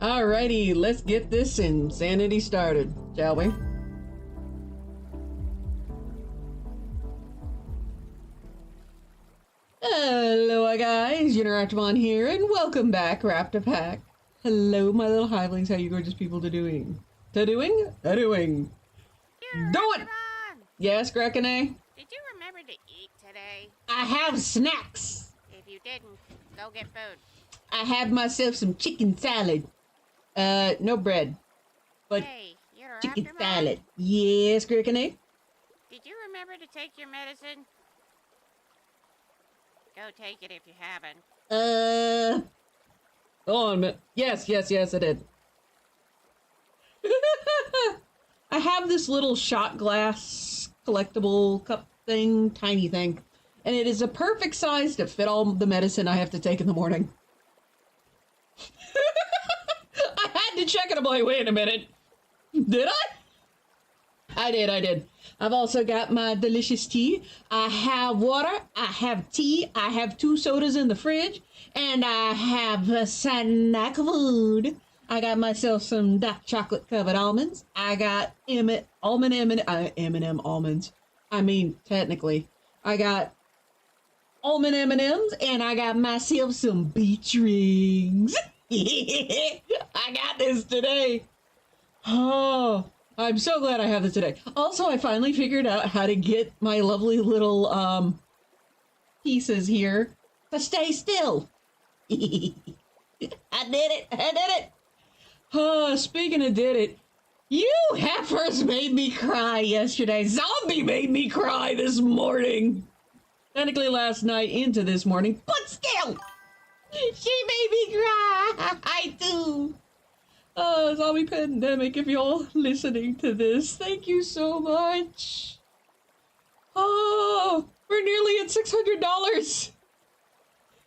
Alrighty, let's get this insanity started, shall we? Hello guys, Interactivon here, and welcome back, Raptor-Pack. Hello my little hivelings, how you gorgeous people doing? Doing? Yes, Grekene? Did you remember to eat today? I have snacks. If you didn't, go get food. I have myself some chicken salad. No bread, but hey, you're chicken after salad. Yes, Grekene? Did you remember to take your medicine? Go take it if you haven't. Hold on a minute. Yes, I did. I have this little shot glass collectible cup thing, tiny thing, and it is a perfect size to fit all the medicine I have to take in the morning. I had to check it. I'm like, wait a minute. Did I? I did. I've also got my delicious tea. I have water. I have tea. I have 2 sodas in the fridge. And I have a snack food. I got myself some dark chocolate covered almonds. I got M&M almonds. I mean, technically. I got almond M&Ms, and I got myself some beach rings. I got this today. Oh, I'm so glad I have this today. Also, I finally figured out how to get my lovely little pieces here to stay still. I did it. Speaking of did it, you heifers made me cry yesterday. Zombie made me cry this morning. Technically last night into this morning, but still, she made me cry. I do. Zombie Pandemic, if you're listening to this, thank you so much. Oh, we're nearly at $600.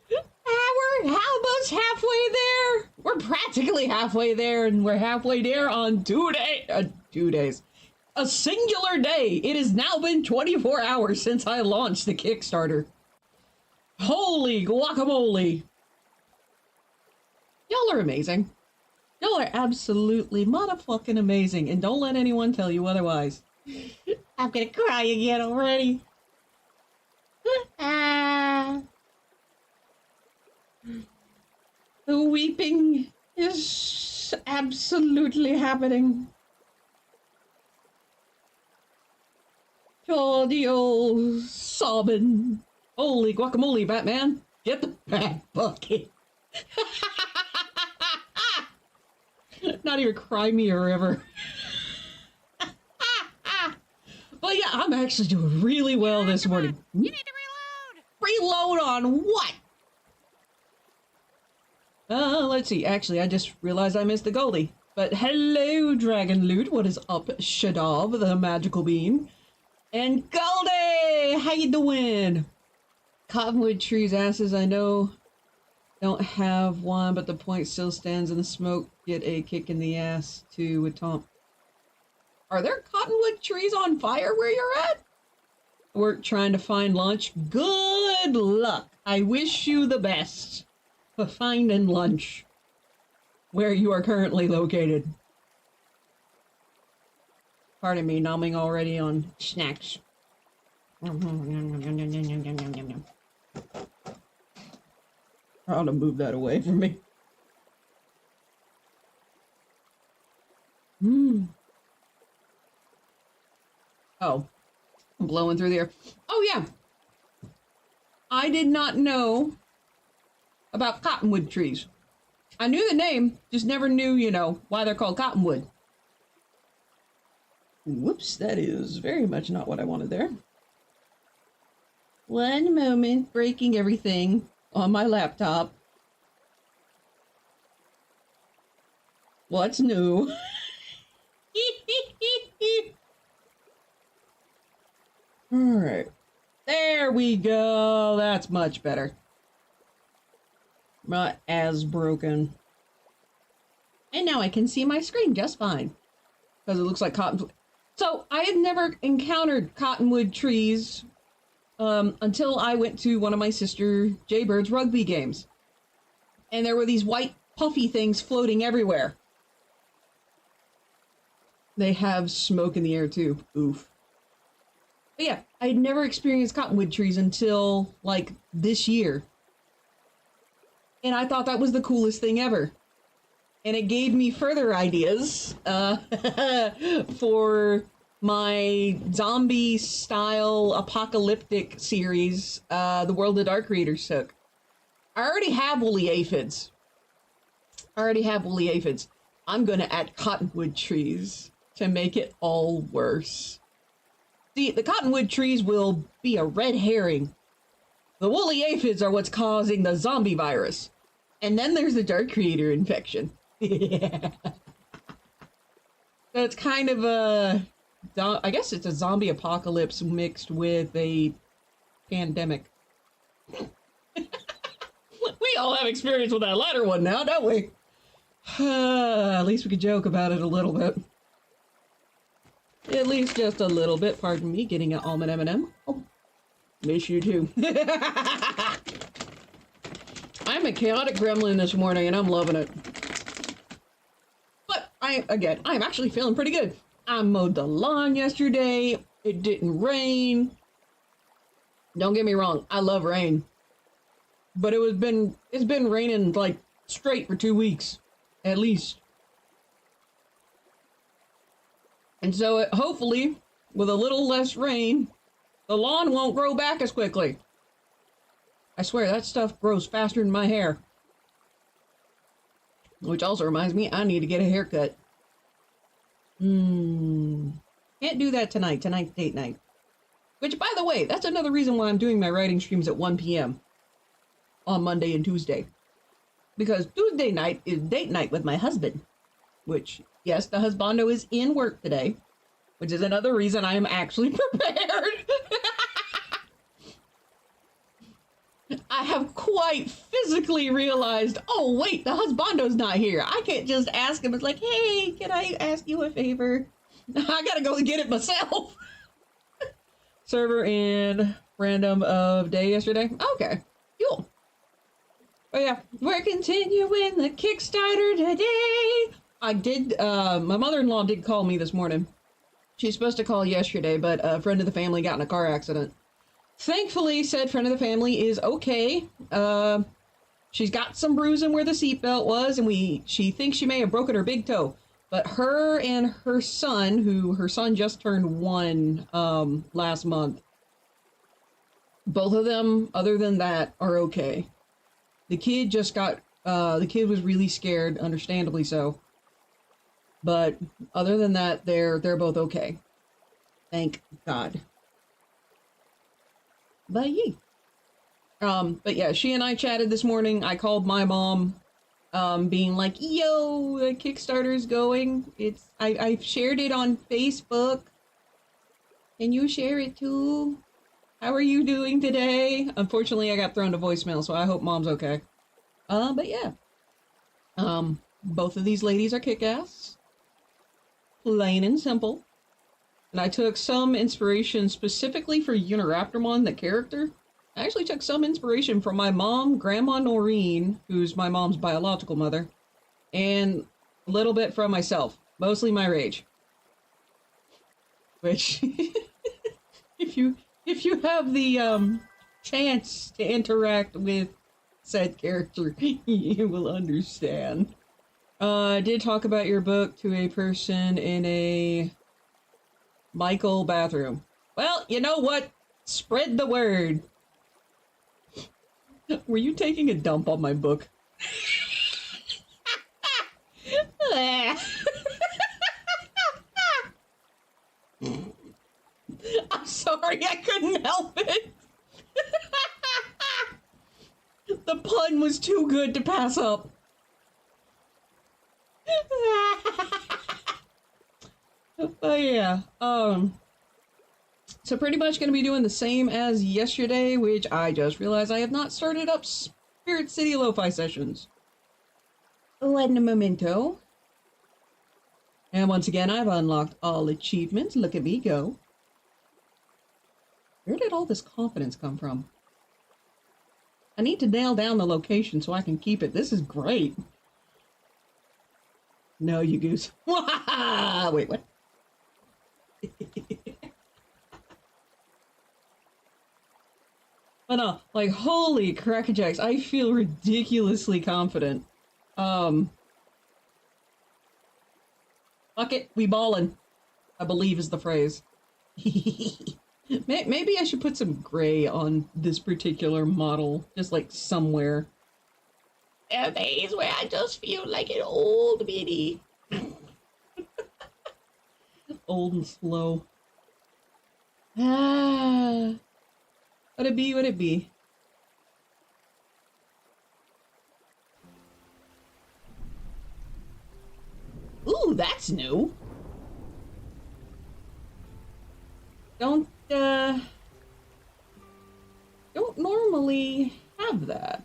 We're almost halfway there. We're practically halfway there, and we're halfway there on 2 days. A singular day. It has now been 24 hours since I launched the Kickstarter. Holy guacamole. Y'all are amazing. Y'all are absolutely motherfucking amazing, and don't let anyone tell you otherwise. I'm gonna cry again already. The weeping is absolutely happening. Oh, the old sobbing. Holy guacamole, Batman. Get the back bucket. Not even Cry Me a River. But yeah, I'm actually doing really well this morning. You need to reload. Reload on what? Let's see. Actually, I just realized I missed the Goldie. But hello, Dragon Loot. What is up, Shadab, the magical bean? And Goldie! How you doing? Cottonwood trees asses, I know. Don't have one, but the point still stands in the smoke. Get a kick in the ass, too, with Tom. Are there cottonwood trees on fire where you're at? We're trying to find lunch. Good luck. I wish you the best for finding lunch where you are currently located. Pardon me, nomming already on snacks. Trying to move that away from me. Oh, I'm blowing through the air. Oh yeah, I did not know about cottonwood trees. I knew the name, just never knew, why they're called cottonwood. Whoops, that is very much not what I wanted there. One moment, breaking everything on my laptop. What's new? Alright. There we go. That's much better. Not as broken. And now I can see my screen just fine. Because it looks like cotton. So, I had never encountered cottonwood trees until I went to one of my sister Jaybird's rugby games. And there were these white puffy things floating everywhere. They have smoke in the air too. Oof. But yeah, I had never experienced cottonwood trees until like this year. And I thought that was the coolest thing ever. And it gave me further ideas for my zombie style apocalyptic series, The World of Dark Readers took. I already have woolly aphids. I'm gonna add cottonwood trees to make it all worse. See, the cottonwood trees will be a red herring. The woolly aphids are what's causing the zombie virus. And then there's the dark creator infection. Yeah. So it's kind of I guess it's a zombie apocalypse mixed with a pandemic. We all have experience with that latter one now, don't we? At least we could joke about it a little bit. At least just a little bit. Pardon me, getting an almond M&M. Oh, miss you too. I'm a chaotic gremlin this morning and I'm loving it. But I'm actually feeling pretty good. I mowed the lawn yesterday. It didn't rain. Don't get me wrong, I love rain. But it's been raining like straight for 2 weeks, at least. And so hopefully, with a little less rain, the lawn won't grow back as quickly. I swear, that stuff grows faster than my hair. Which also reminds me, I need to get a haircut. Can't do that tonight. Tonight's date night. Which, by the way, that's another reason why I'm doing my writing streams at 1 p.m. on Monday and Tuesday. Because Tuesday night is date night with my husband. Which, yes, the husbando is in work today. Which is another reason I am actually prepared. I have quite physically realized, oh wait, the husbando's not here. I can't just ask him. It's like, hey, can I ask you a favor? I gotta go get it myself. Server and random of day yesterday. Okay, cool. Oh yeah, we're continuing the Kickstarter today. I did, my mother-in-law did call me this morning. She's supposed to call yesterday, but a friend of the family got in a car accident. Thankfully, said friend of the family is okay. She's got some bruising where the seatbelt was, and she thinks she may have broken her big toe. But her and her son, her son just turned 1 last month, both of them, other than that, are okay. The kid the kid was really scared, understandably so. But other than that, they're both okay. Thank God. But yeah, she and I chatted this morning. I called my mom, being like, yo, the Kickstarter's going. I've shared it on Facebook. Can you share it too? How are you doing today? Unfortunately, I got thrown to voicemail, so I hope mom's okay. But yeah. Both of these ladies are kick-ass. Plain and simple. And I took some inspiration specifically for Uniraptormon, the character. I actually took some inspiration from my mom, Grandma Noreen, who's my mom's biological mother, and a little bit from myself, mostly my rage. Which, if you have the chance to interact with said character, you will understand. I did talk about your book to a person in a Michael bathroom. Well, you know what? Spread the word. Were you taking a dump on my book? I'm sorry, I couldn't help it. The pun was too good to pass up. But yeah, so pretty much going to be doing the same as yesterday, which I just realized I have not started up Spirit City Lo-Fi sessions. What in a momento. And once again, I've unlocked all achievements. Look at me go. Where did all this confidence come from? I need to nail down the location so I can keep it. This is great. No, you goose. Wait, what? But no, like, holy crackerjacks, I feel ridiculously confident. Fuck it, we ballin', I believe is the phrase. Maybe I should put some gray on this particular model, just like somewhere. There are days where I just feel like an old biddy. Old and slow. Ah, what it be, what it be? Ooh, that's new. Don't normally have that.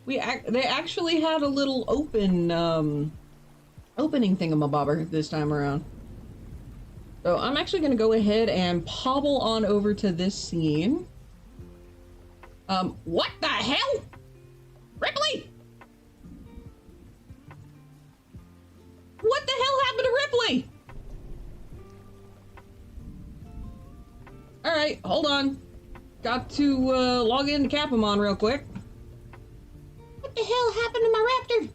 They actually had a little opening thingamabobber this time around. So I'm actually gonna go ahead and pobble on over to this scene. What the hell? Ripley! What the hell happened to Ripley? Alright, hold on. Got to log into Capamon real quick. What the hell happened to my raptor?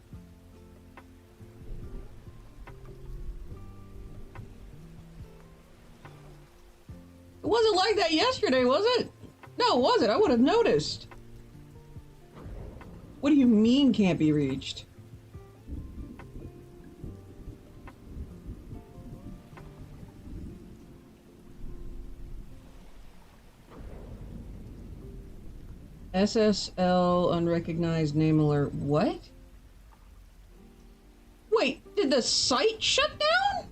It wasn't like that yesterday, was it? No, was it? I would have noticed. What do you mean can't be reached? SSL unrecognized name alert. What? Wait, did the site shut down?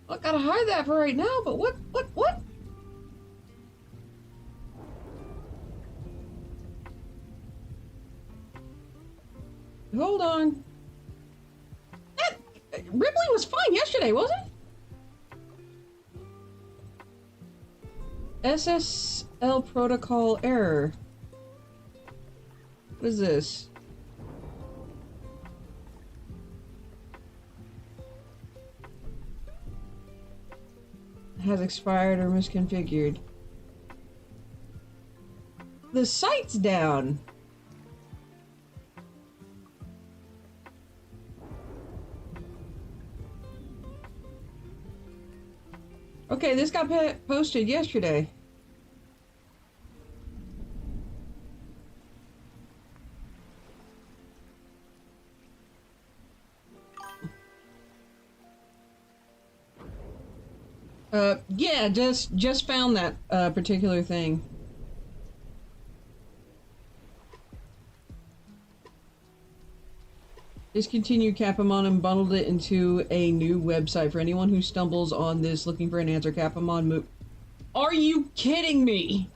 I gotta hide that for right now, but what? Hold on. That Ripley was fine yesterday, wasn't it? SSL protocol error. What is this? Has expired or misconfigured. The site's down. Okay, this got posted yesterday. Yeah, just found that particular thing. Discontinued Capamon and bundled it into a new website. For anyone who stumbles on this looking for an answer, Capamon move. Are you kidding me?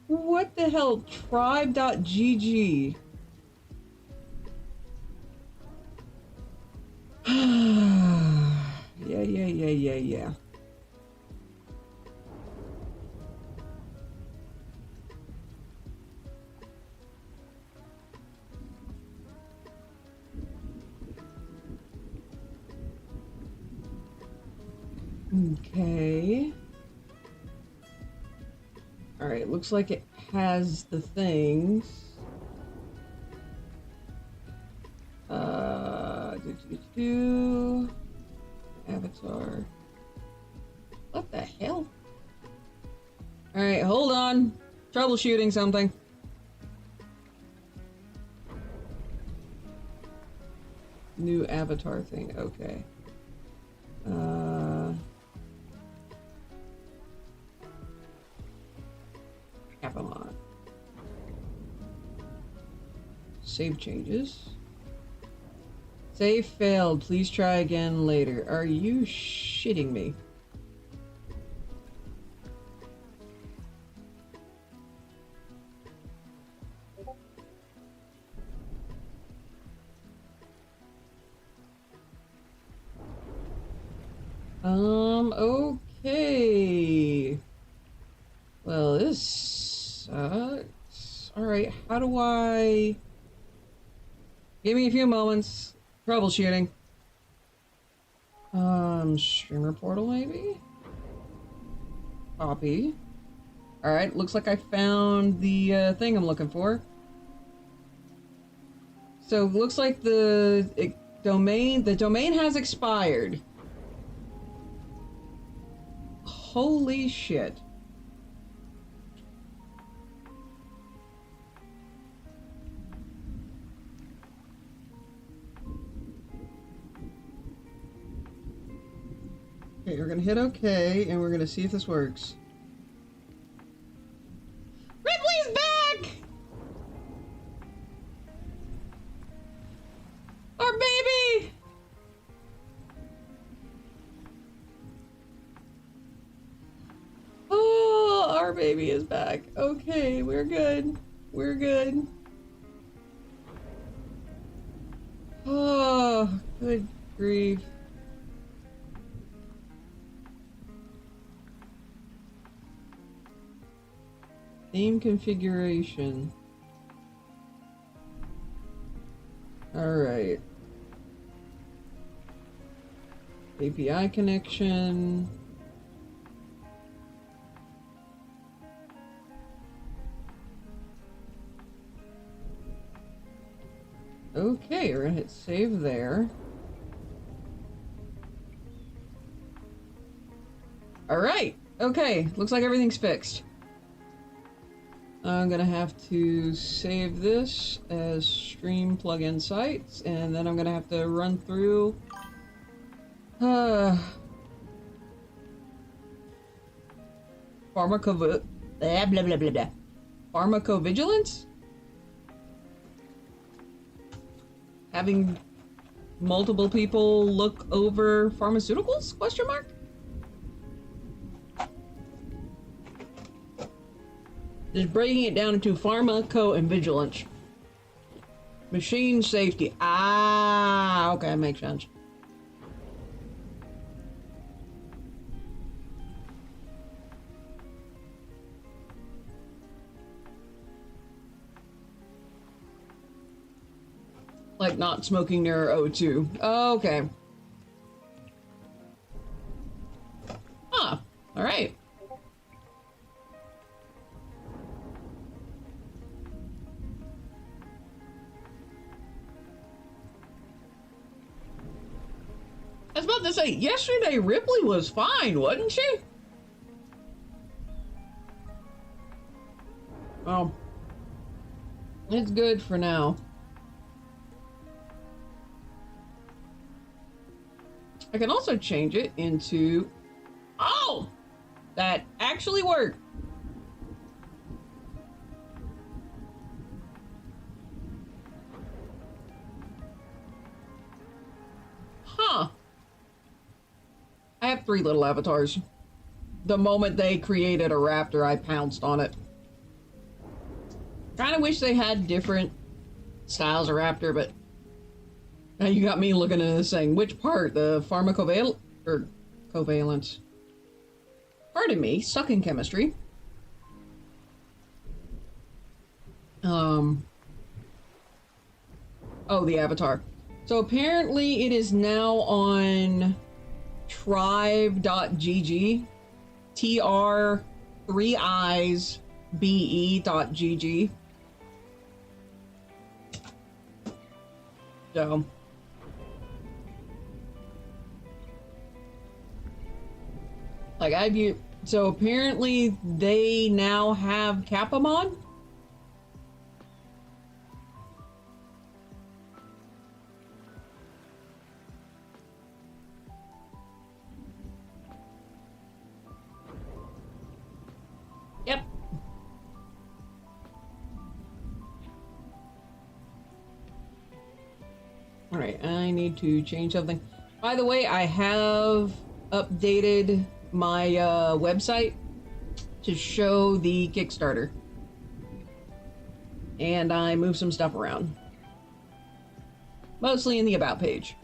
What the hell? Tribe.gg. Yeah. Okay. Alright, looks like it has the things. Avatar. What the hell? Alright, hold on. Troubleshooting something. New avatar thing, okay. Capamon. Save changes. Save failed. Please try again later. Are you shitting me? Okay. Well, this sucks. Alright, how do I... Give me a few moments. Troubleshooting. Streamer portal maybe? Copy. Alright, looks like I found the thing I'm looking for. So, looks like the domain has expired. Holy shit. Okay, we're gonna hit OK, and we're gonna see if this works. Ripley's back! Our baby! Oh, our baby is back. Okay, we're good. We're good. Oh, good grief. Theme configuration. Alright. API connection. Okay, we're gonna hit save there. Alright, okay, looks like everything's fixed. I'm gonna have to save this as stream plugin sites, and then I'm gonna have to run through pharmacovigilance? Having multiple people look over pharmaceuticals? Question mark? Just breaking it down into pharmacovigilance. Machine safety. Ah, okay, makes sense. Like not smoking near O2. Okay. Ah, alright. I was about to say, yesterday Ripley was fine, wasn't she? Oh. It's good for now. I can also change it into... Oh! That actually worked. Huh. I have 3 little avatars. The moment they created a raptor, I pounced on it. Kinda wish they had different styles of raptor, but... Now you got me looking at this saying, which part? The pharmacovalence? Or covalence? Pardon me, suck in chemistry. Oh, the avatar. So apparently it is now on tribe.gg. TR3IsBE.gg. So... Like, so apparently they now have Capamon? Yep. Alright, I need to change something. By the way, I have updated my website to show the Kickstarter. And I moved some stuff around. Mostly in the About page.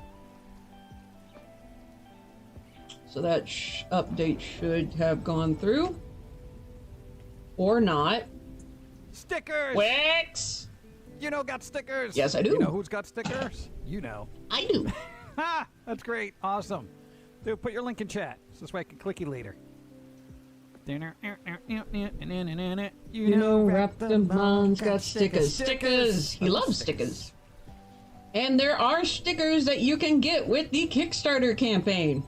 So that update should have gone through. Or not. Stickers! Wix! You know got stickers? Yes, I do. You know who's got stickers? You know. I do. Ha! That's great. Awesome. Dude, put your link in chat. So this way I can click you later. You know, Raptormon's got stickers. Stickers! He loves stickers. And there are stickers that you can get with the Kickstarter campaign.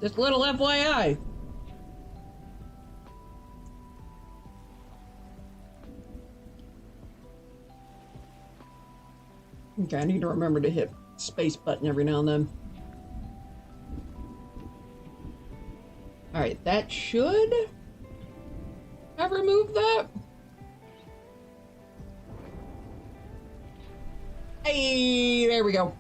Just a little FYI. Okay, I need to remember to hit space button every now and then. Alright, that should have removed that. Hey, there we go.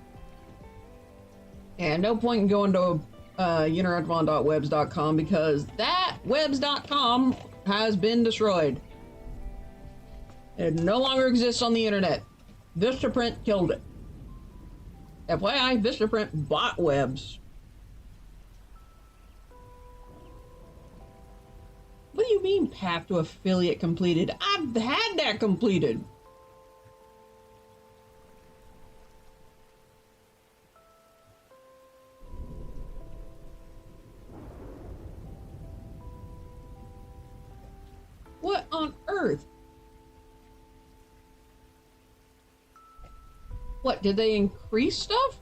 And no point in going to interactivon.webs.com because that webs.com has been destroyed. It no longer exists on the internet. Vistaprint killed it. FYI, Vistaprint bought Webs. What do you mean path to affiliate completed? I've had that completed. What on earth? What, did they increase stuff?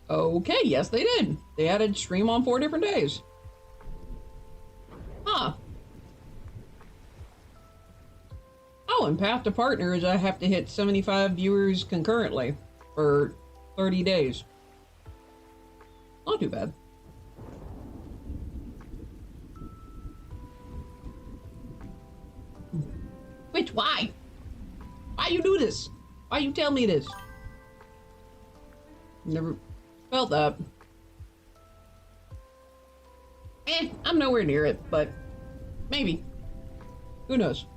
Okay, yes they did. They added stream on 4 different days. Huh. Oh, and path to partners, I have to hit 75 viewers concurrently for 30 days. Not too bad. Which, why? Why you do this? Why you tell me this? Never felt that. I'm nowhere near it, but maybe. Who knows?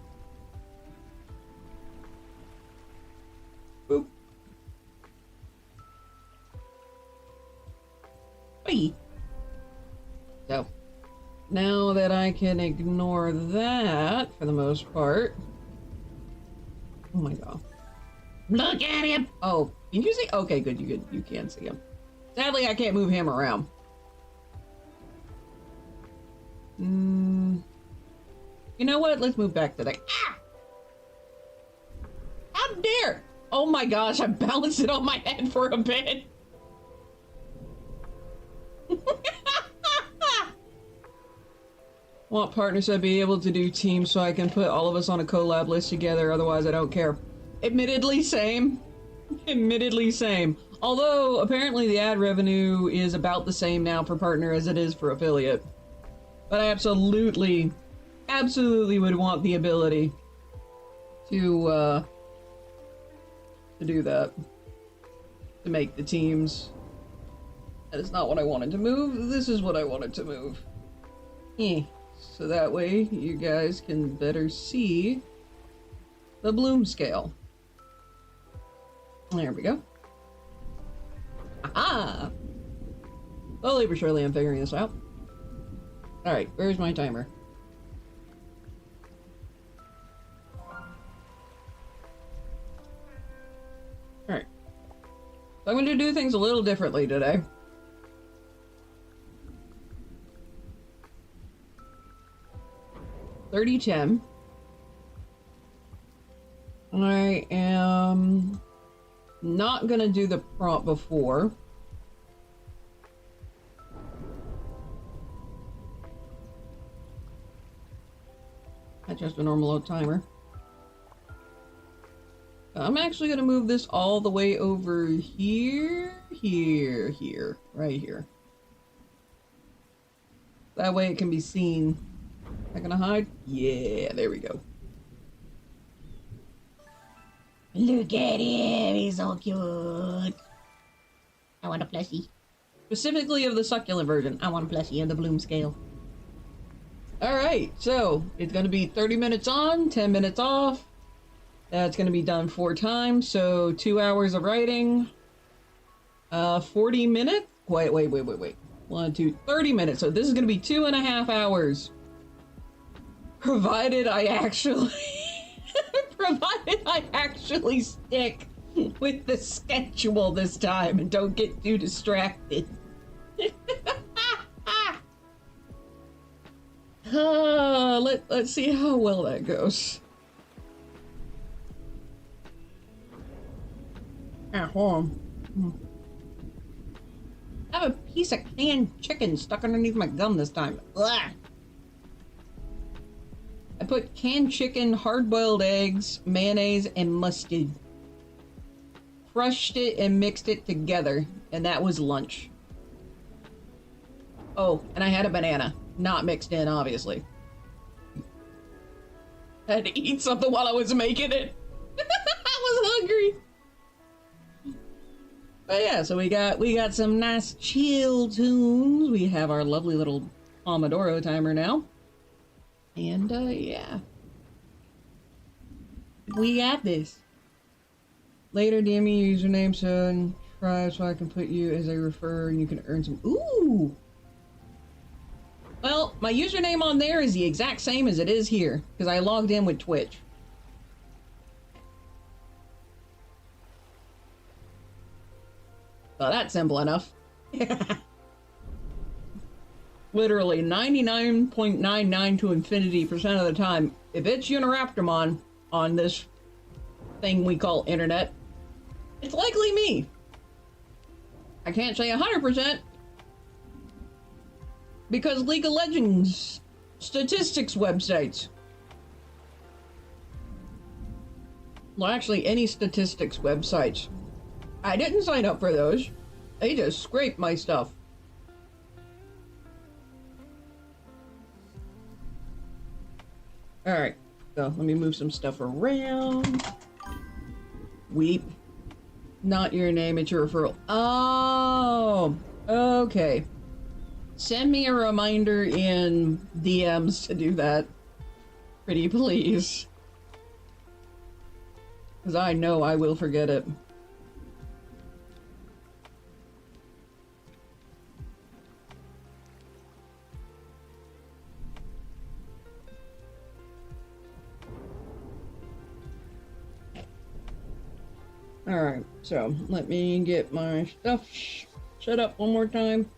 Boop. Wait. So, now that I can ignore that for the most part. Oh my god. Look at him! Oh, can you see? Okay, good, you can see him. Sadly, I can't move him around. You know what? Let's move back to the... Ah! How dare! Oh my gosh, I balanced it on my head for a bit. Want partners to be able to do teams so I can put all of us on a collab list together, otherwise I don't care. Admittedly, same. Admittedly, same. Although, apparently the ad revenue is about the same now for partner as it is for affiliate. But I absolutely would want the ability to do that. To make the teams. That is not what I wanted to move. This is what I wanted to move. So that way you guys can better see the bloom scale. There we go. Aha! Slowly but surely I'm figuring this out. Alright, where's my timer? Alright. So I'm going to do things a little differently today. $30.10. I am not gonna do the prompt before. That's just a normal old timer. I'm actually gonna move this all the way over here, right here. That way it can be seen. Am I gonna hide? Yeah, there we go. Look at him, he's so cute. I want a plushie. Specifically of the succulent version. I want a plushie of the bloom scale. Alright, so it's gonna be 30 minutes on, 10 minutes off. That's gonna be done 4 times, so 2 hours of writing. 40 minutes Wait. 30 minutes. So this is gonna be 2.5 hours. Provided I actually stick with the schedule this time and don't get too distracted. Let's see how well that goes. Hold on. I have a piece of canned chicken stuck underneath my gum this time. Ugh. I put canned chicken, hard-boiled eggs, mayonnaise, and mustard. Crushed it and mixed it together, and that was lunch. Oh, and I had a banana. Not mixed in, obviously. I had to eat something while I was making it. I was hungry. But yeah, so we got some nice chill tunes. We have our lovely little Pomodoro timer now. And yeah. We got this. Later, DM me your username so try so I can put you as a refer and you can earn some. Ooh! Well, my username on there is the exact same as it is here, because I logged in with Twitch. Well, that's simple enough. Literally 99.99 to infinity% of the time, if it's Uniraptormon on this thing we call internet, it's likely me. I can't say 100% because League of Legends statistics websites. Well, actually, any statistics websites. I didn't sign up for those. They just scrape my stuff. Alright, so let me move some stuff around. Weep. Not your name, it's your referral. Oh, okay. Send me a reminder in DMs to do that. Pretty please. Because I know I will forget it. Alright, so let me get my stuff set up one more time.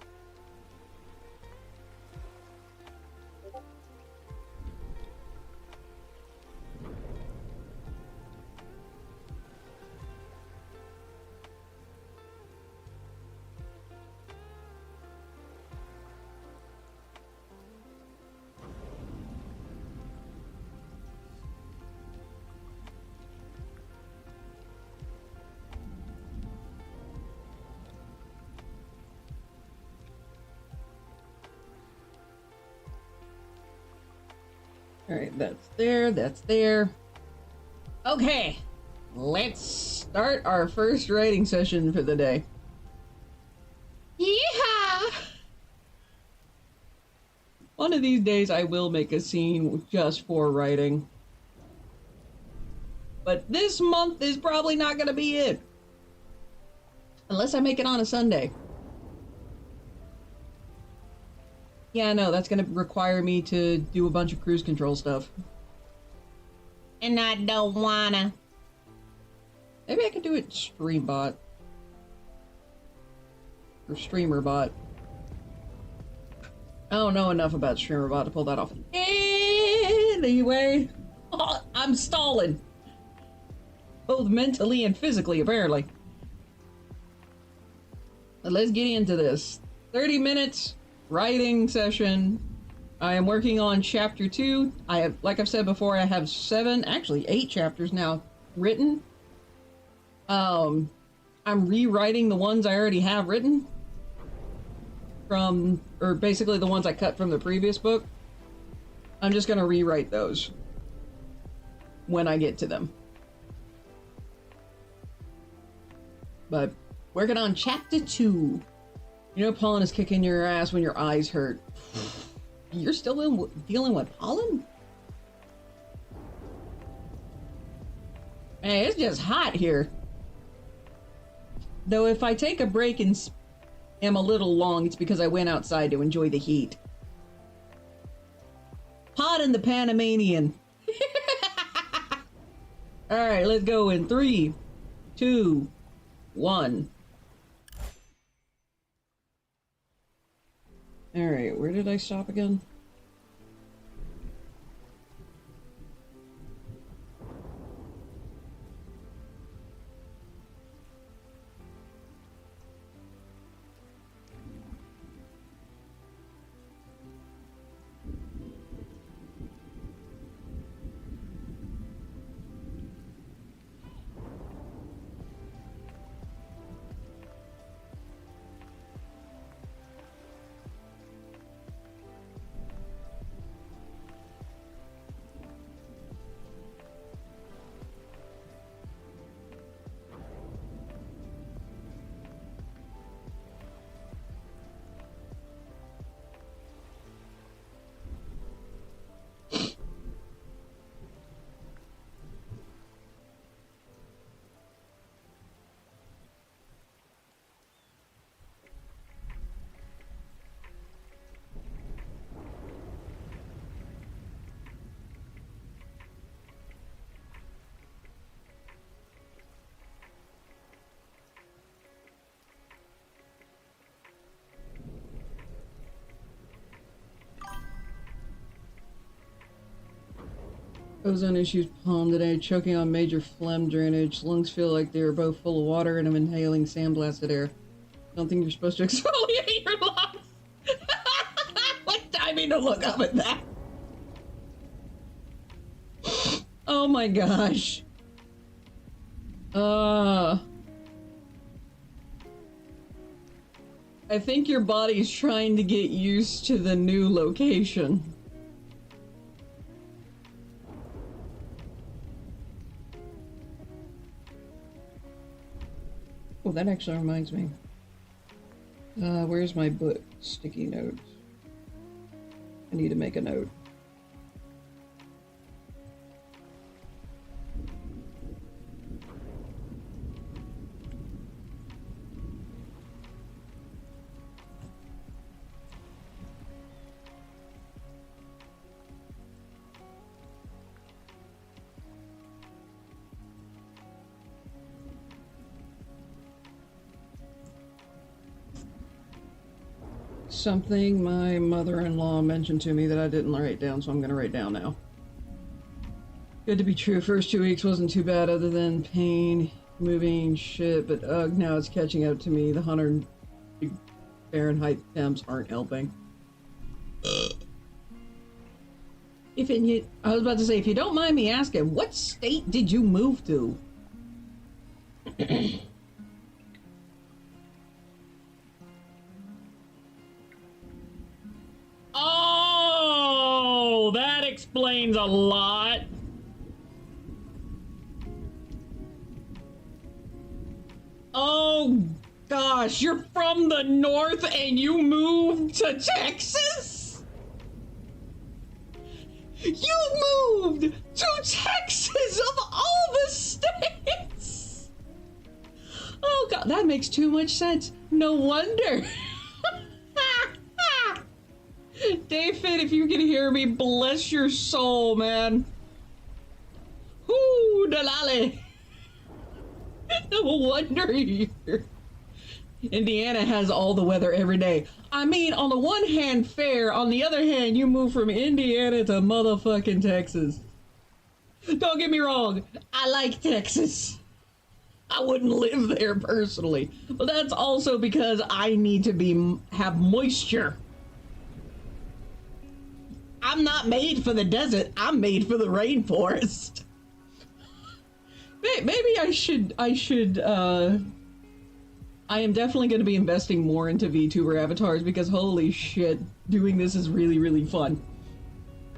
Alright, that's there. Okay, let's start our first writing session for the day. Yeah! One of these days I will make a scene just for writing. But this month is probably not gonna be it. Unless I make it on a Sunday. Yeah, no, that's gonna require me to do a bunch of cruise control stuff. And I don't wanna. Maybe I could do it Streambot. Or StreamerBot. I don't know enough about StreamerBot to pull that off. Anyway, I'm stalling. Both mentally and physically, apparently. But let's get into this. 30 minutes. Writing session. I am working on chapter 2. I have, like I've said before, I have 8 chapters now written. I'm rewriting the ones I already have written from, or basically the ones I cut from the previous book. I'm just gonna rewrite those when I get to them. But working on chapter 2. You know pollen is kicking your ass when your eyes hurt. You're still dealing with pollen? Hey, it's just hot here. Though if I take a break and am a little long, it's because I went outside to enjoy the heat. Pardon the Panamanian. Alright, let's go in 3, 2, 1. Alright, where did I stop again? Ozone issues palm today, choking on major phlegm drainage. Lungs feel like they are both full of water and I'm inhaling sandblasted air. Don't think you're supposed to exfoliate your lungs. What timing to look up at that? Oh my gosh. I think your body's trying to get used to the new location. Oh, that actually reminds me. Where's my book? Sticky notes. I need to make a note. Something my mother-in-law mentioned to me that I didn't write down, so I'm gonna write down now. Good to be true. First 2 weeks wasn't too bad other than pain, moving shit, but ugh, now it's catching up to me. The 100 Fahrenheit temps aren't helping. I was about to say, if you don't mind me asking, what state did you move to? Oh, that explains a lot. Oh gosh, you're from the north and you moved to Texas? You moved to Texas of all the states. Oh god, that makes too much sense. No wonder. David, if you can hear me, bless your soul, man. Whoo, Dalali. No wonder you're... Indiana has all the weather every day. I mean, on the one hand, fair. On the other hand, you move from Indiana to motherfucking Texas. Don't get me wrong. I like Texas. I wouldn't live there personally. But that's also because I need to have moisture. I'm not made for the desert. I'm made for the rainforest. Maybe I should, I am definitely going to be investing more into VTuber avatars because holy shit, doing this is really, really fun.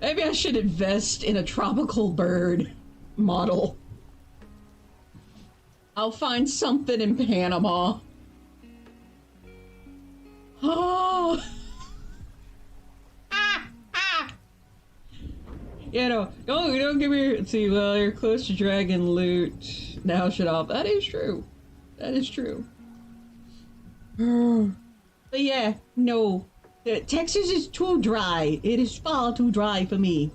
Maybe I should invest in a tropical bird model. I'll find something in Panama. Oh. You know, don't give me. See, well, you're close to dragon loot. Now shut off. That is true. That is true. But yeah, no. Texas is too dry. It is far too dry for me.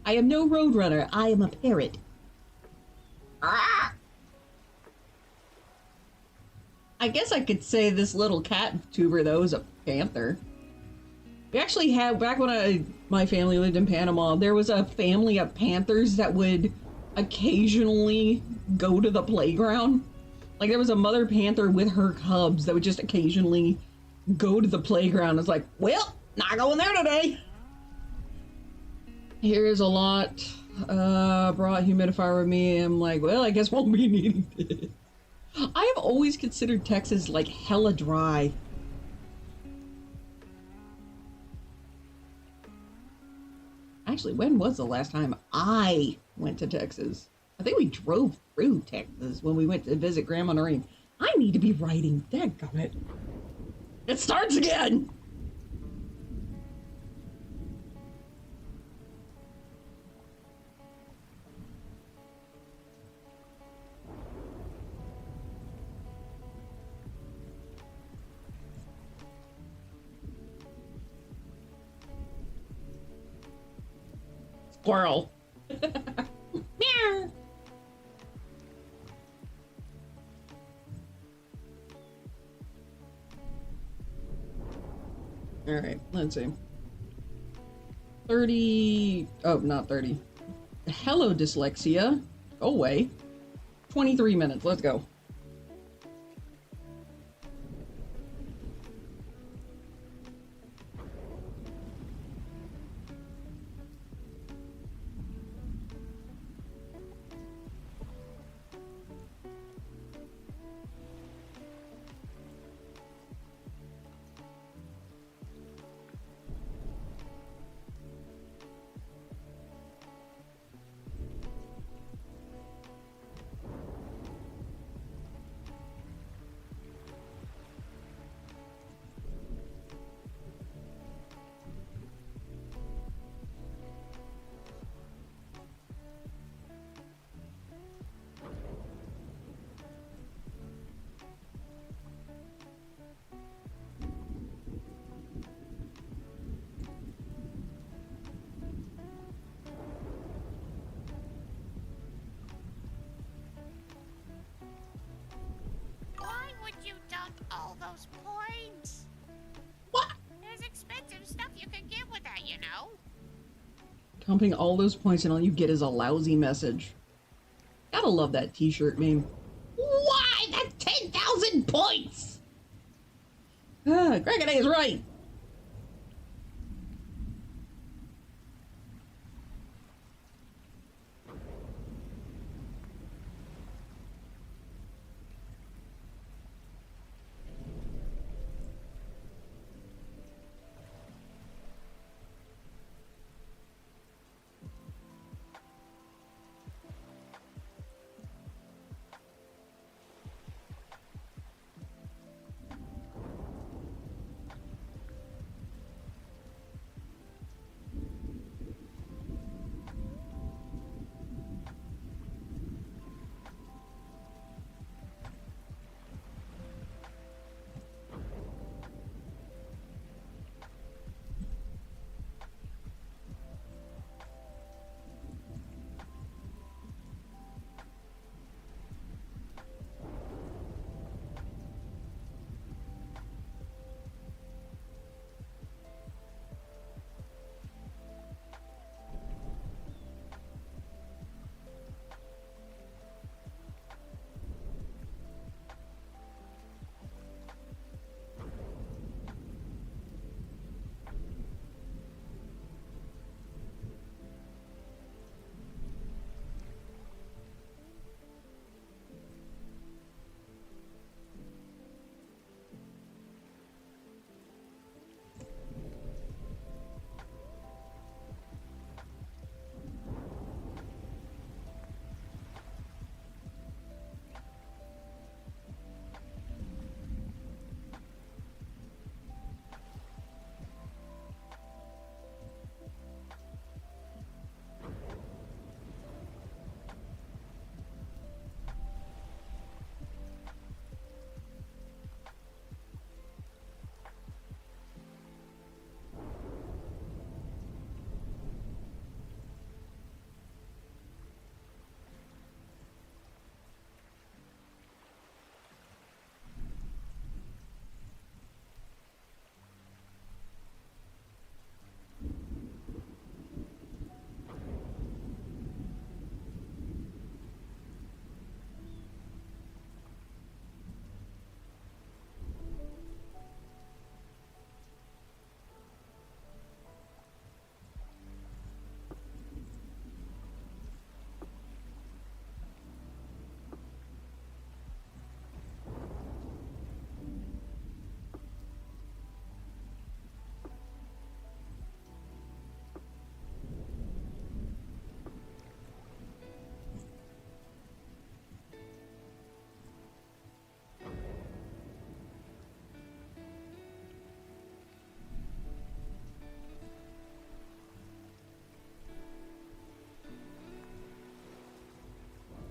I am no roadrunner. I am a parrot. Ah! I guess I could say this little cat tuber, though, is a panther. We actually had, back when my family lived in Panama, there was a family of panthers that would occasionally go to the playground. Like, there was a mother panther with her cubs that would just occasionally go to the playground. It's like, well, not going there today. Here's a lot. Brought humidifier with me. I'm like, well, I guess won't be needing it. I have always considered Texas like hella dry. Actually, when was the last time I went to Texas? I think we drove through Texas when we went to visit Grandma Noreen. I need to be writing. Dadgummit. It starts again! Squirrel. Meow. All right, let's see. 30. Oh, not 30. Hello, dyslexia. Go away. 23 minutes. Let's go. Why would you dump all those points? What? There's expensive stuff you can get with that, you know? Dumping all those points and all you get is a lousy message. Gotta love that t-shirt meme. Why? That's 10,000 points! Gregory is right.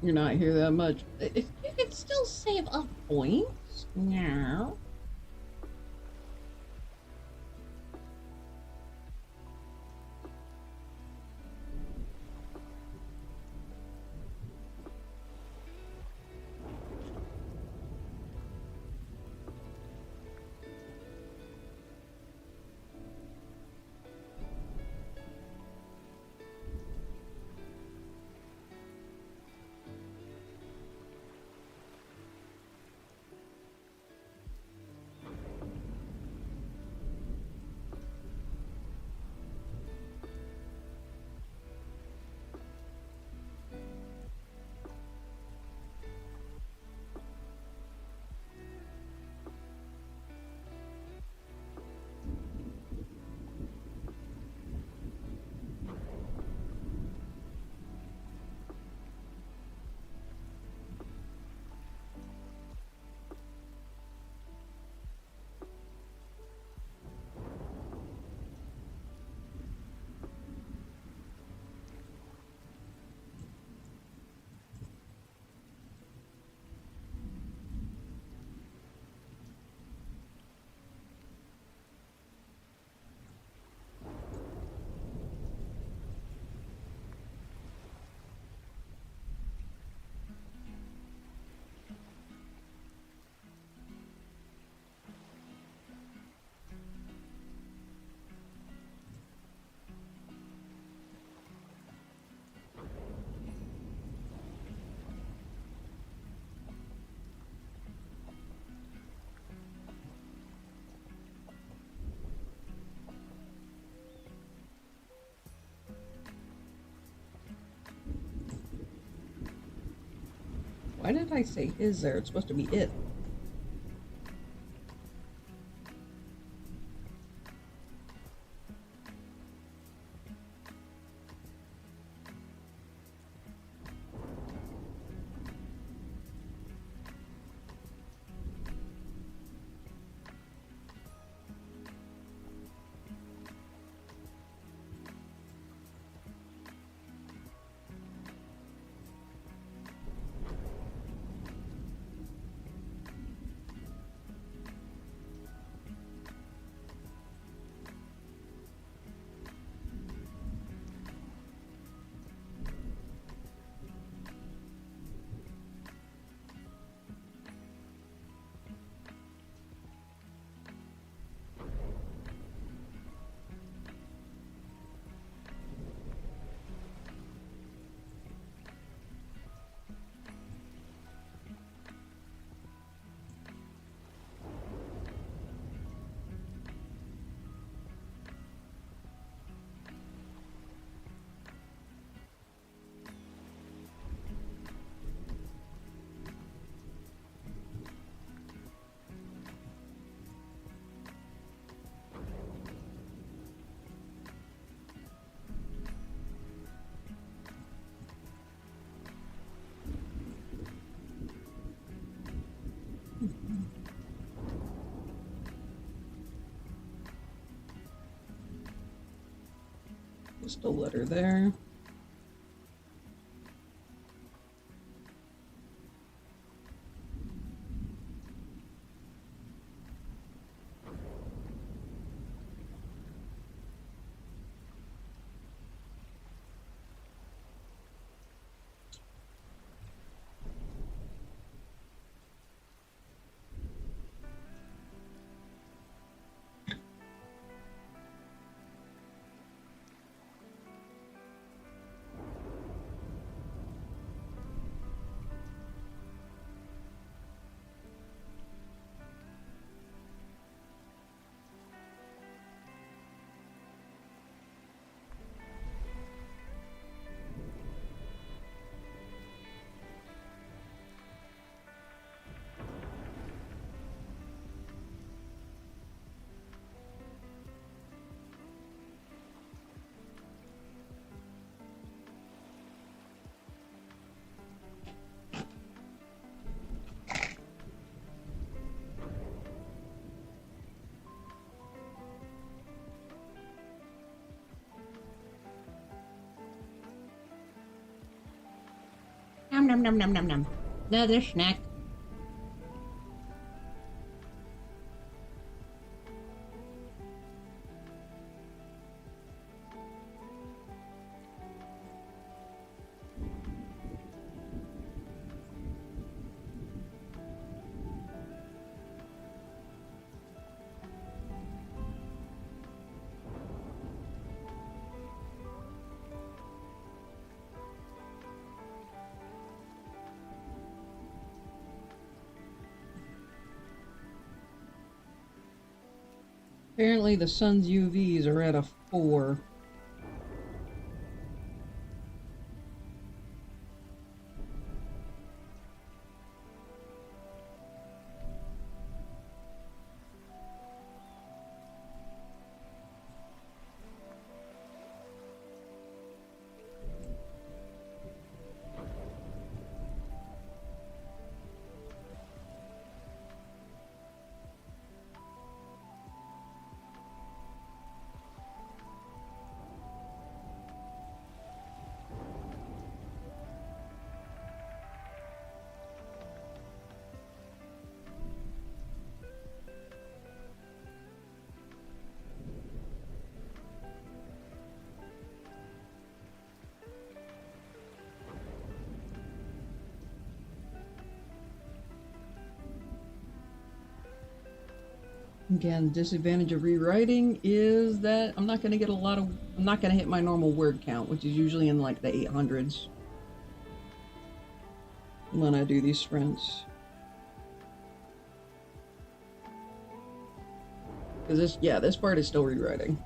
You're not here that much. You can still save up points. Yeah. Why did I say is there? It's supposed to be it. Just a letter there. Nom nom nom nom nom nom. Another snack. Apparently the sun's UVs are at a 4. Again, disadvantage of rewriting is that I'm not going to get I'm not going to hit my normal word count, which is usually in like the 800s when I do these sprints. Because this part is still rewriting.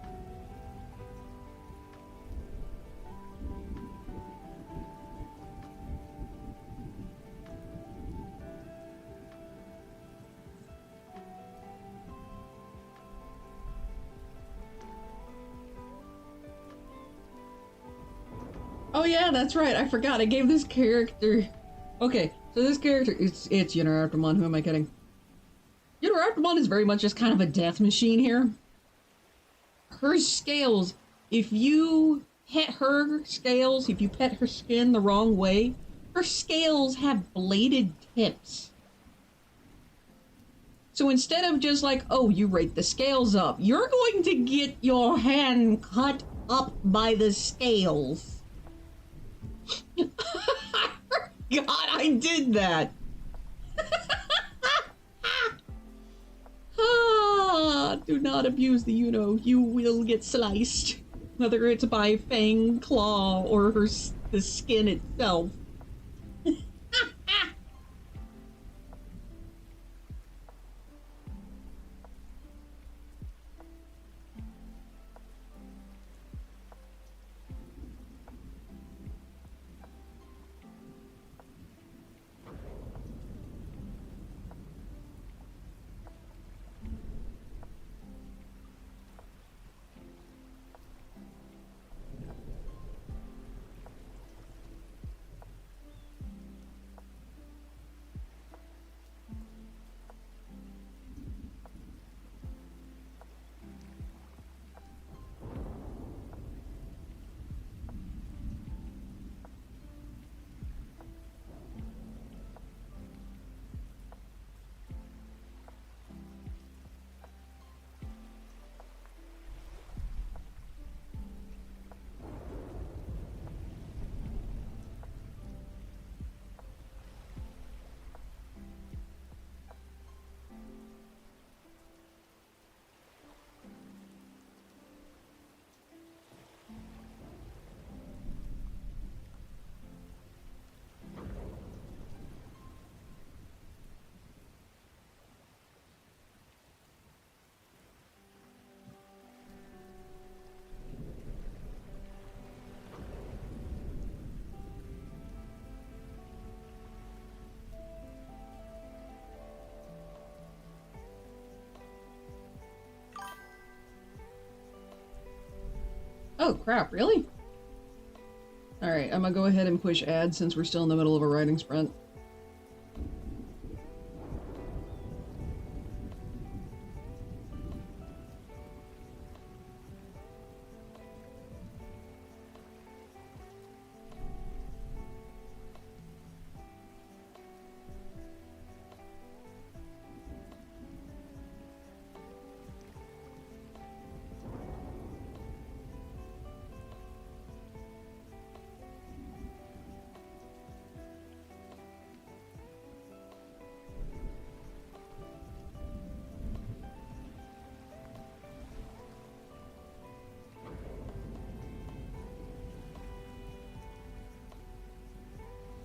Oh yeah, that's right. I forgot. I gave this character. Okay, so this character, it's Uniraptormon. Who am I kidding? Uniraptormon is very much just kind of a death machine here. Her scales, if you pet her scales, if you pet her skin the wrong way, her scales have bladed tips. So instead of just like, oh, you rake the scales up, you're going to get your hand cut up by the scales. God, I did that. Do not abuse the you will get sliced. Whether it's by fang, claw, or the skin itself. Oh crap, really? Alright, I'm gonna go ahead and push add since we're still in the middle of a writing sprint.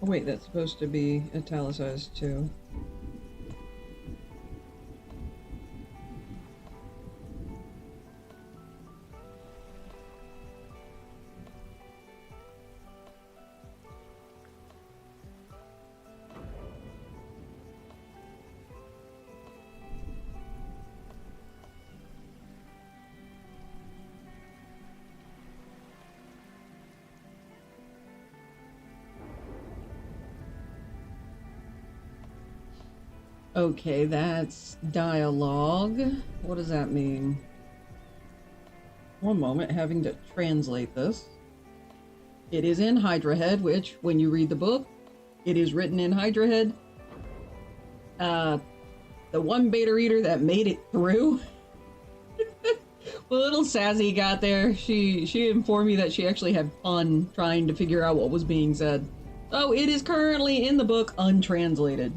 Oh wait, that's supposed to be italicized too. Okay, that's dialogue. What does that mean? One moment, having to translate this. It is in Hydra Head, which, when you read the book, it is written in Hydra Head. The one beta reader that made it through, the little Sassy got there. She informed me that she actually had fun trying to figure out what was being said. So it is currently in the book untranslated.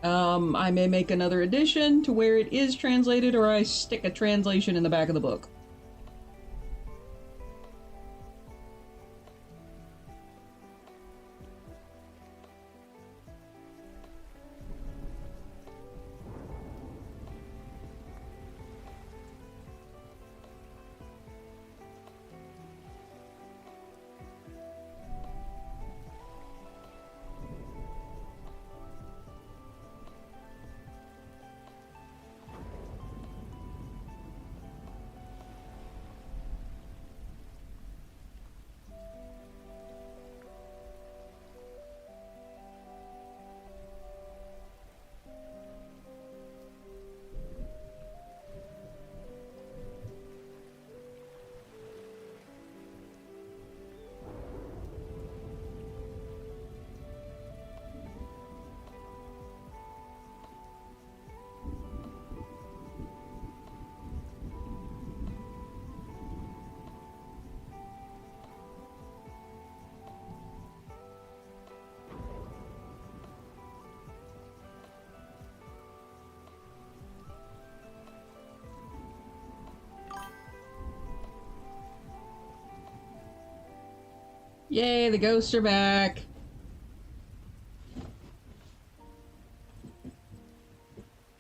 I may make another edition to where it is translated, or I stick a translation in the back of the book. Yay, the ghosts are back.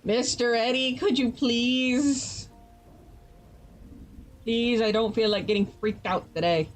Mr. Eddie, could you please? Please, I don't feel like getting freaked out today.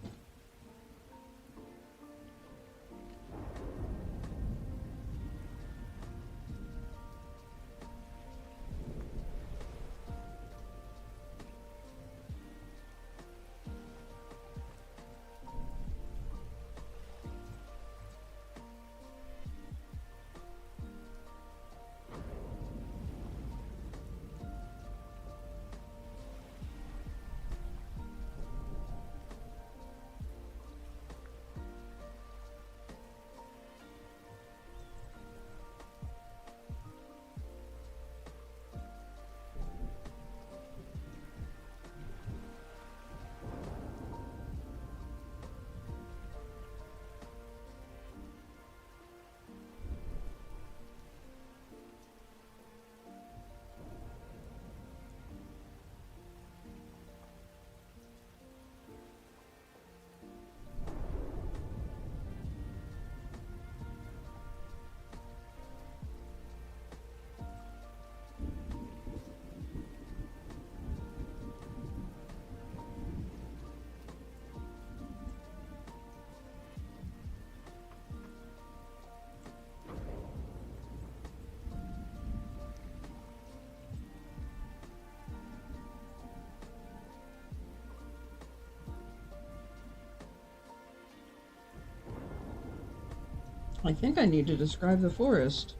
I think I need to describe the forest.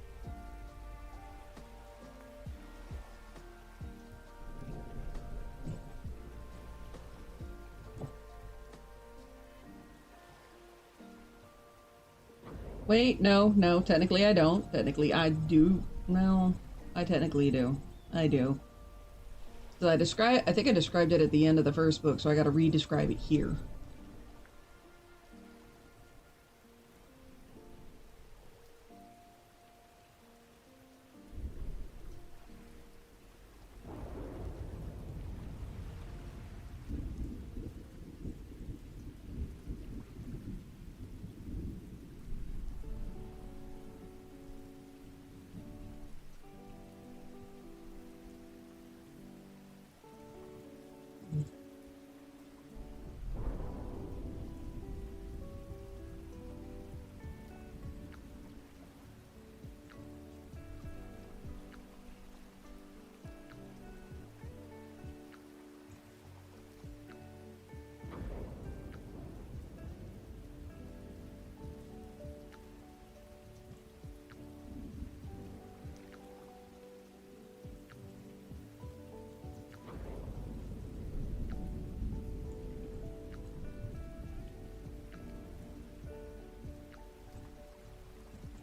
Wait, no, technically I don't. Technically I do. No, I technically do. I do. So I think I described it at the end of the first book, so I gotta re-describe it here.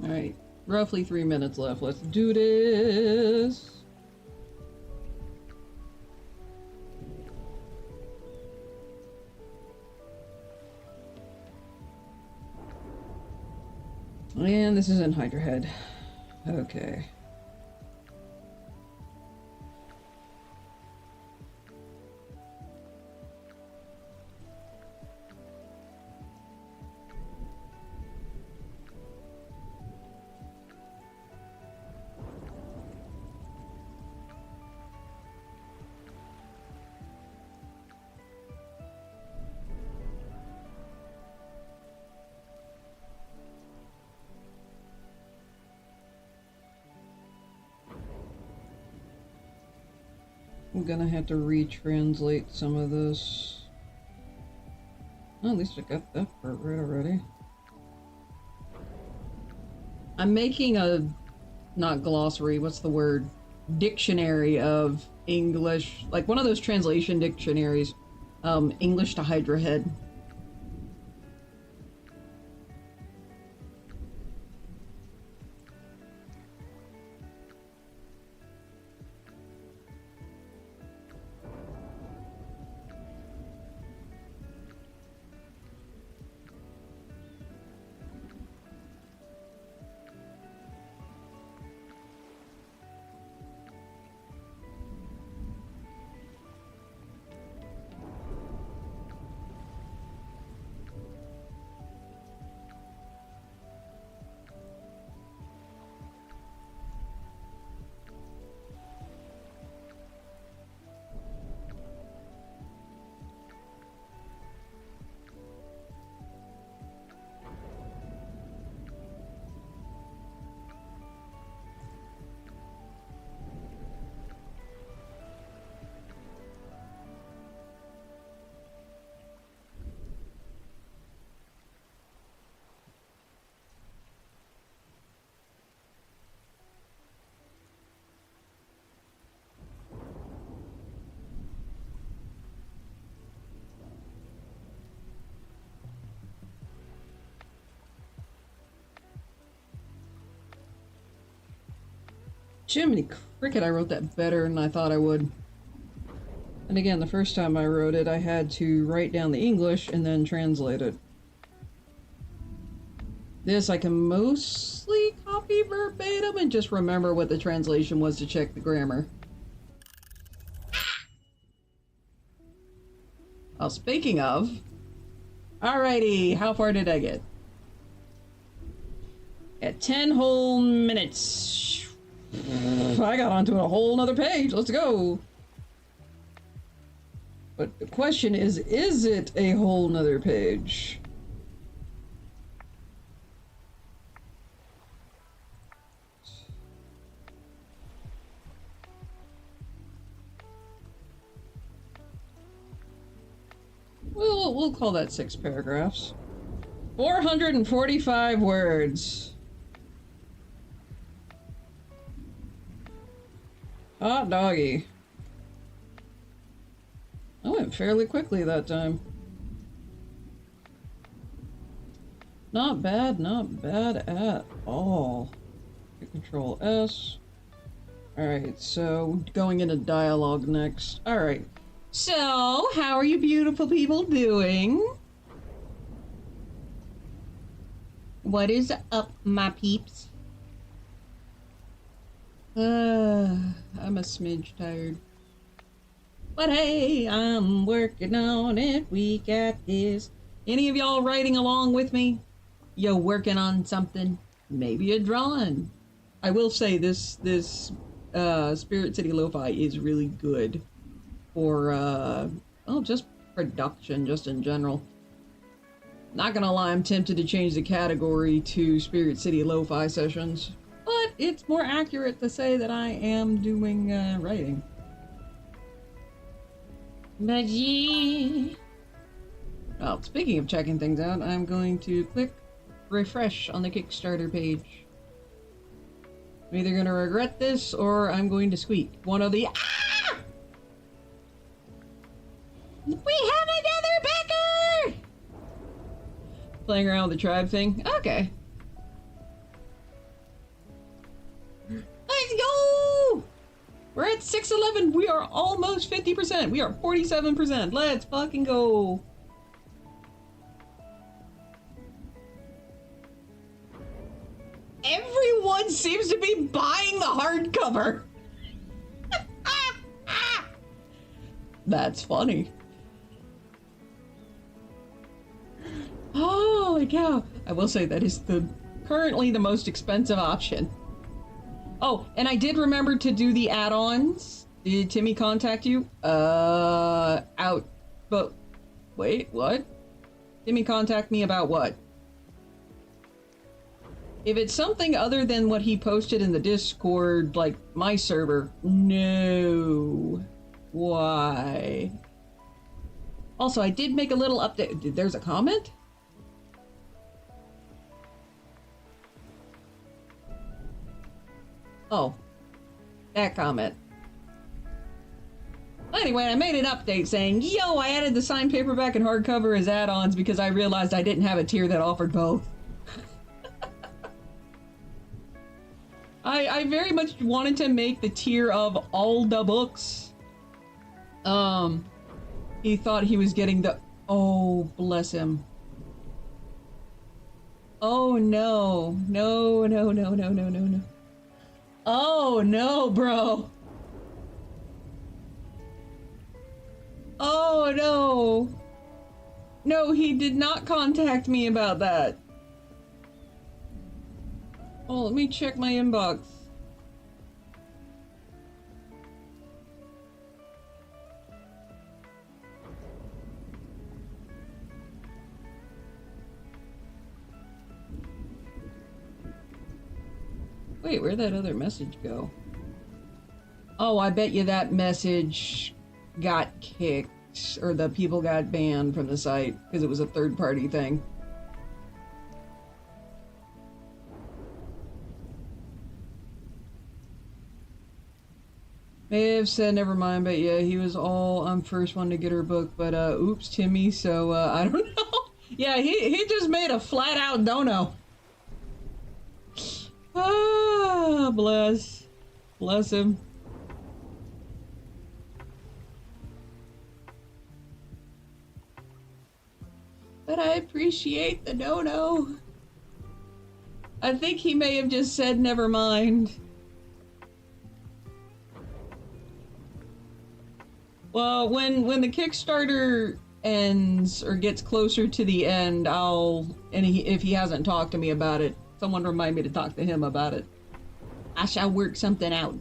Alright, roughly 3 minutes left. Let's do this. And this is in Hydra Head. Okay. I'm gonna have to retranslate some of this. Oh, at least I got that part right already. I'm making a, not glossary, what's the word? Dictionary of English, like one of those translation dictionaries. English to Hydra Head. Jiminy Cricket, I wrote that better than I thought I would. And again, the first time I wrote it, I had to write down the English and then translate it. This I can mostly copy verbatim and just remember what the translation was to check the grammar. Well, speaking of... Alrighty, how far did I get? At 10 whole minutes. I got onto a whole nother page. Let's go. But the question is it a whole nother page? We'll call that 6 paragraphs. 445 words. Hot doggy. I went fairly quickly that time. Not bad at all. Control S. Alright, so going into dialogue next. Alright. So, how are you beautiful people doing? What is up, my peeps? I'm a smidge tired. But hey, I'm working on it. We got this. Any of y'all writing along with me? Yo, working on something? Maybe you're drawing. I will say this Spirit City Lo-Fi is really good for well, just production, just in general. Not gonna lie, I'm tempted to change the category to Spirit City Lo-Fi sessions, but it's more accurate to say that I am doing writing. But yeah. Well, speaking of checking things out, I'm going to click refresh on the Kickstarter page. I'm either gonna regret this or I'm going to squeak. One of the ah! We have another backer! Playing around with the tribe thing? Okay. We're at 611. We are almost 50%. We are 47%. Let's fucking go. Everyone seems to be buying the hardcover. That's funny. Holy cow. I will say that is currently the most expensive option. Oh, and I did remember to do the add-ons. Did Timmy contact you? Out. But, wait, what? Timmy contact me about what? If it's something other than what he posted in the Discord, like my server, no. Why? Also, I did make a little update. There's a comment? Oh, that comment. Anyway, I made an update saying, yo, I added the signed paperback and hardcover as add-ons because I realized I didn't have a tier that offered both. I very much wanted to make the tier of all the books. He thought he was getting the... Oh, bless him. Oh, no. No, no, no, no, no, no, no. Oh, no, bro. Oh, no. No, he did not contact me about that. Oh, let me check my inbox. Wait, where'd that other message go? Oh, I bet you that message got kicked, or the people got banned from the site because it was a third-party thing. May have said never mind, but yeah, he was all first one to get her book, but oops, Timmy, so I don't know. Yeah, he just made a flat-out dono. Ah, bless him. But I appreciate the no-no. I think he may have just said never mind. Well, when the Kickstarter ends or gets closer to the end, if he hasn't talked to me about it, someone remind me to talk to him about it. I shall work something out.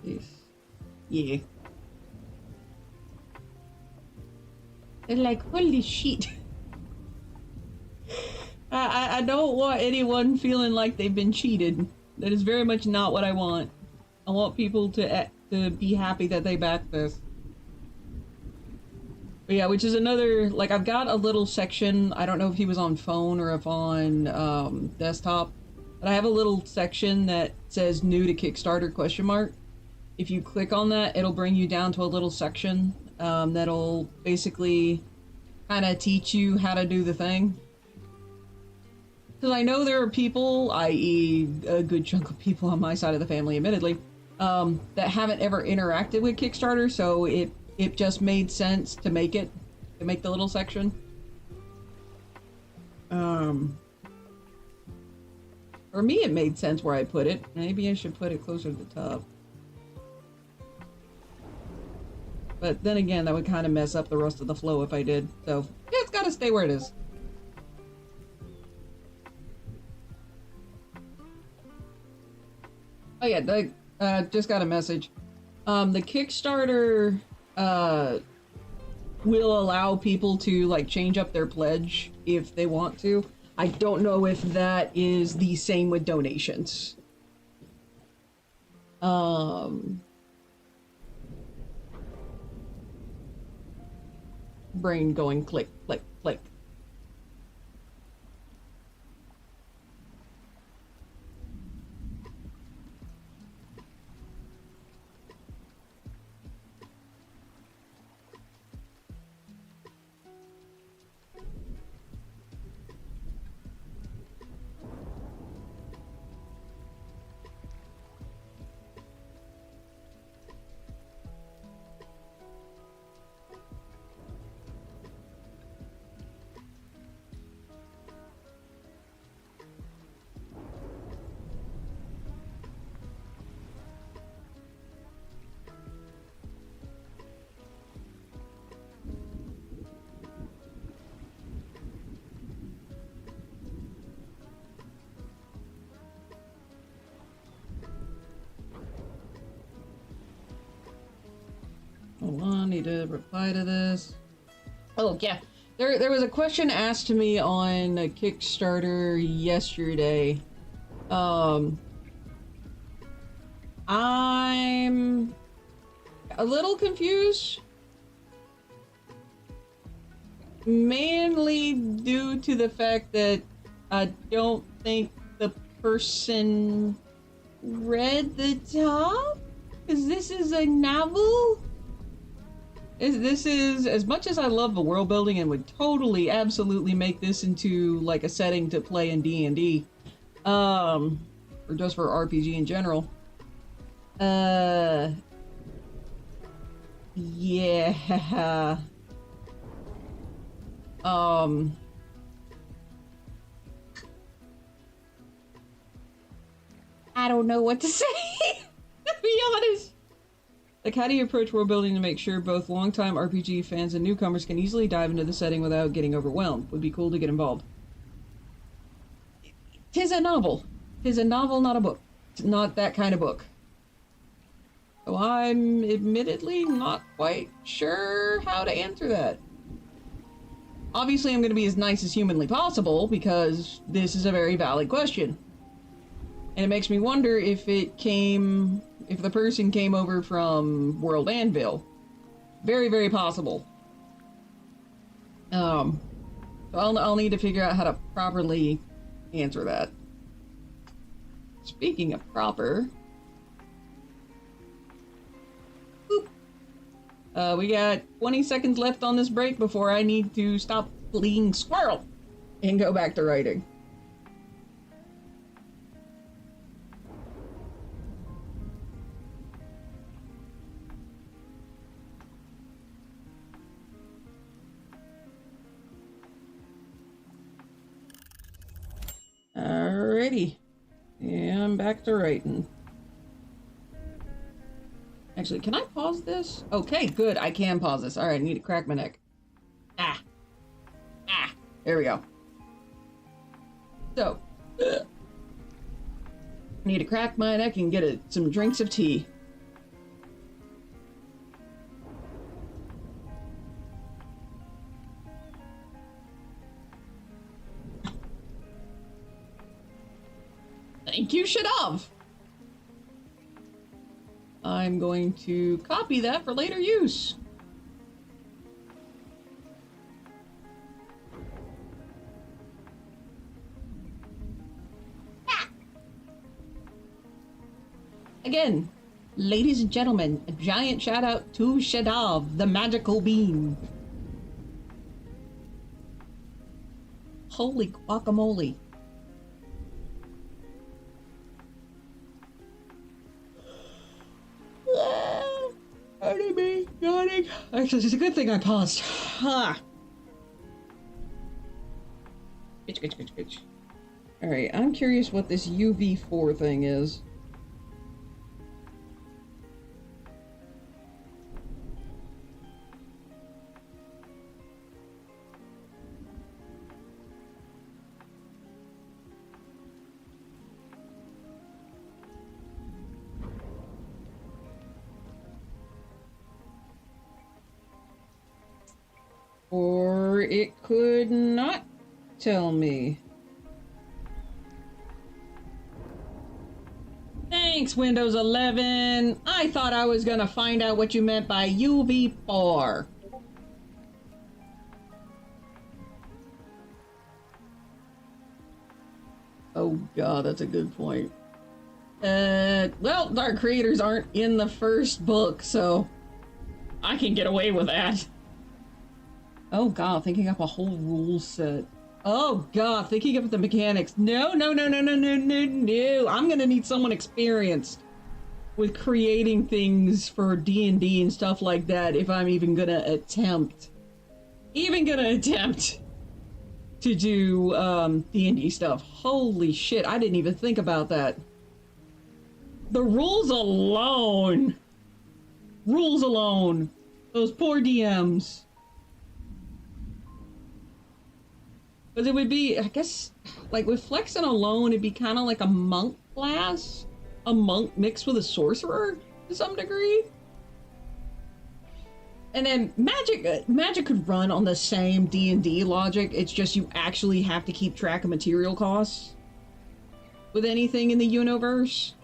Yes. Yeah. They're like, holy shit. I don't want anyone feeling like they've been cheated. That is very much not what I want. I want people to be happy that they backed this. But yeah, which is another, like, I've got a little section, I don't know if he was on phone or if on desktop, but I have a little section that says new to Kickstarter question mark. If you click on that, it'll bring you down to a little section that'll basically kind of teach you how to do the thing. Because I know there are people, i.e. a good chunk of people on my side of the family, admittedly, that haven't ever interacted with Kickstarter, so it just made sense to make the little section. For me, it made sense where I put it. Maybe I should put it closer to the top. But then again, that would kind of mess up the rest of the flow if I did. So, yeah, it's gotta stay where it is. Oh yeah, just got a message. The Kickstarter will allow people to like change up their pledge if they want to. I don't know if that is the same with donations. Brain going click, click, click. Hold on, I need to reply to this. Oh, yeah. There was a question asked to me on a Kickstarter yesterday. I'm a little confused. Mainly due to the fact that I don't think the person read the top? Because this is a novel? This is, as much as I love the world building and would totally, absolutely make this into like a setting to play in D&D, or just for RPG in general. Yeah. I don't know what to say, to be honest. Like, how do you approach world building to make sure both longtime RPG fans and newcomers can easily dive into the setting without getting overwhelmed? Would be cool to get involved. Tis a novel. Tis a novel, not a book. It's not that kind of book. So I'm admittedly not quite sure how to answer that. Obviously, I'm going to be as nice as humanly possible because this is a very valid question. And it makes me wonder if the person came over from World Anvil. Very, very possible. So I'll need to figure out how to properly answer that. Speaking of proper... we got 20 seconds left on this break before I need to stop being squirrel and go back to writing. Alrighty. Yeah, I'm back to writing. Actually, can I pause this? Okay, good. I can pause this. Alright, I need to crack my neck. There we go. So, I need to crack my neck and get some drinks of tea. Thank you, Shadav. I'm going to copy that for later use. Again, ladies and gentlemen, a giant shout out to Shadav, the magical bean. Holy guacamole. Pardon me, yawning. Actually, it's a good thing I paused. Bitch. Alright, I'm curious what this UV4 thing is. Or it could not tell me. Thanks, Windows 11. I thought I was gonna find out what you meant by UV4. Oh god, that's a good point. Well, our creators aren't in the first book, so I can get away with that. Oh god, thinking up a whole rule set. Oh god, thinking up the mechanics. No. I'm gonna need someone experienced with creating things for D&D and stuff like that if I'm even gonna attempt to do D&D stuff. Holy shit, I didn't even think about that. The rules alone. Those poor DMs. But it would be, I guess, like with Flexing alone, it'd be kind of like a monk class. A monk mixed with a sorcerer to some degree. And then magic could run on the same D&D logic. It's just you actually have to keep track of material costs with anything in the universe.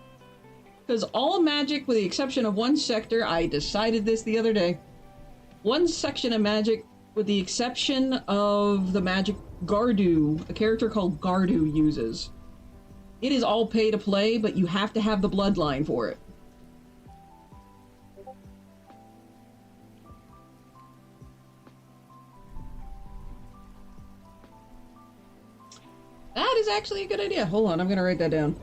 Because all magic, with the exception of one sector, I decided this the other day. One section of magic, with the exception of the magic Gardu, a character called Gardu uses. It is all pay to play, but you have to have the bloodline for it. That is actually a good idea. Hold on, I'm gonna write that down.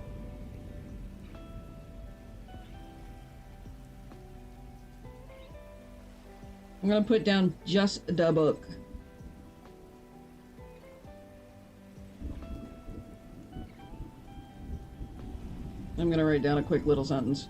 I'm gonna put down just the book. I'm gonna write down a quick little sentence.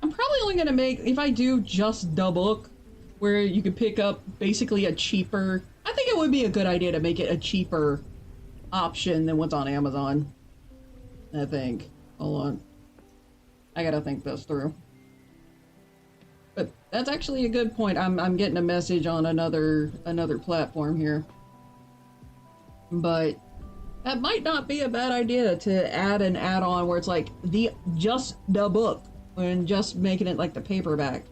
I'm probably only gonna make, if I do just the book, where you could pick up basically a cheaper, I think it would be a good idea to make it a cheaper option than what's on Amazon. I think. Hold on. I gotta think this through. But that's actually a good point. I'm getting a message on another platform here. But that might not be a bad idea to add an add-on where it's like just the book and just making it like the paperback.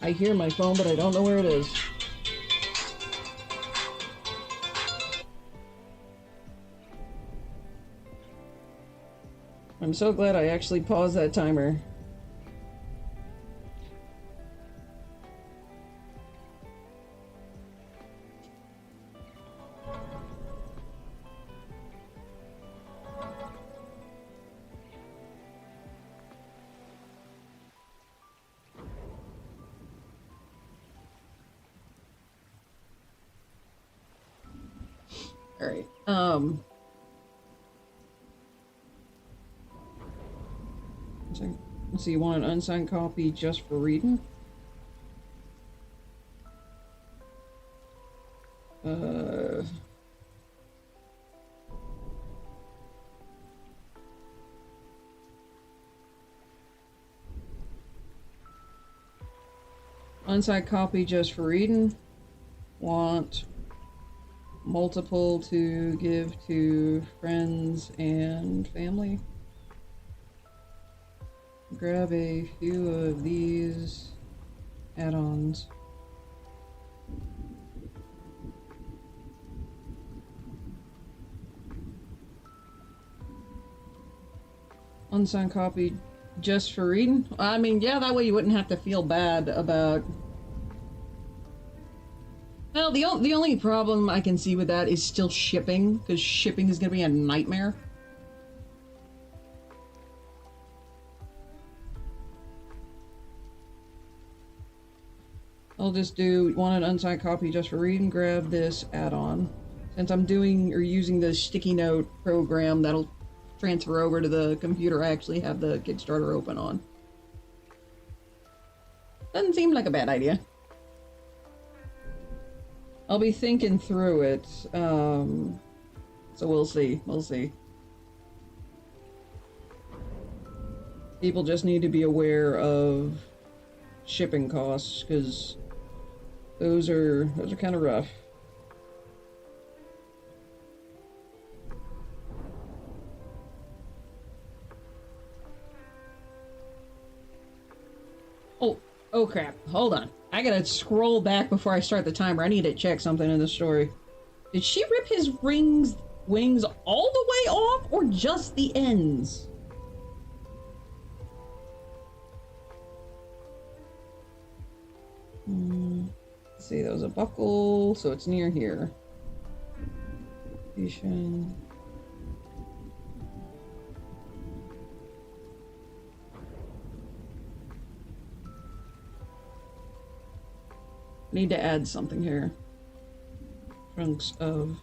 I hear my phone, but I don't know where it is. I'm so glad I actually paused that timer. All right. So you want an unsigned copy just for reading? Unsigned copy just for reading. Want multiple to give to friends and family. Grab a few of these add-ons. Unsigned copy just for reading? I mean, yeah, that way you wouldn't have to feel bad about... Well, the only problem I can see with that is still shipping, because shipping is going to be a nightmare. I'll just do want an unsigned copy just for reading, grab this add-on. Since I'm doing or using the sticky note program that'll transfer over to the computer I actually have the Kickstarter open on. Doesn't seem like a bad idea. I'll be thinking through it, so we'll see, People just need to be aware of shipping costs, because those are kind of rough. Oh crap, hold on. I gotta scroll back before I start the timer. I need to check something in the story. Did she rip his wings all the way off, or just the ends? Let's see, that was a buckle, so it's near here. Need to add something here. Trunks of...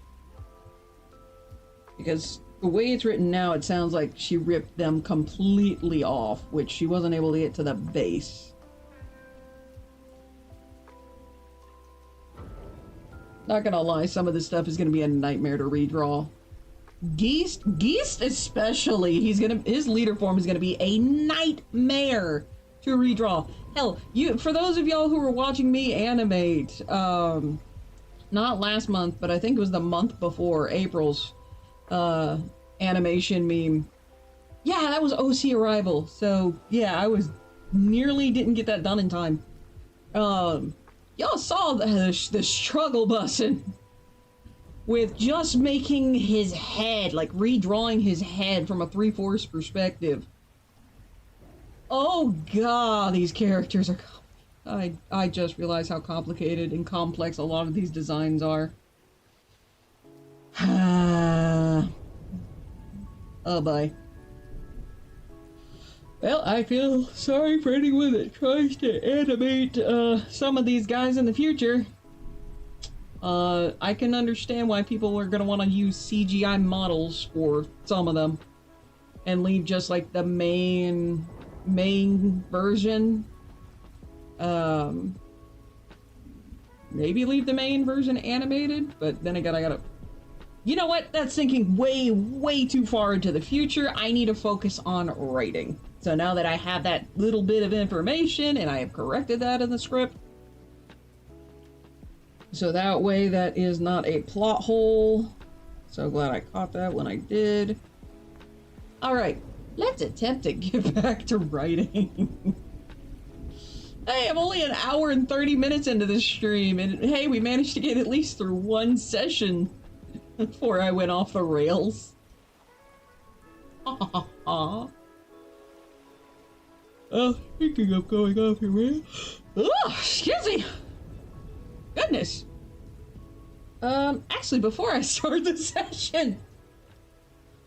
Because the way it's written now, it sounds like she ripped them completely off, which she wasn't able to get to the base. Not gonna lie, some of this stuff is gonna be a nightmare to redraw. Geist especially, his leader form is gonna be a nightmare to redraw. Hell, for those of y'all who were watching me animate, not last month, but I think it was the month before, April's animation meme. Yeah, that was OC Arrival. So yeah, I was nearly didn't get that done in time. Y'all saw the struggle bussin' with just making his head, like redrawing his head from a 3/4 perspective. Oh god, these characters are... I just realized how complicated and complex a lot of these designs are. Oh boy. Well, I feel sorry for anyone that tries to animate some of these guys in the future. I can understand why people are going to want to use CGI models for some of them and leave just like the main version. Maybe leave the main version animated, but then again, I gotta... You know what? That's thinking way, way too far into the future. I need to focus on writing. So now that I have that little bit of information, and I have corrected that in the script, so that way that is not a plot hole. So glad I caught that when I did. Alright, let's attempt to get back to writing. Hey, I'm only an hour and 30 minutes into this stream, and hey, we managed to get at least through one session before I went off the rails. Speaking of going off the rails... Oh, excuse me! Goodness! Actually, before I start the session,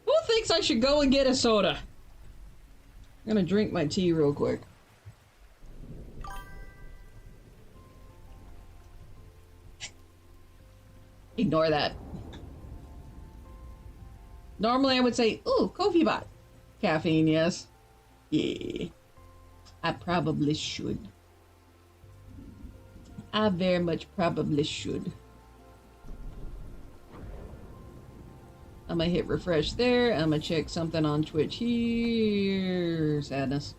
who thinks I should go and get a soda? I'm gonna drink my tea real quick. Ignore that. Normally I would say, ooh, coffee bot. Caffeine, yes. Yeah. I probably should. I very much probably should. I'm gonna hit refresh there. I'm gonna check something on Twitch here. Sadness.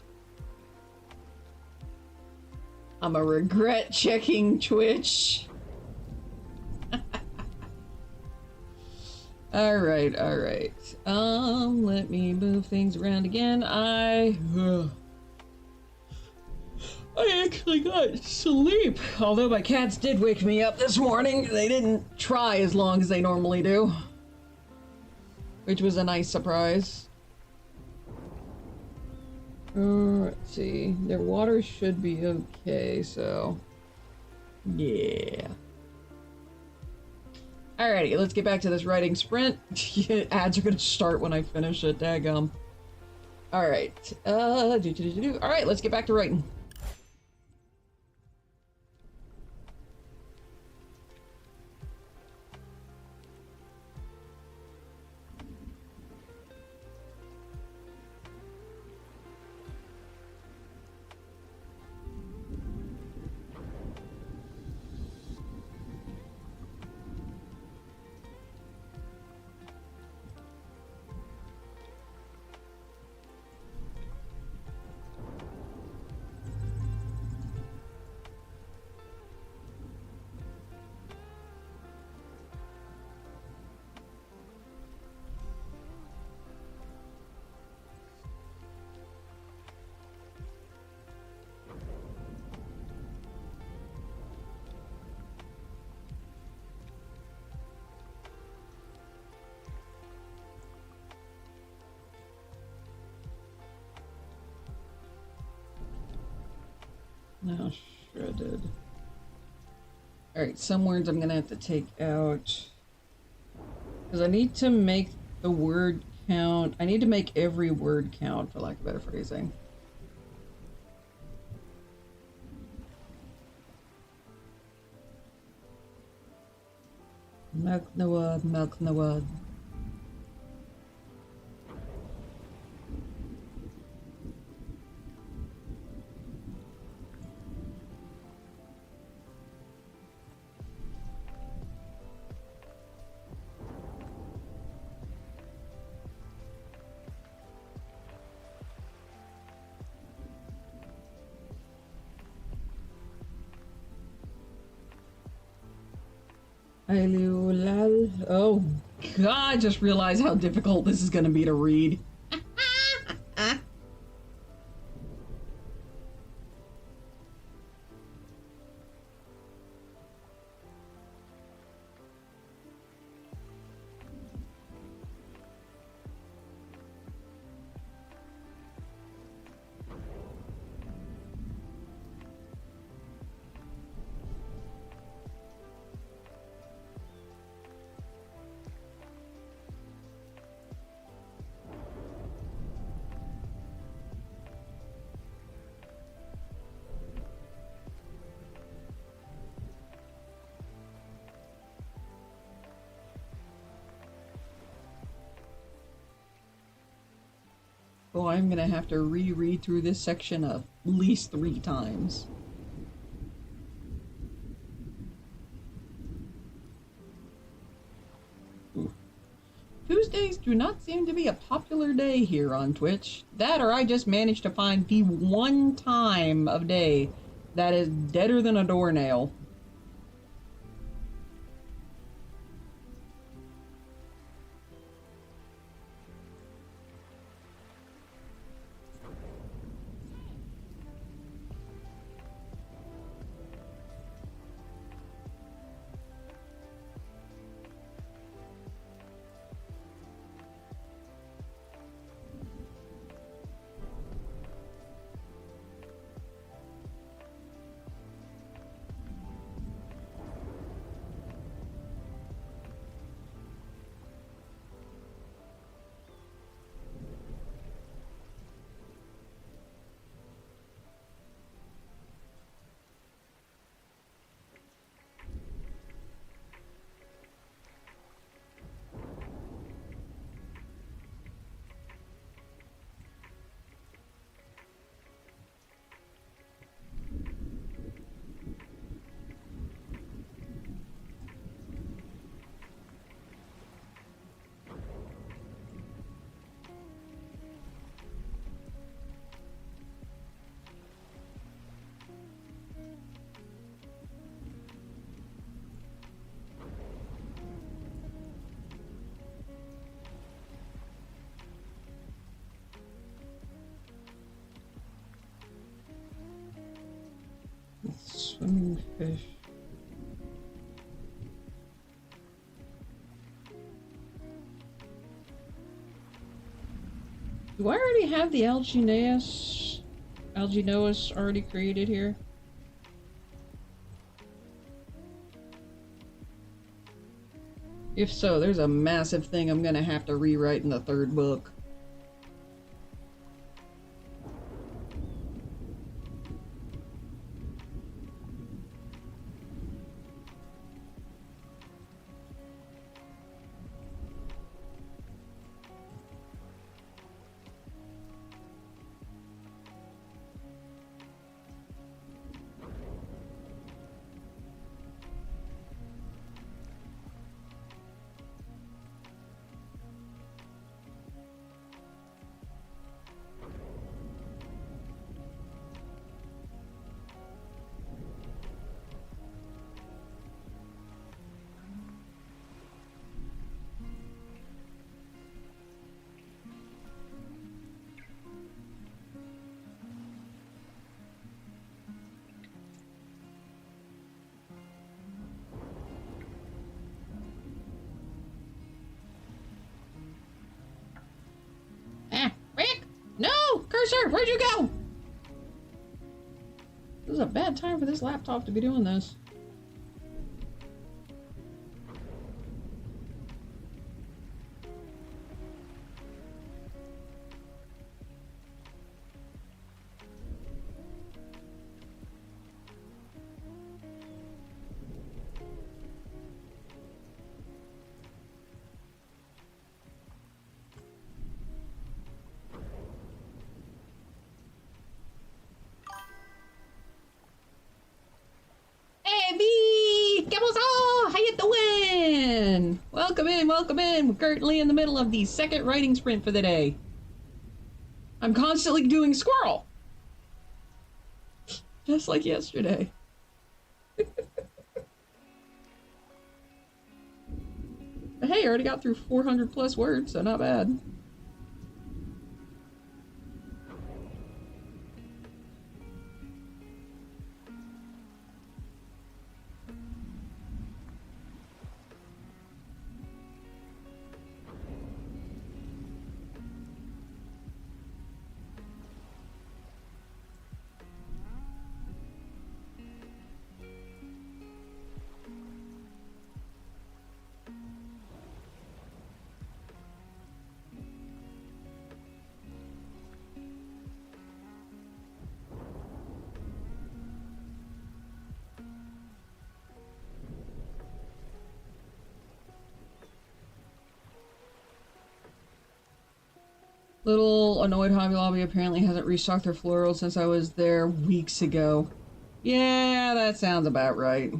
I'm gonna regret checking Twitch. Alright, alright. Let me move things around again. I actually got sleep. Although my cats did wake me up this morning. They didn't try as long as they normally do. Which was a nice surprise. Let's see. Their water should be okay, so... yeah. Alrighty, let's get back to this writing sprint. Ads are gonna start when I finish it, daggum. Alright, alright, let's get back to writing. Now shredded. Alright, some words I'm gonna have to take out. Because I need to make the word count. I need to make every word count, for lack of better phrasing. Milk the word, milk the word. Oh, God, I just realized how difficult this is going to be to read. Oh, I'm gonna have to reread through this section at least 3 times. Ooh. Tuesdays do not seem to be a popular day here on Twitch. That or I just managed to find the one time of day that is deader than a doornail. Swimming fish. Do I already have the Alginous already created here? If so, there's a massive thing I'm gonna have to rewrite in the 3rd book. Cursor, where'd you go? This is a bad time for this laptop to be doing this. Welcome in. We're currently in the middle of the 2nd writing sprint for the day. I'm constantly doing squirrel. Just like yesterday. hey, I already got through 400 plus words, so not bad. Little annoyed Hobby Lobby apparently hasn't restocked their florals since I was there weeks ago. Yeah, that sounds about right.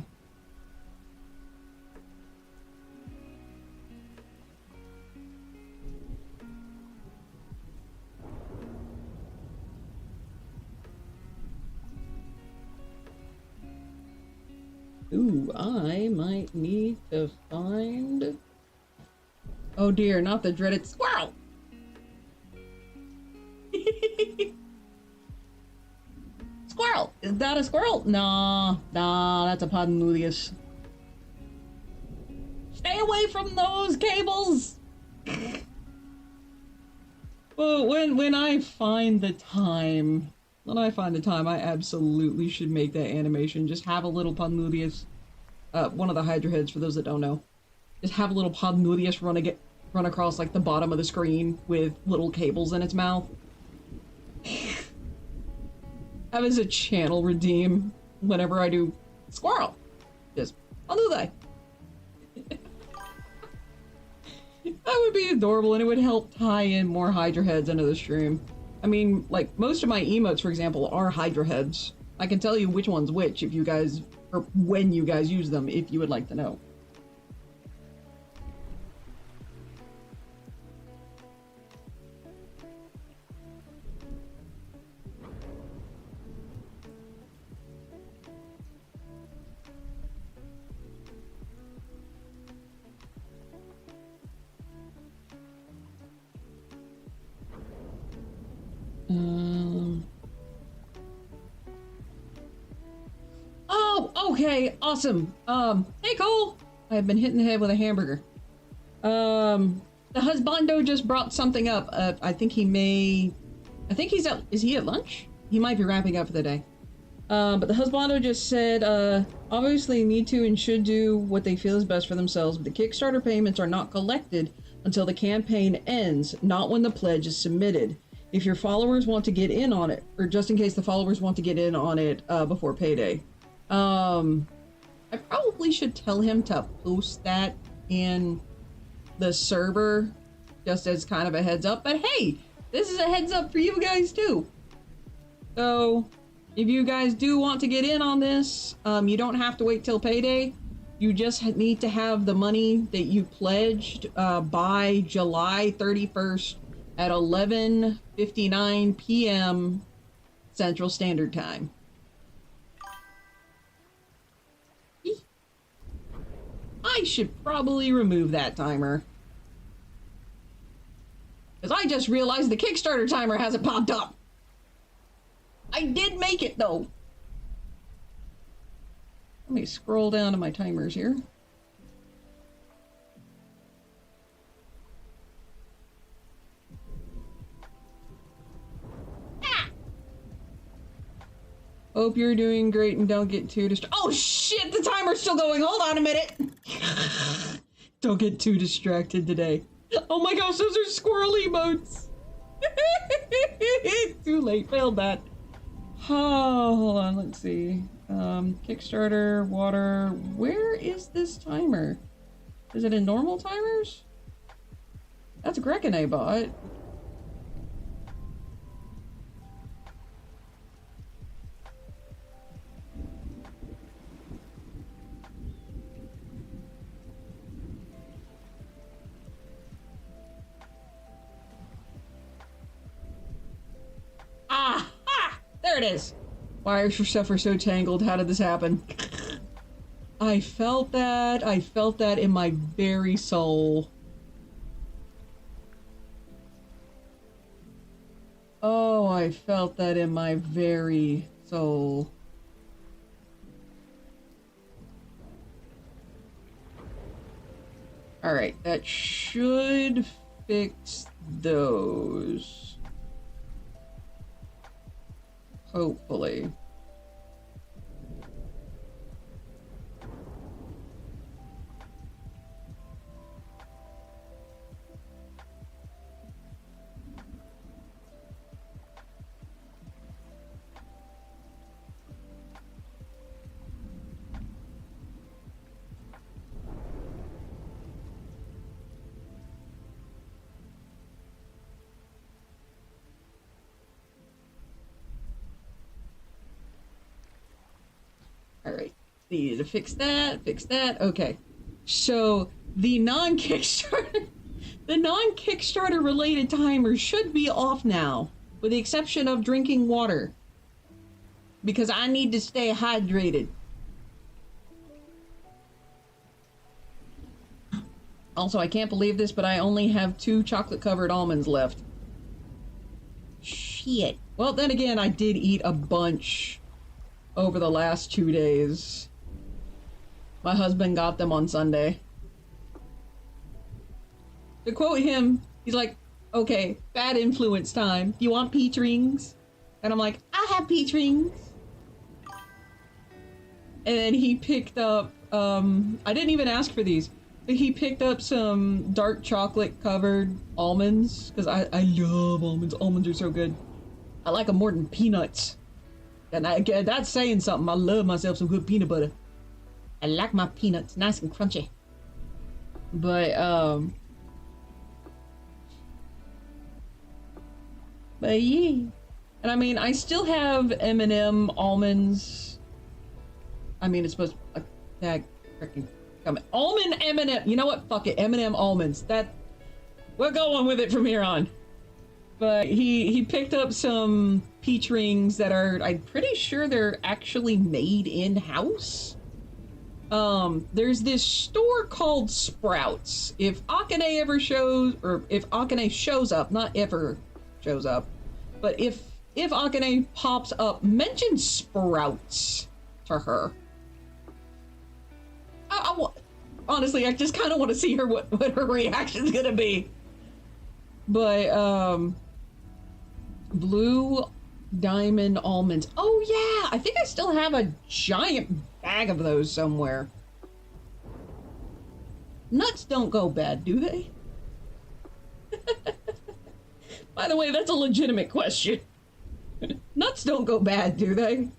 Ooh, I might need to find... Oh dear, not the dreaded squirrel! Squirrel! Is that a squirrel? Nah, that's a Podnulius. Stay away from those cables! Well, when I find the time, I absolutely should make that animation. Just have a little Podnulius, one of the Hydra heads for those that don't know. Just have a little Podnulius run across like the bottom of the screen with little cables in its mouth. Have as a channel redeem whenever I do squirrel. Just, I'll do that. That would be adorable, and it would help tie in more Hydra heads into the stream. I mean, like, most of my emotes, for example, are Hydra heads. I can tell you which one's which if you guys, or when you guys use them, if you would like to know. Oh, okay, awesome. Hey Cole! I've been hit in the head with a hamburger. The husbando just brought something up. I think he's is he at lunch? He might be wrapping up for the day. But the husbando just said, obviously need to and should do what they feel is best for themselves, but the Kickstarter payments are not collected until the campaign ends, not when the pledge is submitted. If your followers want to get in on it, or just in case the followers want to get in on it before payday. I probably should tell him to post that in the server, just as kind of a heads up, but hey, this is a heads up for you guys too. So, if you guys do want to get in on this, you don't have to wait till payday. You just need to have the money that you pledged by July 31st at 11:59 p.m. Central Standard Time. I should probably remove that timer. Because I just realized the Kickstarter timer hasn't popped up. I did make it though. Let me scroll down to my timers here. Hope you're doing great and don't get too distracted. Oh shit, the timer's still going. Hold on a minute. Don't get too distracted today. Oh my gosh, those are squirrel emotes. Too late, failed that. Oh, hold on, let's see. Kickstarter, water. Where is this timer? Is it in normal timers? That's Grekken I bought. There it is. Wires for stuff are so tangled. How did this happen? I felt that. I felt that in my very soul. Oh, I felt that in my very soul. Alright, that should fix those. Hopefully. Alright, needed to fix that, okay. So, the non-Kickstarter related timer should be off now, with the exception of drinking water. Because I need to stay hydrated. Also, I can't believe this, but I only have 2 chocolate-covered almonds left. Shit. Well, then again, I did eat a bunch over the last 2 days. My husband got them on Sunday. To quote him, he's like, okay, bad influence time. You want peach rings? And I'm like, I have peach rings. And then he picked up, I didn't even ask for these, but he picked up some dark chocolate covered almonds, because I love almonds. Almonds are so good. I like them more than peanuts. And that's saying something. I love myself some good peanut butter. I like my peanuts nice and crunchy. But yeah. And I mean, I still have M&M almonds. I mean, it's supposed to tag freaking coming. Almond M&M. You know what? Fuck it. M&M almonds. We're going with it from here on. But he picked up some peach rings that are, I'm pretty sure they're actually made in-house. There's this store called Sprouts. If Akane ever shows, or if Akane shows up, not ever shows up, but if Akane pops up, mention Sprouts to her. Honestly, I just kind of want to see what her reaction's gonna be. But, Blue Diamond almonds. Oh yeah, I think I still have a giant bag of those somewhere. Nuts don't go bad, do they? By the way, that's a legitimate question. Nuts don't go bad, do they?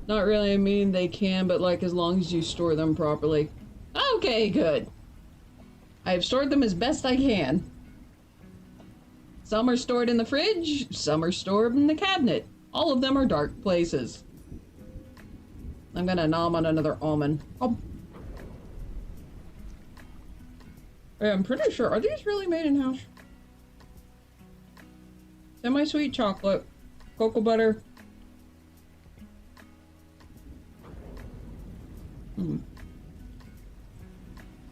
Not really, I mean, they can, but like as long as you store them properly. Okay, good. I've stored them as best I can. Some are stored in the fridge, some are stored in the cabinet. All of them are dark places. I'm gonna nom on another almond. Oh. I'm pretty sure, are these really made in-house? Semi-sweet chocolate, cocoa butter.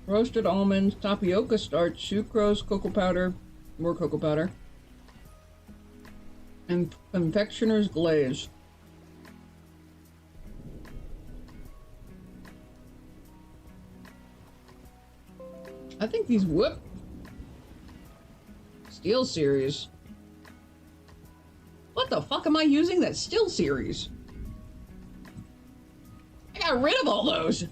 Roasted almonds, tapioca starch, sucrose, cocoa powder, more cocoa powder, and confectioner's glaze. I think these Steel Series. What the fuck am I using that Steel Series? I got rid of all those.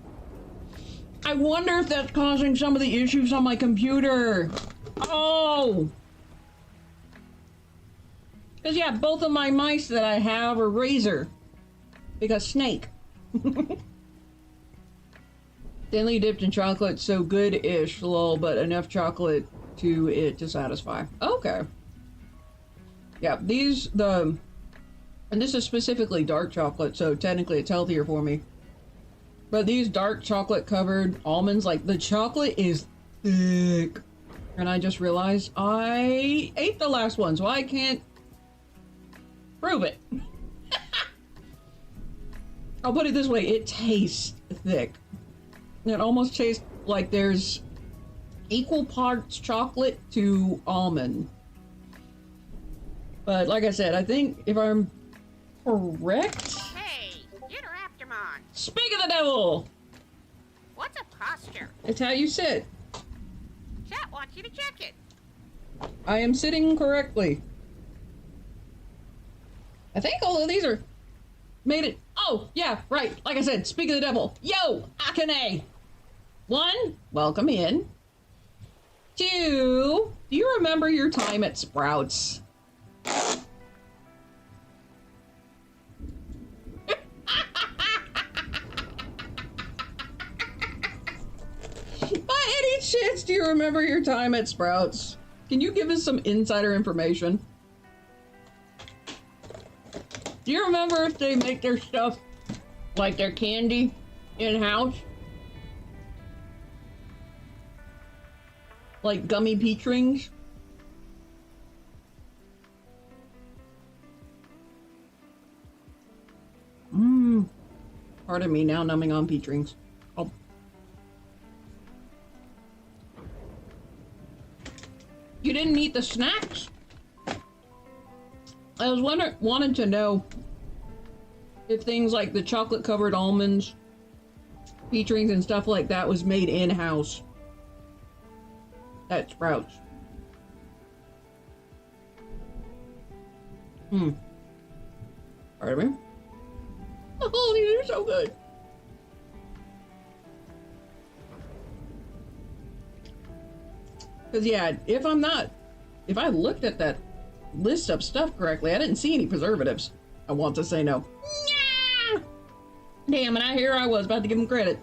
I wonder if that's causing some of the issues on my computer. Oh! Because yeah, both of my mice that I have are Razer. Because snake. Thinly dipped in chocolate, so good-ish, lol, but enough chocolate to satisfy. Okay. Yeah, and this is specifically dark chocolate, so technically it's healthier for me. But these dark chocolate covered almonds, like the chocolate is thick. And I just realized I ate the last one, so I can't prove it. I'll put it this way, it tastes thick. It almost tastes like there's equal parts chocolate to almond. But like I said, I think if I'm correct... Hey, Interaptomon. Speak of the devil! What's a posture? It's how you sit. Chat wants you to check it. I am sitting correctly. I think all of these are made it. Oh, yeah, right. Like I said, speak of the devil. Yo, Akane. 1, welcome in. 2, do you remember your time at Sprouts? By any chance, do you remember your time at Sprouts? Can you give us some insider information? Do you remember if they make their stuff, like their candy, in-house? Like gummy peach rings? Pardon me, now numbing on peach rings. Oh. You didn't eat the snacks? I was wanted to know if things like the chocolate covered almonds, peach rings and stuff like that was made in-house at Sprouts. Pardon me? Oh, these are so good. Because yeah, if I looked at that list of stuff correctly, I didn't see any preservatives. I want to say no. Yeah! Damn, and here I was about to give them credit.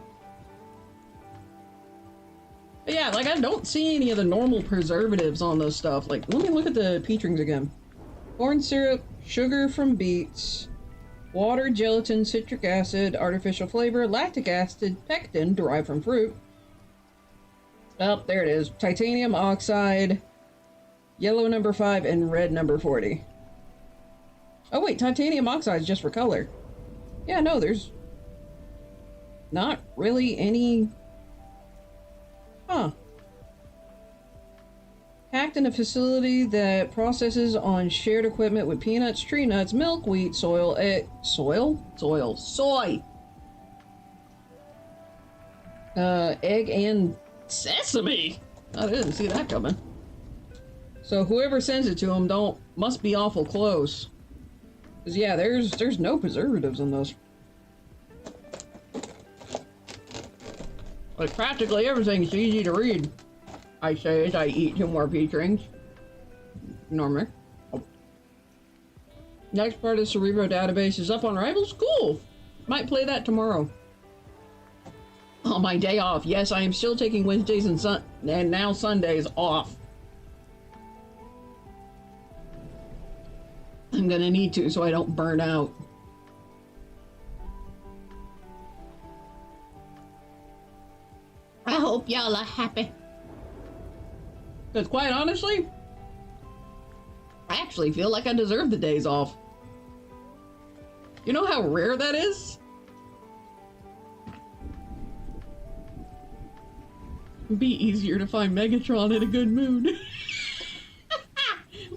But yeah, like I don't see any of the normal preservatives on those stuff. Like, let me look at the peach rings again. Corn syrup, sugar from beets, water, gelatin, citric acid, artificial flavor, lactic acid, pectin derived from fruit. Oh, there it is. Titanium oxide, yellow number 5, and red number 40. Oh wait, titanium oxide is just for color. Yeah, no, there's not really any... Huh. Packed in a facility that processes on shared equipment with peanuts, tree nuts, milk, wheat, soil, soy. Egg and sesame. I didn't see that coming. So whoever sends it to them must be awful close. Cause yeah, there's no preservatives in those. Like practically everything's easy to read. I say as I eat 2 more peach rings. Normally. Oh. Next part of the Cerebro database is up on Rivals. Cool. Might play that tomorrow. On my day off. Yes, I am still taking Wednesdays and now Sundays off. I'm gonna need to so I don't burn out. I hope y'all are happy. Because quite honestly, I actually feel like I deserve the days off. You know how rare that is? It'd be easier to find Megatron in a good mood.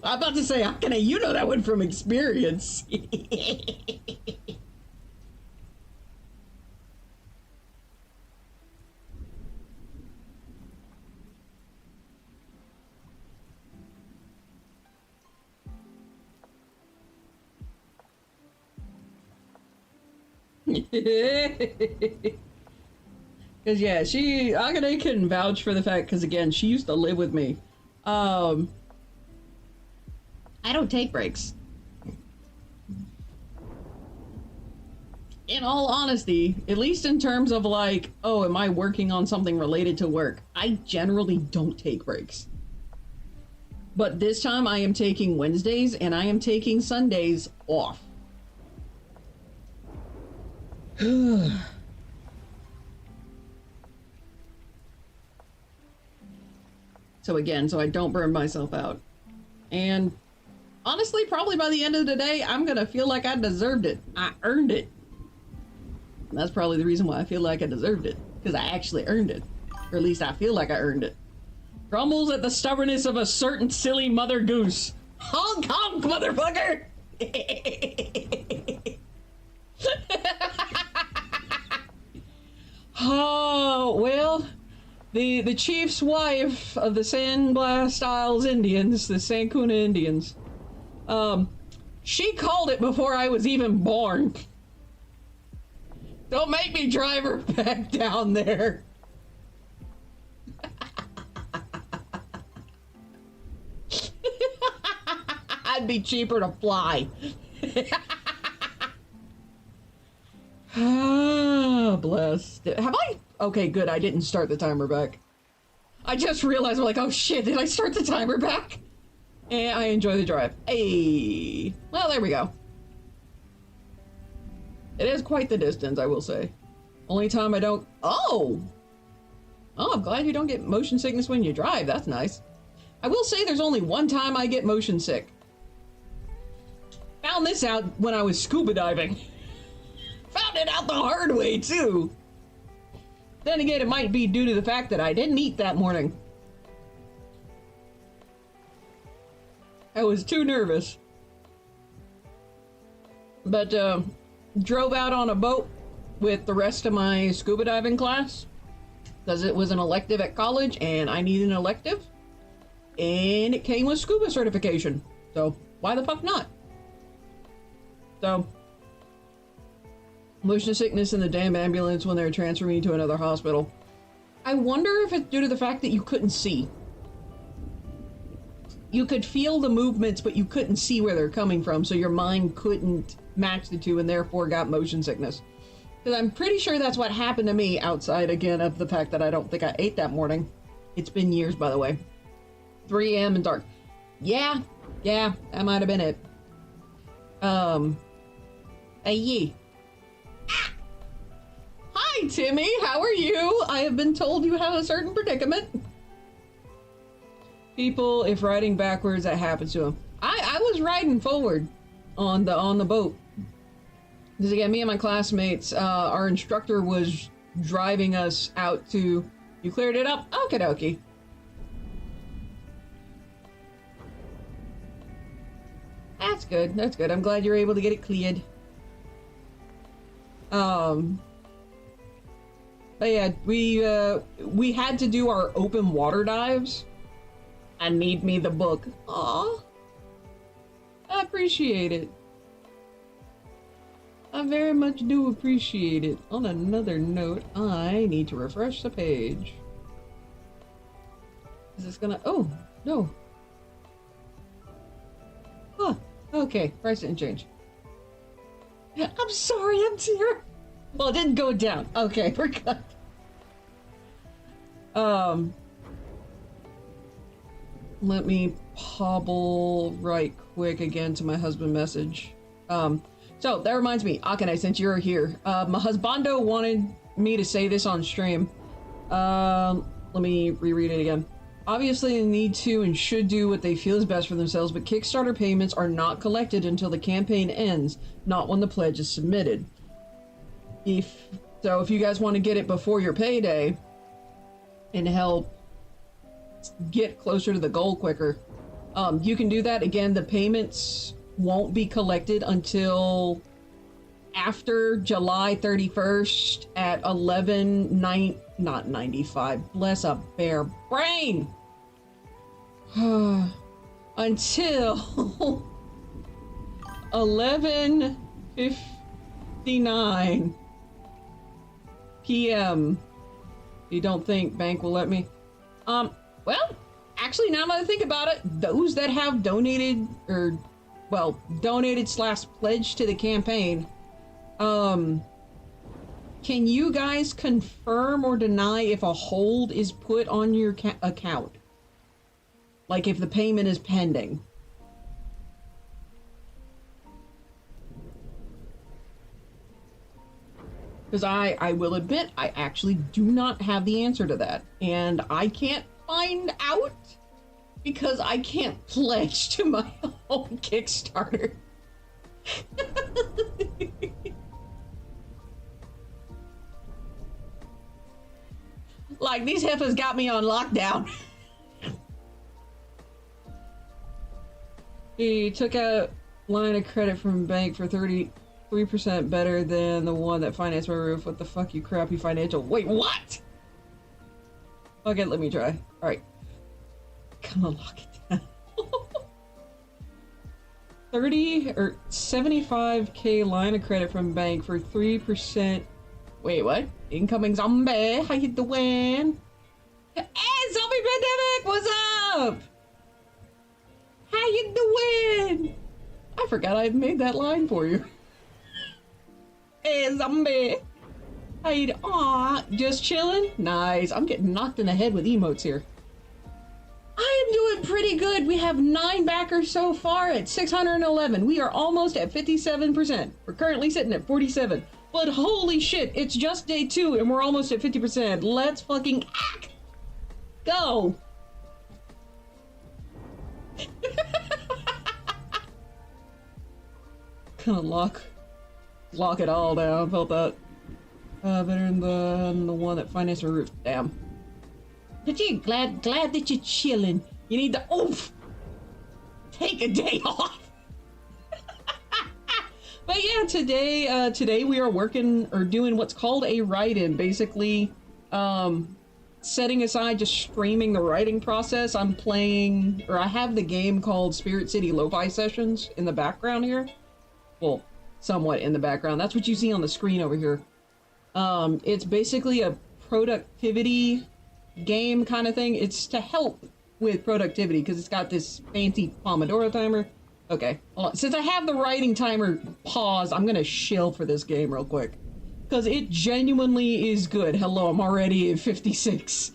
I'm about to say, Akane, you know that one from experience. Because yeah, Akane can vouch for the fact, because again, she used to live with me. I don't take breaks. In all honesty, at least in terms of like, oh, am I working on something related to work? I generally don't take breaks. But this time I am taking Wednesdays and I am taking Sundays off. So I don't burn myself out. And honestly, probably by the end of the day, I'm gonna feel like I deserved it. I earned it. And that's probably the reason why I feel like I deserved it. Because I actually earned it. Or at least I feel like I earned it. Grumbles at the stubbornness of a certain silly mother goose. Honk honk, motherfucker! Oh, well, the chief's wife of the Sandblast Isles Indians, the Sankuna Indians, she called it before I was even born. Don't make me drive her back down there. I'd be cheaper to fly. Ah, blessed. Have I? Okay, good. I didn't start the timer back. I just realized, I'm like, oh shit, did I start the timer back? And I enjoy the drive. Hey. Well, there we go. It is quite the distance, I will say. Only time I don't... Oh! Oh, I'm glad you don't get motion sickness when you drive. That's nice. I will say there's only one time I get motion sick. Found this out when I was scuba diving. Found it out the hard way, too. Then again, it might be due to the fact that I didn't eat that morning. I was too nervous. But, drove out on a boat with the rest of my scuba diving class. Because it was an elective at college, and I needed an elective. And it came with scuba certification. So, why the fuck not? So, motion sickness in the damn ambulance when they were transferring me to another hospital. I wonder if it's due to the fact that you couldn't see. You could feel the movements, but you couldn't see where they're coming from, so your mind couldn't match the two and therefore got motion sickness. Because I'm pretty sure that's what happened to me, outside again of the fact that I don't think I ate that morning. It's been years, by the way. 3 a.m. and dark. Yeah, that might have been it. Hey. Ah! Hi, Timmy, how are you? I have been told you have a certain predicament. People, if riding backwards, that happens to them. I was riding forward on the boat. Because again, me and my classmates, our instructor was driving us out to... You cleared it up? Okie dokie. That's good, that's good. I'm glad you're able to get it cleared. But yeah, we had to do our open water dives. I need me the book. Aw. I appreciate it. I very much do appreciate it. On another note, I need to refresh the page. Is this gonna... Oh, no. Huh. Okay, price didn't change. I'm sorry, I'm here. Well, it didn't go down. Okay, we're good. Let me hobble right quick again to my husband message. So that reminds me, Akane, since you're here, my husbando wanted me to say this on stream. Let me reread it again. Obviously, they need to and should do what they feel is best for themselves, but Kickstarter payments are not collected until the campaign ends, not when the pledge is submitted. If you guys want to get it before your payday and help get closer to the goal quicker, you can do that. Again, the payments won't be collected until after July 31st at 11:95. Bless a bare brain. Until 11:59 p.m. You don't think bank will let me? Well, actually, now that I think about it, those that have donated / pledged to the campaign, can you guys confirm or deny if a hold is put on your account? Like if the payment is pending. Because I will admit, I actually do not have the answer to that. And I can't find out because I can't pledge to my own Kickstarter. Like, these heifers got me on lockdown. He took out line of credit from bank for 33% better than the one that financed my roof. What the fuck, you crappy financial. Wait, what? Okay, let me try. Alright. Come on, lock it down. 30 or 75k line of credit from bank for 3%. Wait, what? Incoming zombie. How you doing? Hey, zombie pandemic, what's up? How you doing? I forgot I made that line for you. Hey, zombie. How you doing? Aw, just chilling? Nice. I'm getting knocked in the head with emotes here. I am doing pretty good. We have 9 backers so far at 611. We are almost at 57%. We're currently sitting at 47. But holy shit, it's just day 2 and we're almost at 50%. Let's fucking act. Go. Gonna lock it all down. Felt that. Better than the one that financed my roof. Damn. But you glad that you're chilling. You need to take a day off. But yeah, today we are working or doing what's called a write-in. Basically, setting aside just streaming the writing process. I'm playing, or I have the game called Spirit City Lo-Fi Sessions in the background here. Well, somewhat in the background. That's what you see on the screen over here. It's basically a productivity game kind of thing. It's to help with productivity because it's got this fancy Pomodoro timer. Okay, since I have the writing timer paused, I'm gonna shill for this game real quick because it genuinely is good. Hello, I'm already at 56.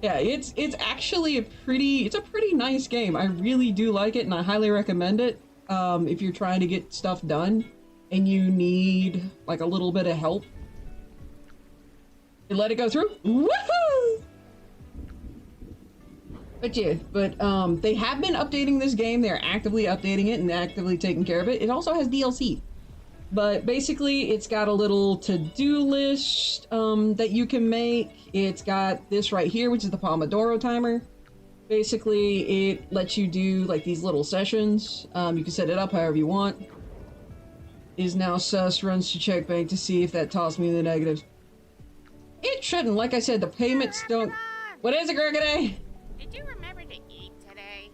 Yeah, it's actually a pretty nice game. I really do like it and I highly recommend it. If you're trying to get stuff done and you need like a little bit of help. You let it go through. Woohoo! But yeah, they have been updating this game. They're actively updating it and actively taking care of it. It also has DLC. But basically, it's got a little to-do list that you can make. It's got this right here, which is the Pomodoro timer. Basically, it lets you do like these little sessions. You can set it up however you want. Is now sus, runs to check bank to see if that tossed me in the negatives. It shouldn't. Like I said, the payments don't... What is it, Gregory? Did you remember to eat today?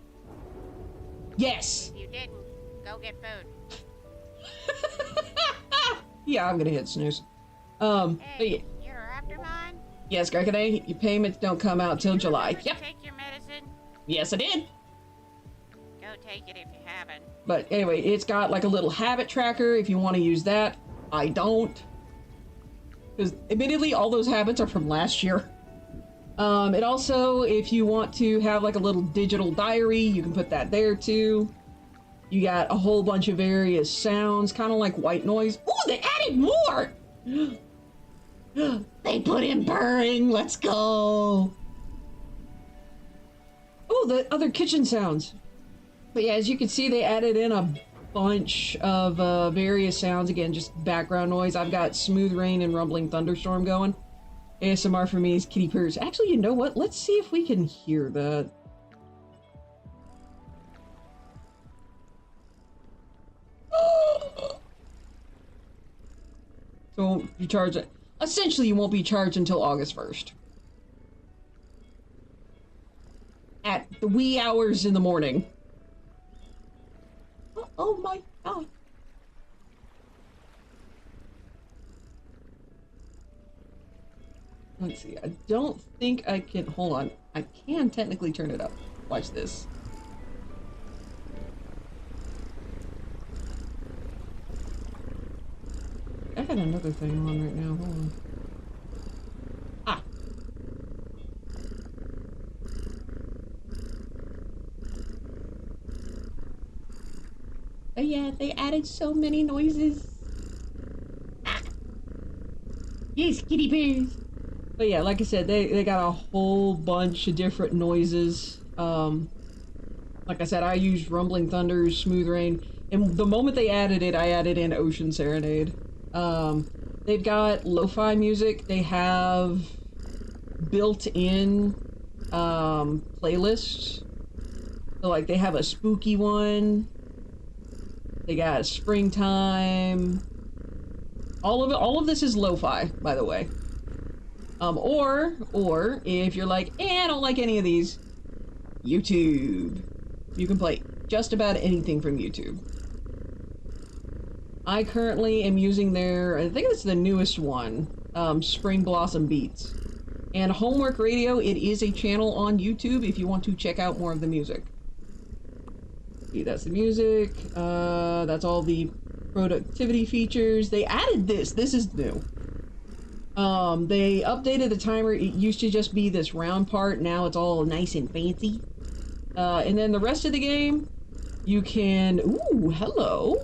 Yes. If you didn't, go get food. Yeah, I'm gonna hit snooze. Hey, you're after mine? Yes, Gregory, your payments don't come out till July. Yep. Take your medicine? Yes, I did. Go take it if you haven't. But anyway, it's got like a little habit tracker if you want to use that. I don't. Because admittedly, all those habits are from last year. It also, if you want to have like a little digital diary, you can put that there too. You got a whole bunch of various sounds, kind of like white noise. Oh, they added more! They put in purring, let's go! Oh, the other kitchen sounds. But yeah, as you can see, they added in a bunch of various sounds. Again, just background noise. I've got smooth rain and rumbling thunderstorm going. ASMR for me is kitty purrs. Actually, you know what? Let's see if we can hear that. So you charge it. Essentially, you won't be charged until August 1st. At the wee hours in the morning. Oh my god. Let's see, I don't think I can, hold on. I can technically turn it up. Watch this. I got another thing on right now, hold on. Ah. They added so many noises. Ah. Yes, kitty bears. But yeah, like I said, they got a whole bunch of different noises. Like I said, I used Rumbling Thunders, Smooth Rain, and the moment they added it, I added in Ocean Serenade. They've got lo-fi music. They have built-in playlists. So like they have a spooky one. They got springtime. All of this is lo-fi, by the way. Or if you're like, I don't like any of these, YouTube. You can play just about anything from YouTube. I currently am using their, I think it's the newest one, Spring Blossom Beats. And Homework Radio, it is a channel on YouTube if you want to check out more of the music. See, that's the music, that's all the productivity features. They added this is new. They updated the timer. It used to just be this round part, now it's all nice and fancy. And then the rest of the game, you can, ooh, hello.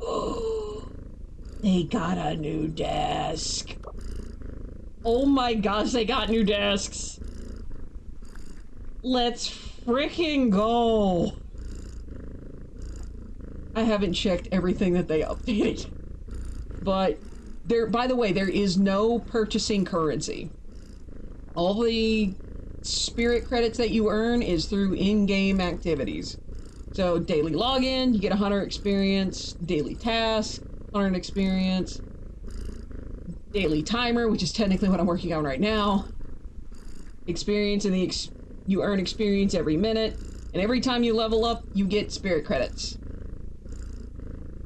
Oh, they got a new desk. Oh my gosh, they got new desks. Let's freaking go. I haven't checked everything that they updated. But there, by the way, there is no purchasing currency. All the spirit credits that you earn is through in-game activities. So daily login, you get 100 experience, daily task, 100 experience, daily timer, which is technically what I'm working on right now. Experience, and you earn experience every minute, and every time you level up, you get spirit credits.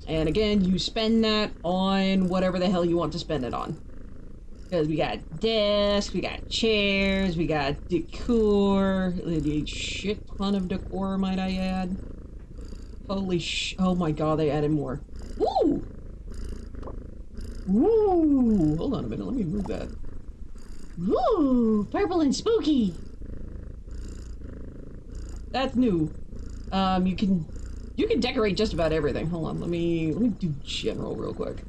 And again, you spend that on whatever the hell you want to spend it on. Because we got desks, we got chairs, we got decor, a shit ton of decor, might I add. Holy oh my god, they added more. Woo! Woo! Hold on a minute, let me move that. Woo! Purple and spooky! That's new. You can decorate just about everything. Hold on, let me do general real quick.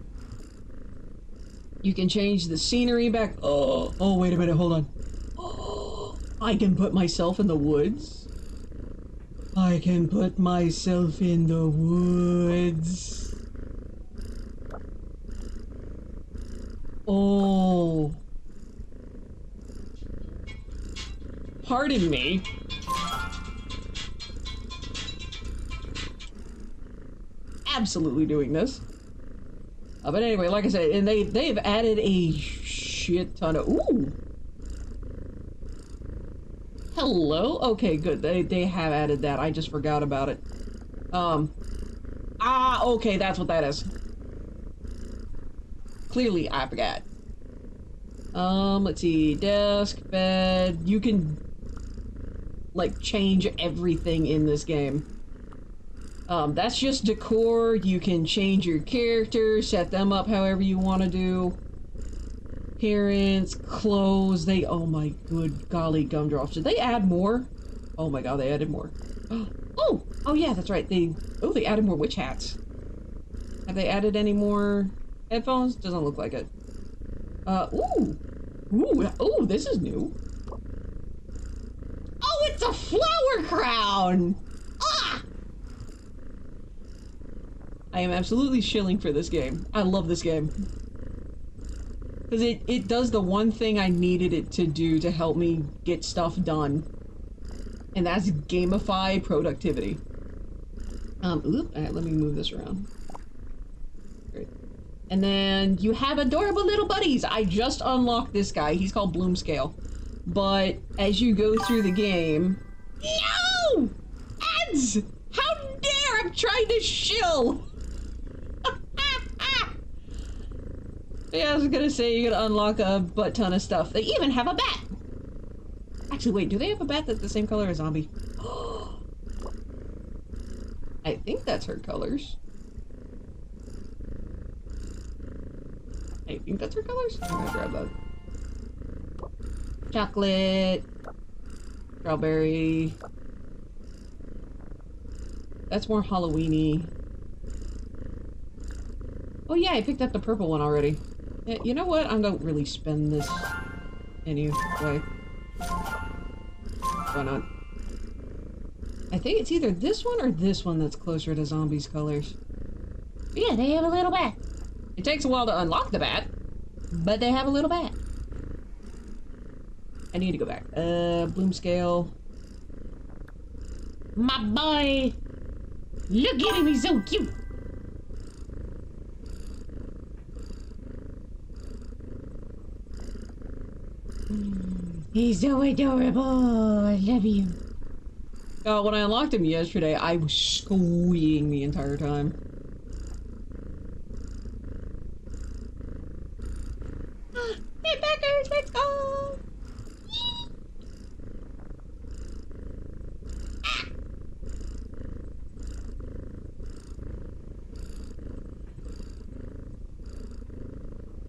You can change the scenery back. Oh, wait a minute, hold on. Oh, I can put myself in the woods. I can put myself in the woods. Oh. Pardon me. Absolutely doing this. But anyway, like I said, and they've added a shit ton of, ooh. Hello? Okay, good. They have added that. I just forgot about it. Okay, that's what that is. Clearly, I forgot. Let's see. Desk, bed. You can, like, change everything in this game. That's just decor. You can change your character, set them up however you want to do. Appearance, clothes, oh my good golly gumdrops. Did they add more? Oh my god, they added more. Oh yeah, that's right. They added more witch hats. Have they added any more headphones? Doesn't look like it. Ooh, this is new. Oh, it's a flower crown! Ah! I am absolutely shilling for this game. I love this game. Because it does the one thing I needed it to do to help me get stuff done. And that's gamify productivity. Alright, let me move this around. Great. And then you have adorable little buddies. I just unlocked this guy. He's called Bloomscale. But as you go through the game... No! Ads! How dare! I'm trying to shill! Yeah, I was gonna say you're gonna unlock a butt ton of stuff. They even have a bat! Actually, wait, do they have a bat that's the same color as Zombie? I think that's her colors. I think that's her colors? I'm gonna grab that. Chocolate. Strawberry. That's more Halloween-y. Oh yeah, I picked up the purple one already. Yeah, you know what? I don't really spend this anyway. Why not? I think it's either this one or this one that's closer to zombies colors. But yeah, they have a little bat. It takes a while to unlock the bat, but they have a little bat. I need to go back. Bloom scale. My boy! Look at him, he's so cute! He's so adorable! I love you. When I unlocked him yesterday, I was squeeing the entire time. Hey, Packers, let's go!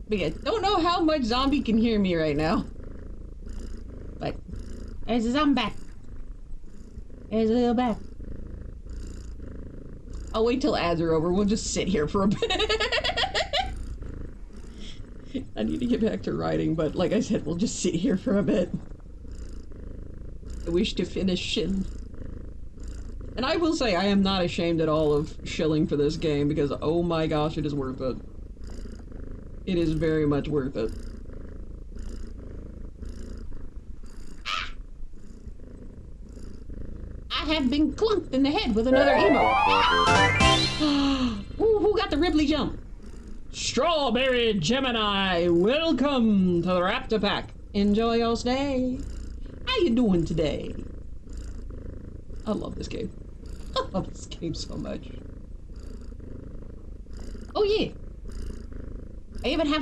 But yeah, don't know how much zombie can hear me right now. But there's a zombie bat. There's a little bat. I'll wait till ads are over. We'll just sit here for a bit. I need to get back to writing, but like I said, we'll just sit here for a bit. I wish to finish shill. And I will say, I am not ashamed at all of shilling for this game because, oh my gosh, it is worth it. It is very much worth it. I have been clunked in the head with another emote. Ooh, who got the Ripley jump? Strawberry Gemini, welcome to the Raptor Pack. Enjoy your stay. How you doing today? I love this game. I love this game so much. Oh yeah. I even have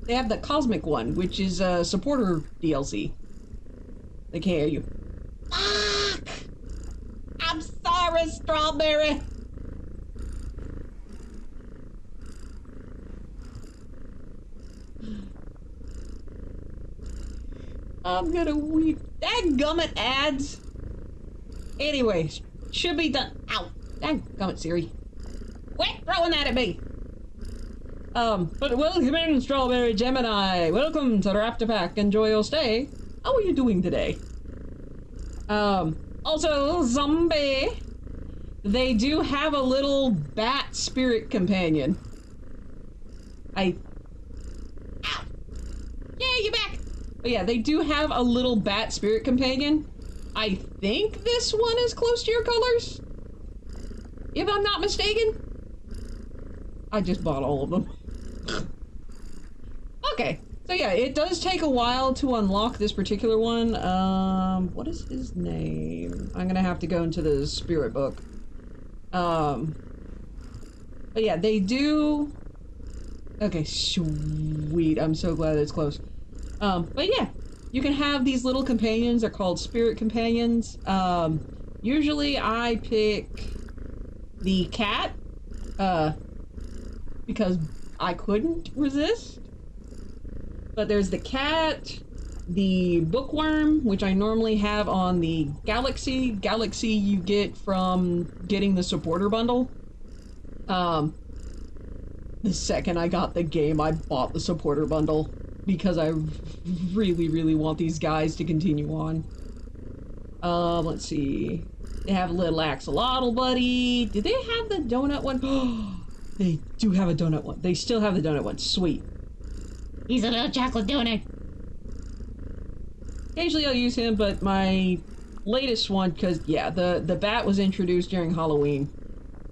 they have the Cosmic one, which is a supporter DLC. They can't hear you. Fuck! I'm sorry, Strawberry! I'm gonna weep. Dadgummit ads! Anyways, should be done. Ow! Dadgummit, Siri. Quit throwing that at me! But welcome in, Strawberry Gemini. Welcome to the Raptor Pack. Enjoy your stay. How are you doing today? Also, zombie. They do have a little bat spirit companion. Ow. Yeah, you're back. But yeah, they do have a little bat spirit companion. I think this one is close to your colors. If I'm not mistaken. I just bought all of them. Okay, so yeah, it does take a while to unlock this particular one. What is his name? I'm gonna have to go into the spirit book. But yeah, they do... Okay, sweet, I'm so glad it's close. But yeah, you can have these little companions, they're called spirit companions. Usually I pick the cat, because I couldn't resist. But there's the cat, the bookworm, which I normally have on the Galaxy. Galaxy you get from getting the supporter bundle. The second I got the game, I bought the supporter bundle because I really, really want these guys to continue on. Let's see. They have a little axolotl buddy. Do they have the donut one? They do have a donut one. They still have the donut one. Sweet. He's a little chocolate donut. Occasionally I'll use him, but my latest one, because yeah, the bat was introduced during Halloween.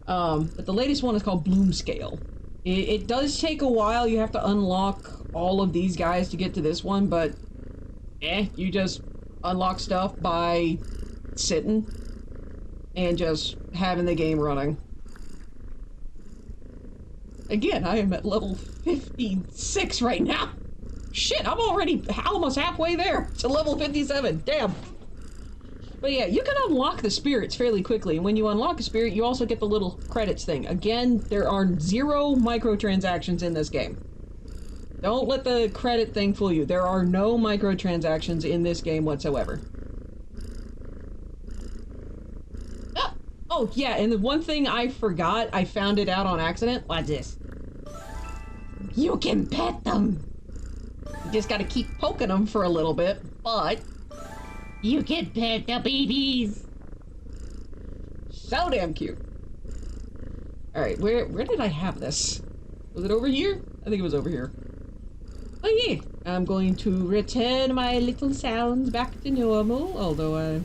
But the latest one is called Bloom Scale. It does take a while. You have to unlock all of these guys to get to this one, but you just unlock stuff by sitting and just having the game running. Again, I am at level 56 right now. Shit, I'm already almost halfway there to level 57. Damn. But yeah, you can unlock the spirits fairly quickly. And when you unlock a spirit, you also get the little credits thing. Again, there are 0 microtransactions in this game. Don't let the credit thing fool you. There are no microtransactions in this game whatsoever. Oh, yeah, and the one thing I forgot, I found it out on accident. Watch this. You can pet them. You just gotta keep poking them for a little bit, but you can pet the babies. So damn cute. All right, where did I have this? Was it over here? I think it was over here. Oh yeah, I'm going to return my little sounds back to normal, although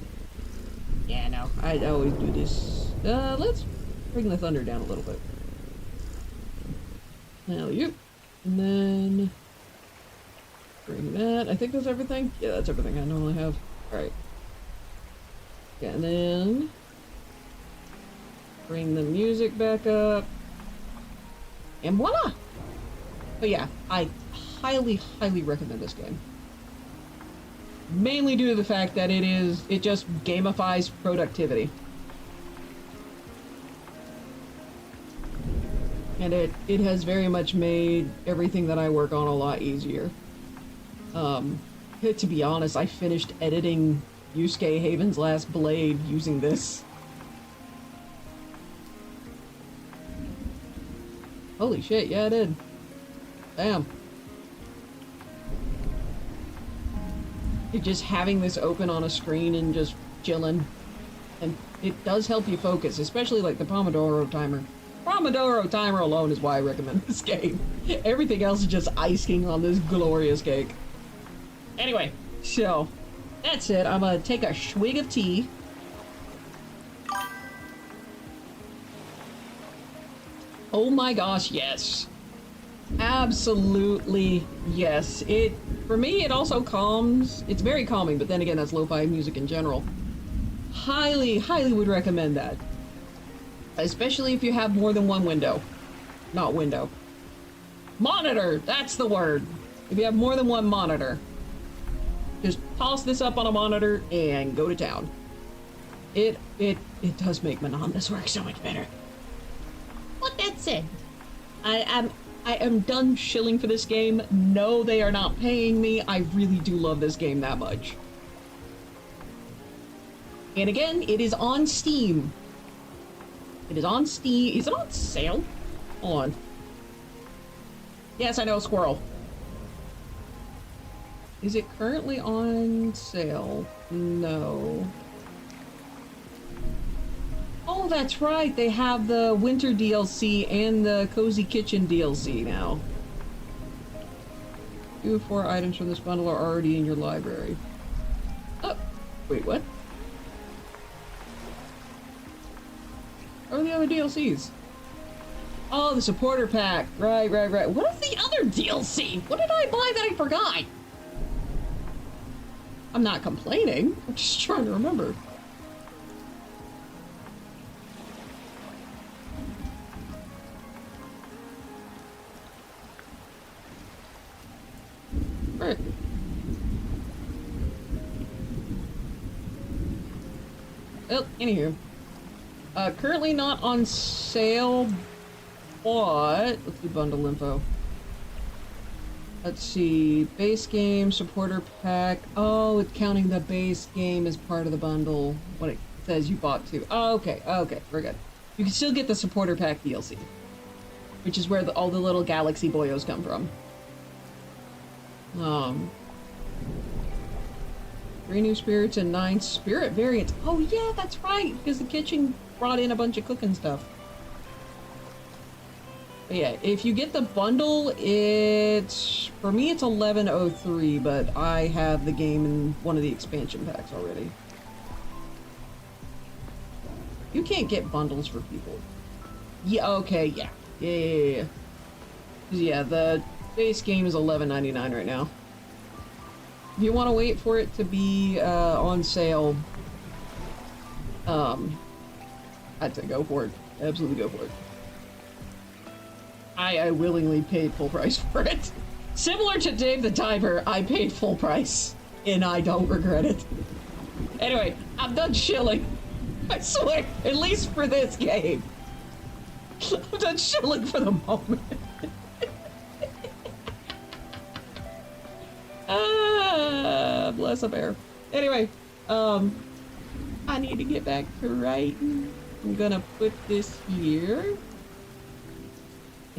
yeah, no, I always do this. Let's bring the thunder down a little bit. Now you, and then bring that. I think that's everything. Yeah, that's everything I normally have. All right. Yeah, and then bring the music back up, and voila! But yeah, I highly recommend this game. Mainly due to the fact that it just gamifies productivity. And it has very much made everything that I work on a lot easier. To be honest, I finished editing Yusuke Haven's Last Blade using this. Holy shit, yeah I did. Damn. Just having this open on a screen and just chilling. And it does help you focus, especially like the Pomodoro timer. Pomodoro timer alone is why I recommend this game. Everything else is just icing on this glorious cake. Anyway, so that's it. I'm gonna take a swig of tea. Oh my gosh, yes. Absolutely yes. For me, it also calms. It's very calming, but then again, that's lo-fi music in general. Highly would recommend that. Especially if you have more than one window. Not window. Monitor! That's the word! If you have more than one monitor. Just toss this up on a monitor and go to town. It does make monotonous work so much better. With that said, I am done shilling for this game. No, they are not paying me. I really do love this game that much. And again, it is on Steam. It is on Steam. Is it on sale? Hold on. Yes, I know, squirrel. Is it currently on sale? No. Oh, that's right. They have the Winter DLC and the Cozy Kitchen DLC now. 2 of 4 items from this bundle are already in your library. Oh, wait, what? What are the other DLCs? Oh, the supporter pack. Right. What is the other DLC? What did I buy that I forgot? I'm not complaining. I'm just trying to remember. Right. Well, anywho. Currently not on sale, but let's do bundle info. Let's see, base game, supporter pack. Oh, it's counting the base game as part of the bundle when it says you bought 2. Oh, okay, we're good. You can still get the supporter pack DLC, which is where all the little galaxy boyos come from. 3 new spirits and 9 spirit variants. Oh yeah, that's right, because the kitchen brought in a bunch of cooking stuff. But yeah, if you get the bundle, it's, for me it's 1103, but I have the game in one of the expansion packs already. You can't get bundles for people. Yeah, okay, yeah. Yeah, the base game is $11.99 right now. If you want to wait for it to be on sale, I'd say go for it. Absolutely go for it. I willingly paid full price for it. Similar to Dave the Diver, I paid full price, and I don't regret it. Anyway, I'm done shilling. I swear, at least for this game. I'm done shilling for the moment. Bless a bear. Anyway, I need to get back to writing. I'm gonna put this here.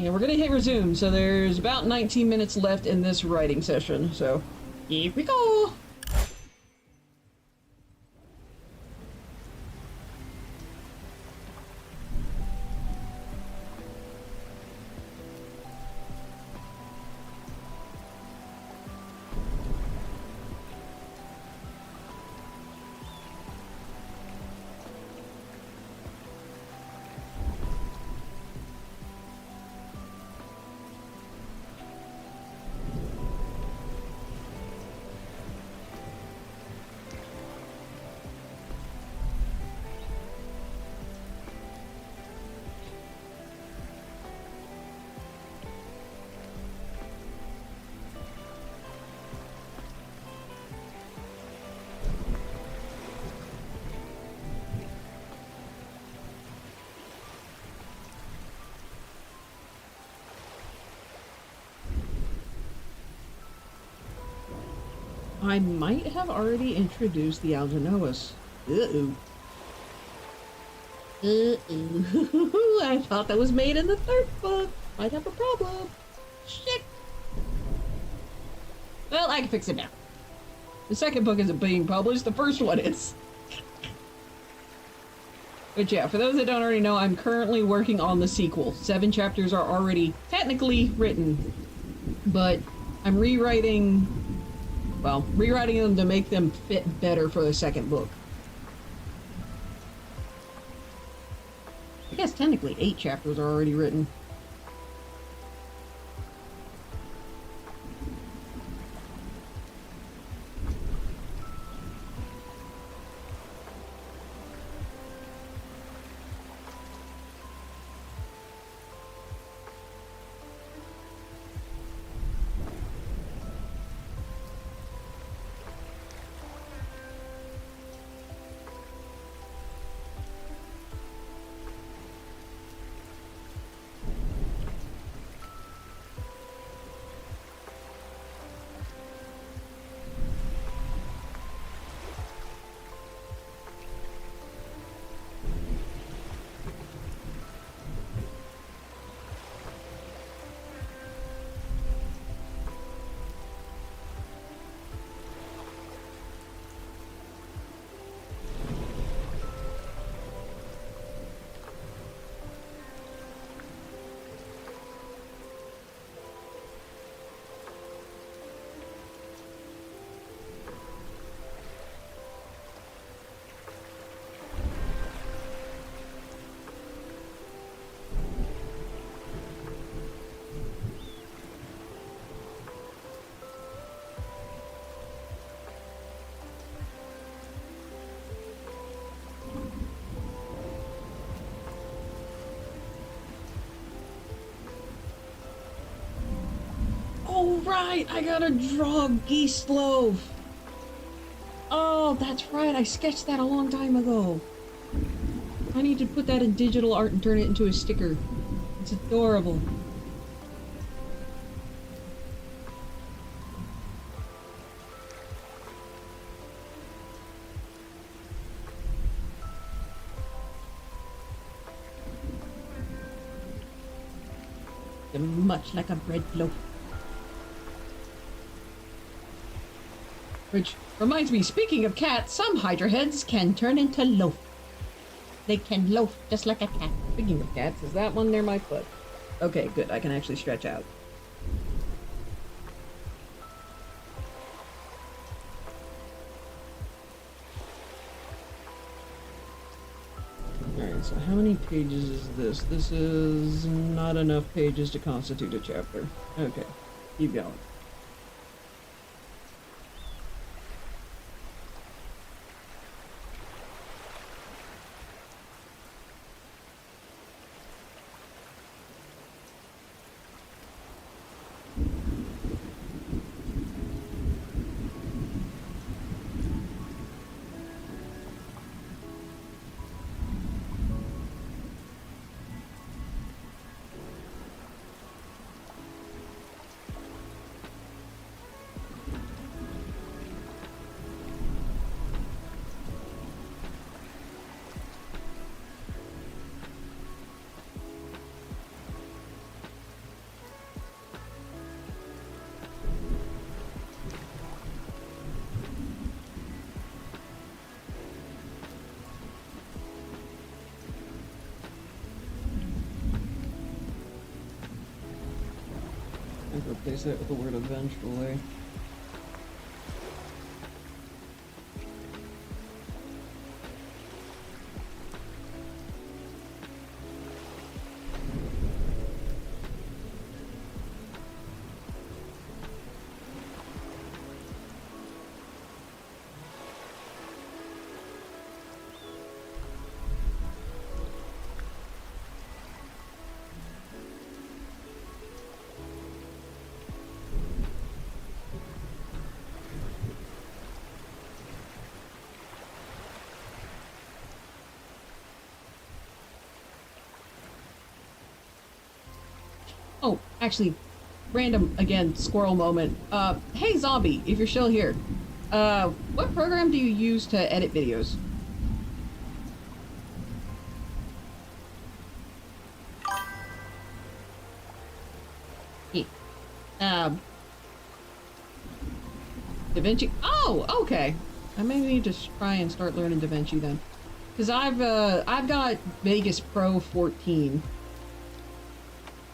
And we're gonna hit resume, so there's about 19 minutes left in this writing session, so here we go! I might have already introduced the Algenoas. Uh-oh. Uh-oh. I thought that was made in the third book. Might have a problem. Shit. Well, I can fix it now. The second book isn't being published, the first one is. But yeah, for those that don't already know, I'm currently working on the sequel. 7 chapters are already technically written, but I'm rewriting them to make them fit better for the second book. I guess technically 8 chapters are already written. Oh, right! I gotta draw Geese Loaf! Oh, that's right, I sketched that a long time ago. I need to put that in digital art and turn it into a sticker. It's adorable. Much like a bread loaf. Which reminds me, speaking of cats, some Hydra heads can turn into loaf. They can loaf just like a cat. Speaking of cats, is that one near my foot? Okay, good. I can actually stretch out. Alright, so how many pages is this? This is not enough pages to constitute a chapter. Okay, keep going. replace that with the word eventually. Oh, actually, random, again, squirrel moment. Hey Zombie, if you're still here, what program do you use to edit videos? Yeah. DaVinci? Oh, okay. I may need to try and start learning DaVinci then. Because I've got Vegas Pro 14.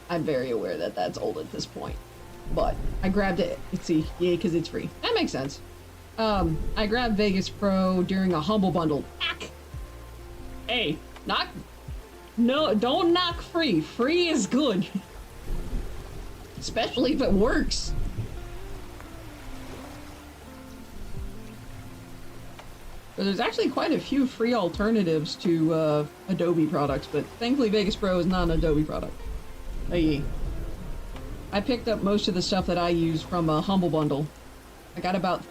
I'm very aware that that's old at this point, but I grabbed it. Let's see, yeah, because it's free. That makes sense. I grabbed Vegas Pro during a Humble Bundle. Ack! Hey, don't knock free. Free is good. Especially if it works. But there's actually quite a few free alternatives to Adobe products, but thankfully Vegas Pro is not an Adobe product. Hey, I picked up most of the stuff that I use from a Humble Bundle. I got about,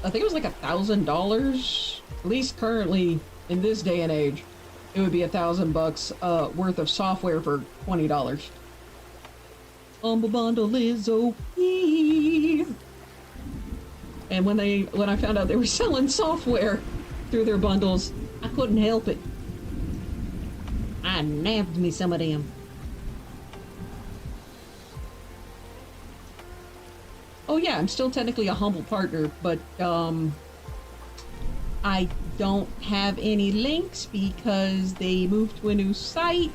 I think it was like $1,000. At least currently, in this day and age, it would be $1,000 worth of software for $20. Humble Bundle is OP. And when I found out they were selling software through their bundles, I couldn't help it. I nabbed me some of them. Oh yeah, I'm still technically a Humble partner, but I don't have any links because they moved to a new site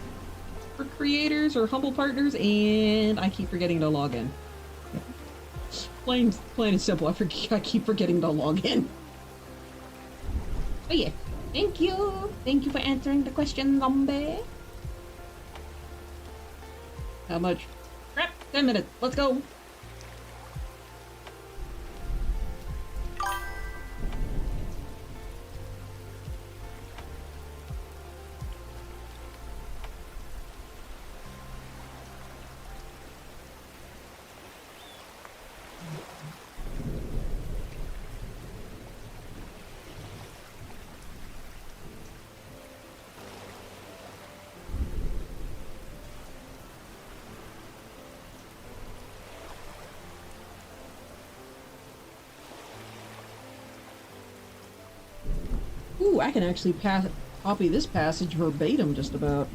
for creators or Humble partners, and I keep forgetting to log in. Plain and simple, I keep forgetting to log in. Oh yeah, thank you for answering the question, Zombie. How much? Crap, 10 minutes, let's go. Ooh, I can actually copy this passage verbatim just about.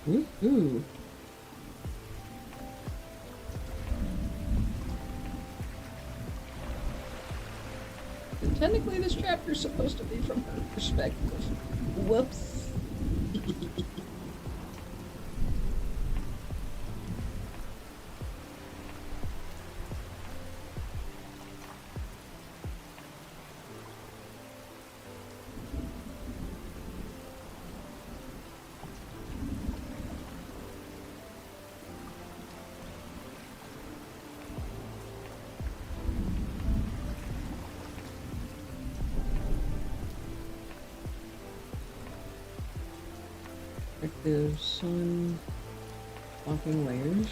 Ooh. And technically this chapter's supposed to be from her perspective. Whoops. Active sun locking layers.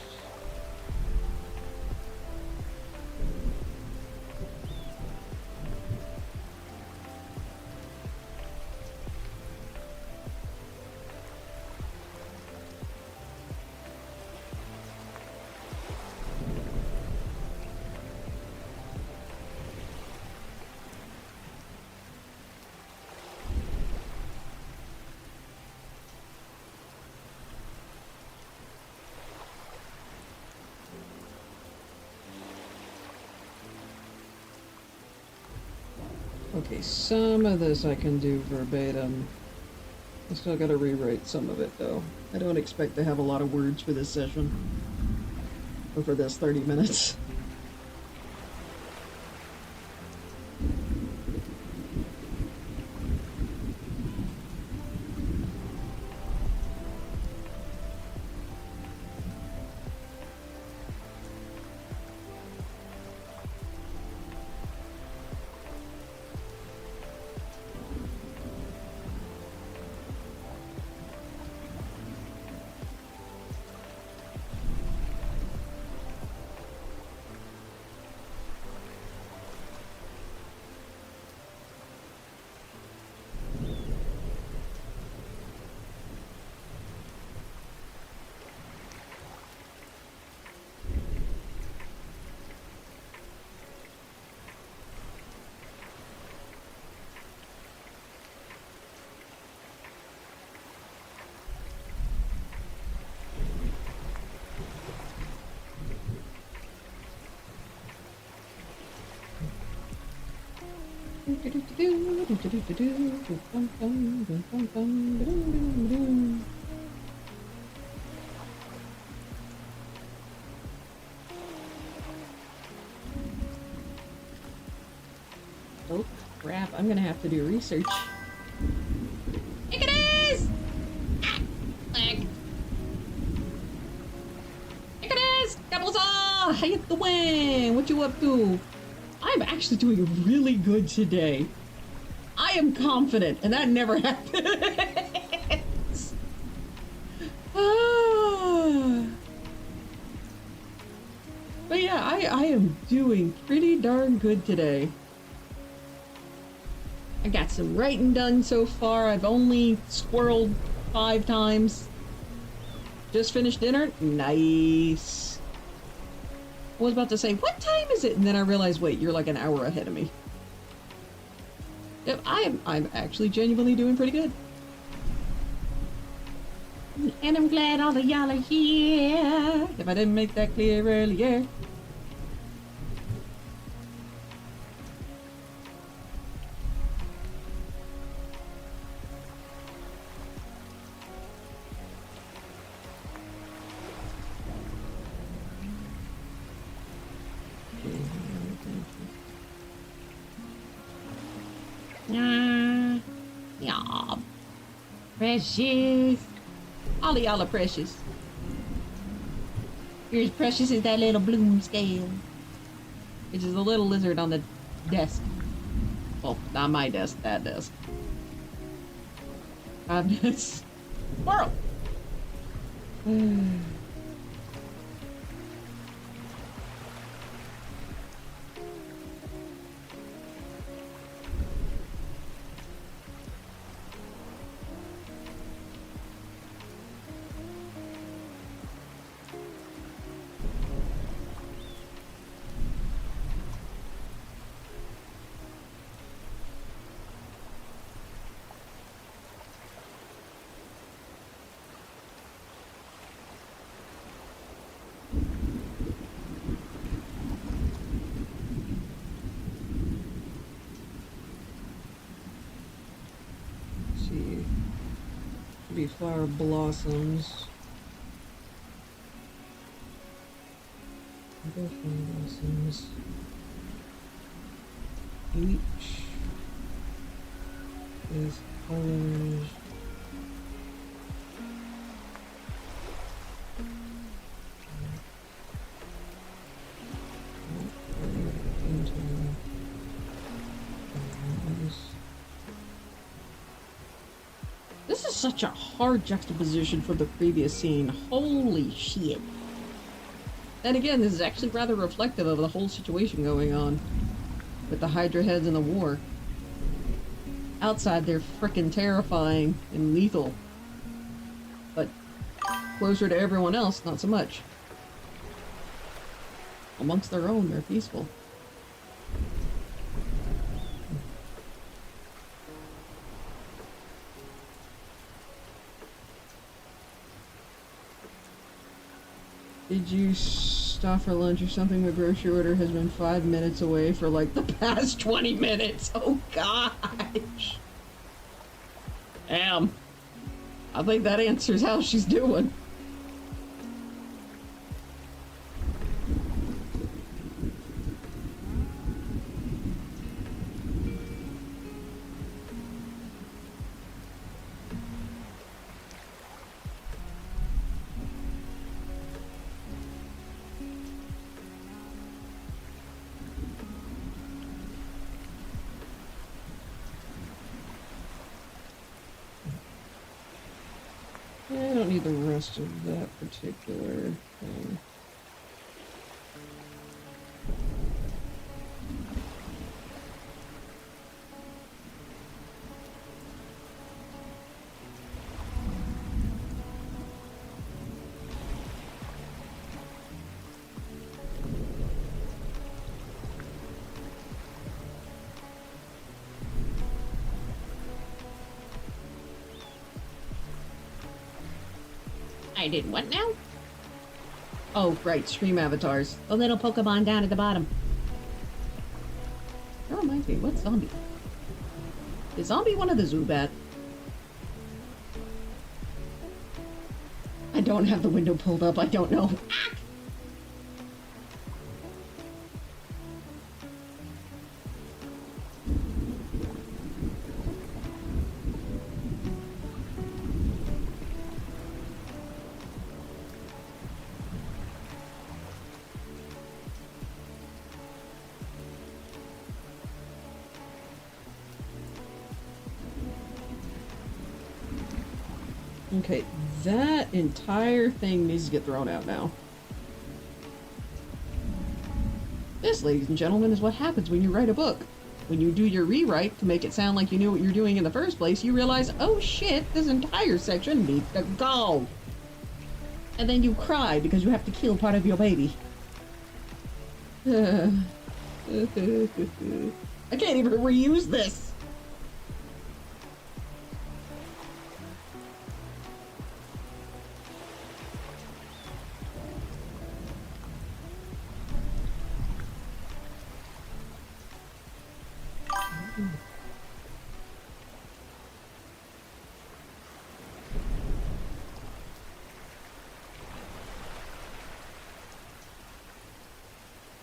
Okay, some of this I can do verbatim. I still gotta rewrite some of it though. I don't expect to have a lot of words for this session. over this 30 minutes. Oh crap, I'm gonna have to do research. Here it is! Ah, leg. Here it is! Double saw! How you doing? What you up to? I'm actually doing really good today. I am confident, and that never happens. But yeah, I am doing pretty darn good today. I got some writing done so far. I've only squirreled 5 times. Just finished dinner. Nice. I was about to say, what time is it? And then I realized, wait, you're like an hour ahead of me. Yep, I'm actually genuinely doing pretty good. And I'm glad all of y'all are here. If I didn't make that clear earlier. Yeah, precious. All of y'all are precious. You're as precious as that little bloom scale, which is a little lizard on the desk. Well, not my desk, that desk. This squirrel. Be flower blossoms. Flower blossoms. Each is colors. This is such a hard juxtaposition from the previous scene. Holy shit. And again, this is actually rather reflective of the whole situation going on with the Hydra heads and the war. Outside, they're frickin' terrifying and lethal. But closer to everyone else, not so much. Amongst their own, they're peaceful. Did you stop for lunch or something? My grocery order has been 5 minutes away for like the past 20 minutes. Oh gosh. Damn. I think that answers how she's doing. don't need the rest of that particular thing. I did what now? Oh, right, stream avatars. The little Pokemon down at the bottom. That reminds me, what's zombie? Is zombie one of the Zubat? I don't have the window pulled up, I don't know. Ah! Okay, that entire thing needs to get thrown out now. This, ladies and gentlemen, is what happens when you write a book. When you do your rewrite to make it sound like you knew what you're doing in the first place, you realize, oh shit, this entire section needs to go. And then you cry because you have to kill part of your baby. I can't even reuse this.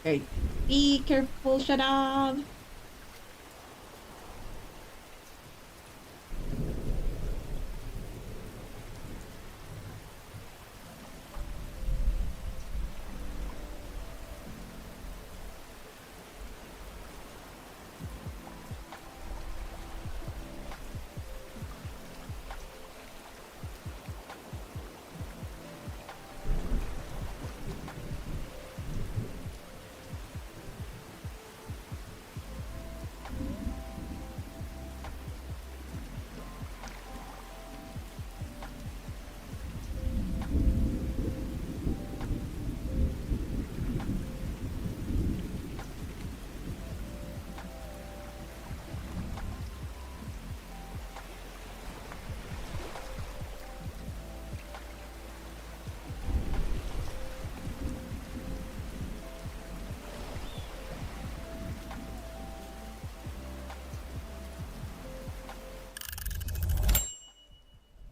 Okay, be careful, shut up.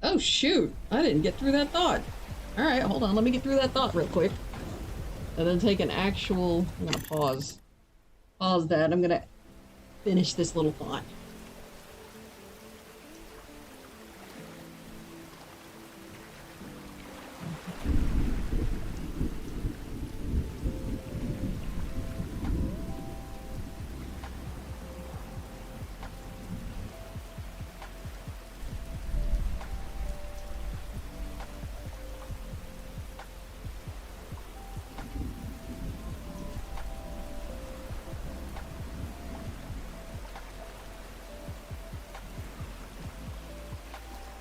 Oh shoot, I didn't get through that thought. Alright, hold on, let me get through that thought real quick. And then take an actual... I'm gonna pause. Pause that, I'm gonna finish this little thought.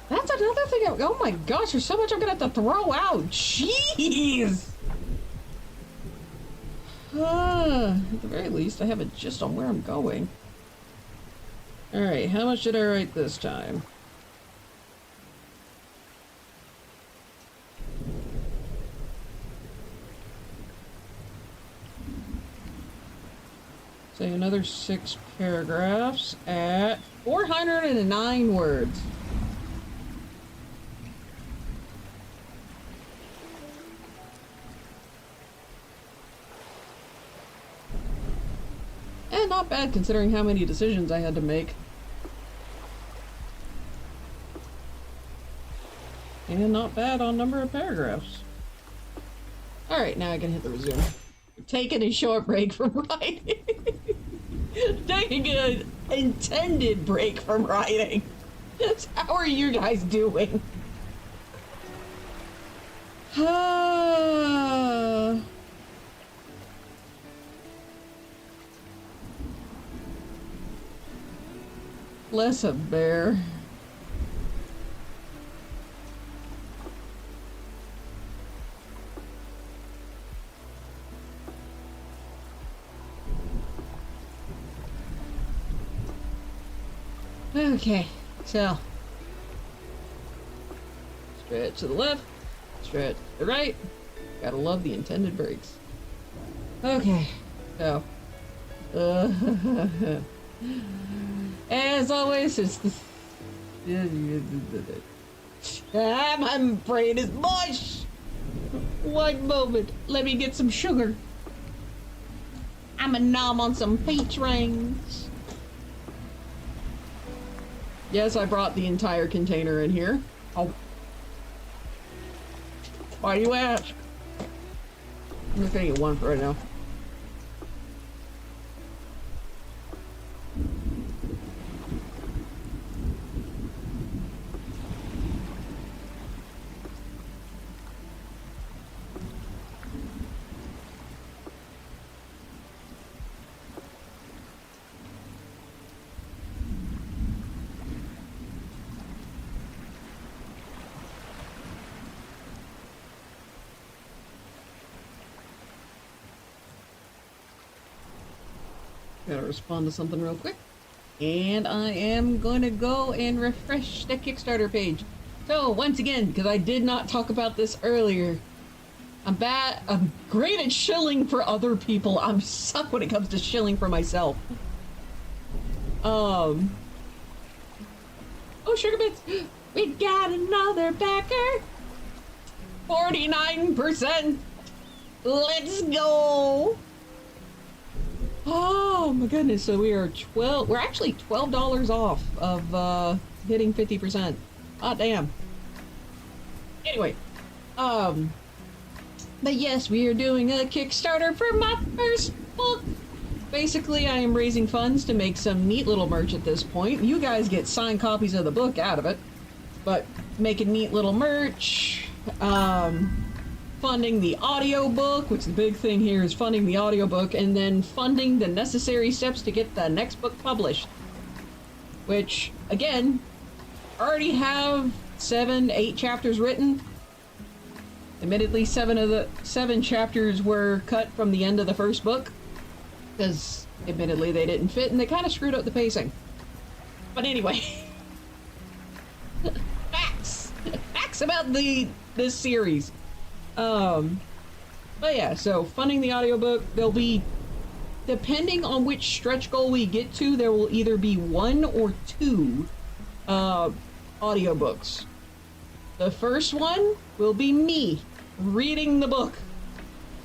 That's another thing. Oh my gosh, there's so much I'm gonna have to throw out. Jeez! At the very least, I have a gist on where I'm going. Alright, how much did I write this time? Say another 6 paragraphs at 409 words. And not bad considering how many decisions I had to make. And not bad on number of paragraphs. Alright, now I can hit the resume. Taking a short break from writing. Taking an intended break from writing. How are you guys doing? Bless a bear. Okay, so stretch to the left, stretch to the right. Gotta love the intended brakes. Okay, so as always, it's the my brain is mush. One moment, let me get some sugar. I'm a nom on some peach rings. Yes, I brought the entire container in here. Oh. Why do you ask? I'm just gonna get one for right now. Gotta respond to something real quick. And I am going to go and refresh the Kickstarter page. So, once again, because I did not talk about this earlier, I'm great at shilling for other people. I'm suck when it comes to shilling for myself. Oh, Sugar Bits! We got another backer! 49%! Let's go! Oh my goodness, so we're actually $12 off of hitting 50%. Ah, damn. Anyway, but yes, we are doing a Kickstarter for my first book. Basically, I am raising funds to make some neat little merch at this point. You guys get signed copies of the book out of it, but making neat little merch, funding the audiobook, which the big thing here is funding the audiobook, and then funding the necessary steps to get the next book published. Which, again, already have 7-8 chapters written. Admittedly, 7 chapters were cut from the end of the first book, because admittedly they didn't fit and they kind of screwed up the pacing. But anyway, facts about this series. But yeah, so funding the audiobook, there'll be, depending on which stretch goal we get to, there will either be 1 or 2 audiobooks. The first one will be me reading the book.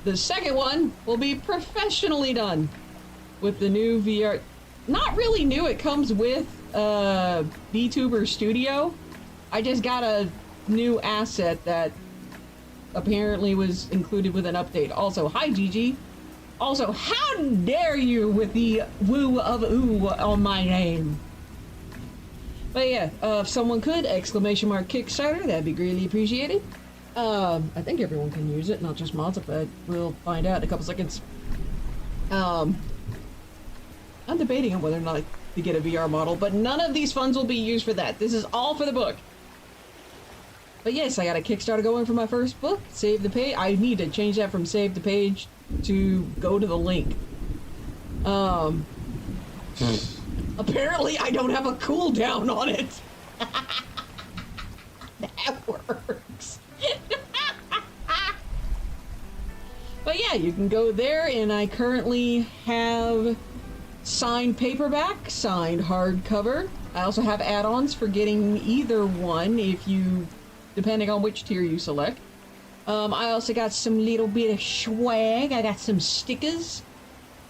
The second one will be professionally done with the new VR. Not really new, it comes with VTuber Studio. I just got a new asset that apparently was included with an update. Also, hi Gigi. Also, how dare you with the woo of ooh on my name. But yeah, if someone could, ! Kickstarter, that'd be greatly appreciated. I think everyone can use it, not just mods, but we'll find out in a couple seconds. I'm debating on whether or not to get a VR model, but none of these funds will be used for that. This is all for the book. But yes, I got a Kickstarter going for my first book, Save the Page. I need to change that from save the page to go to the link. Apparently I don't have a cooldown on it. That works. But yeah, you can go there, and I currently have signed paperback, signed hardcover. I also have add-ons for getting either one, if you, depending on which tier you select. I also got some little bit of swag. I got some stickers.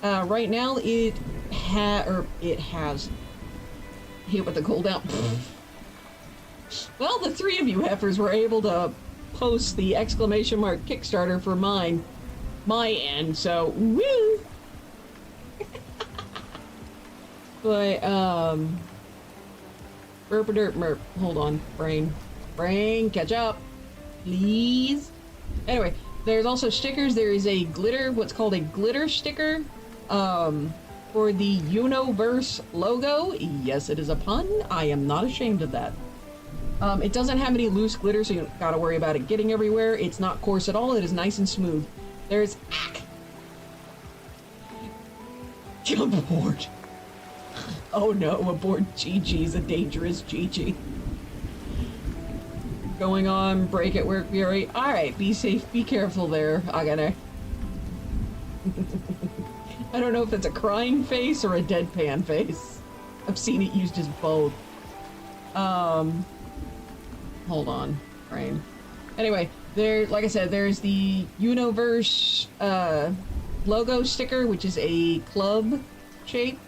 Right now it has hit with the cooldown. Well, the 3 of you heifers were able to post the ! Kickstarter for my end, so woo! But Burp-a-derp-merp. Hold on, brain, catch up, please. Anyway, there's also stickers. There is a glitter, what's called a glitter sticker, for the Universe logo. Yes, it is a pun. I am not ashamed of that. It doesn't have any loose glitter, so you don't gotta worry about it getting everywhere. It's not coarse at all. It is nice and smooth. There's Ack. Jump aboard. Oh no, aboard GG's a dangerous GG. Going on break at work fury. Alright, be safe, be careful there, Agane. I don't know if it's a crying face or a deadpan face. I've seen it used as both. Hold on, frame. Anyway, there, like I said, there's the Universe logo sticker, which is a club shape.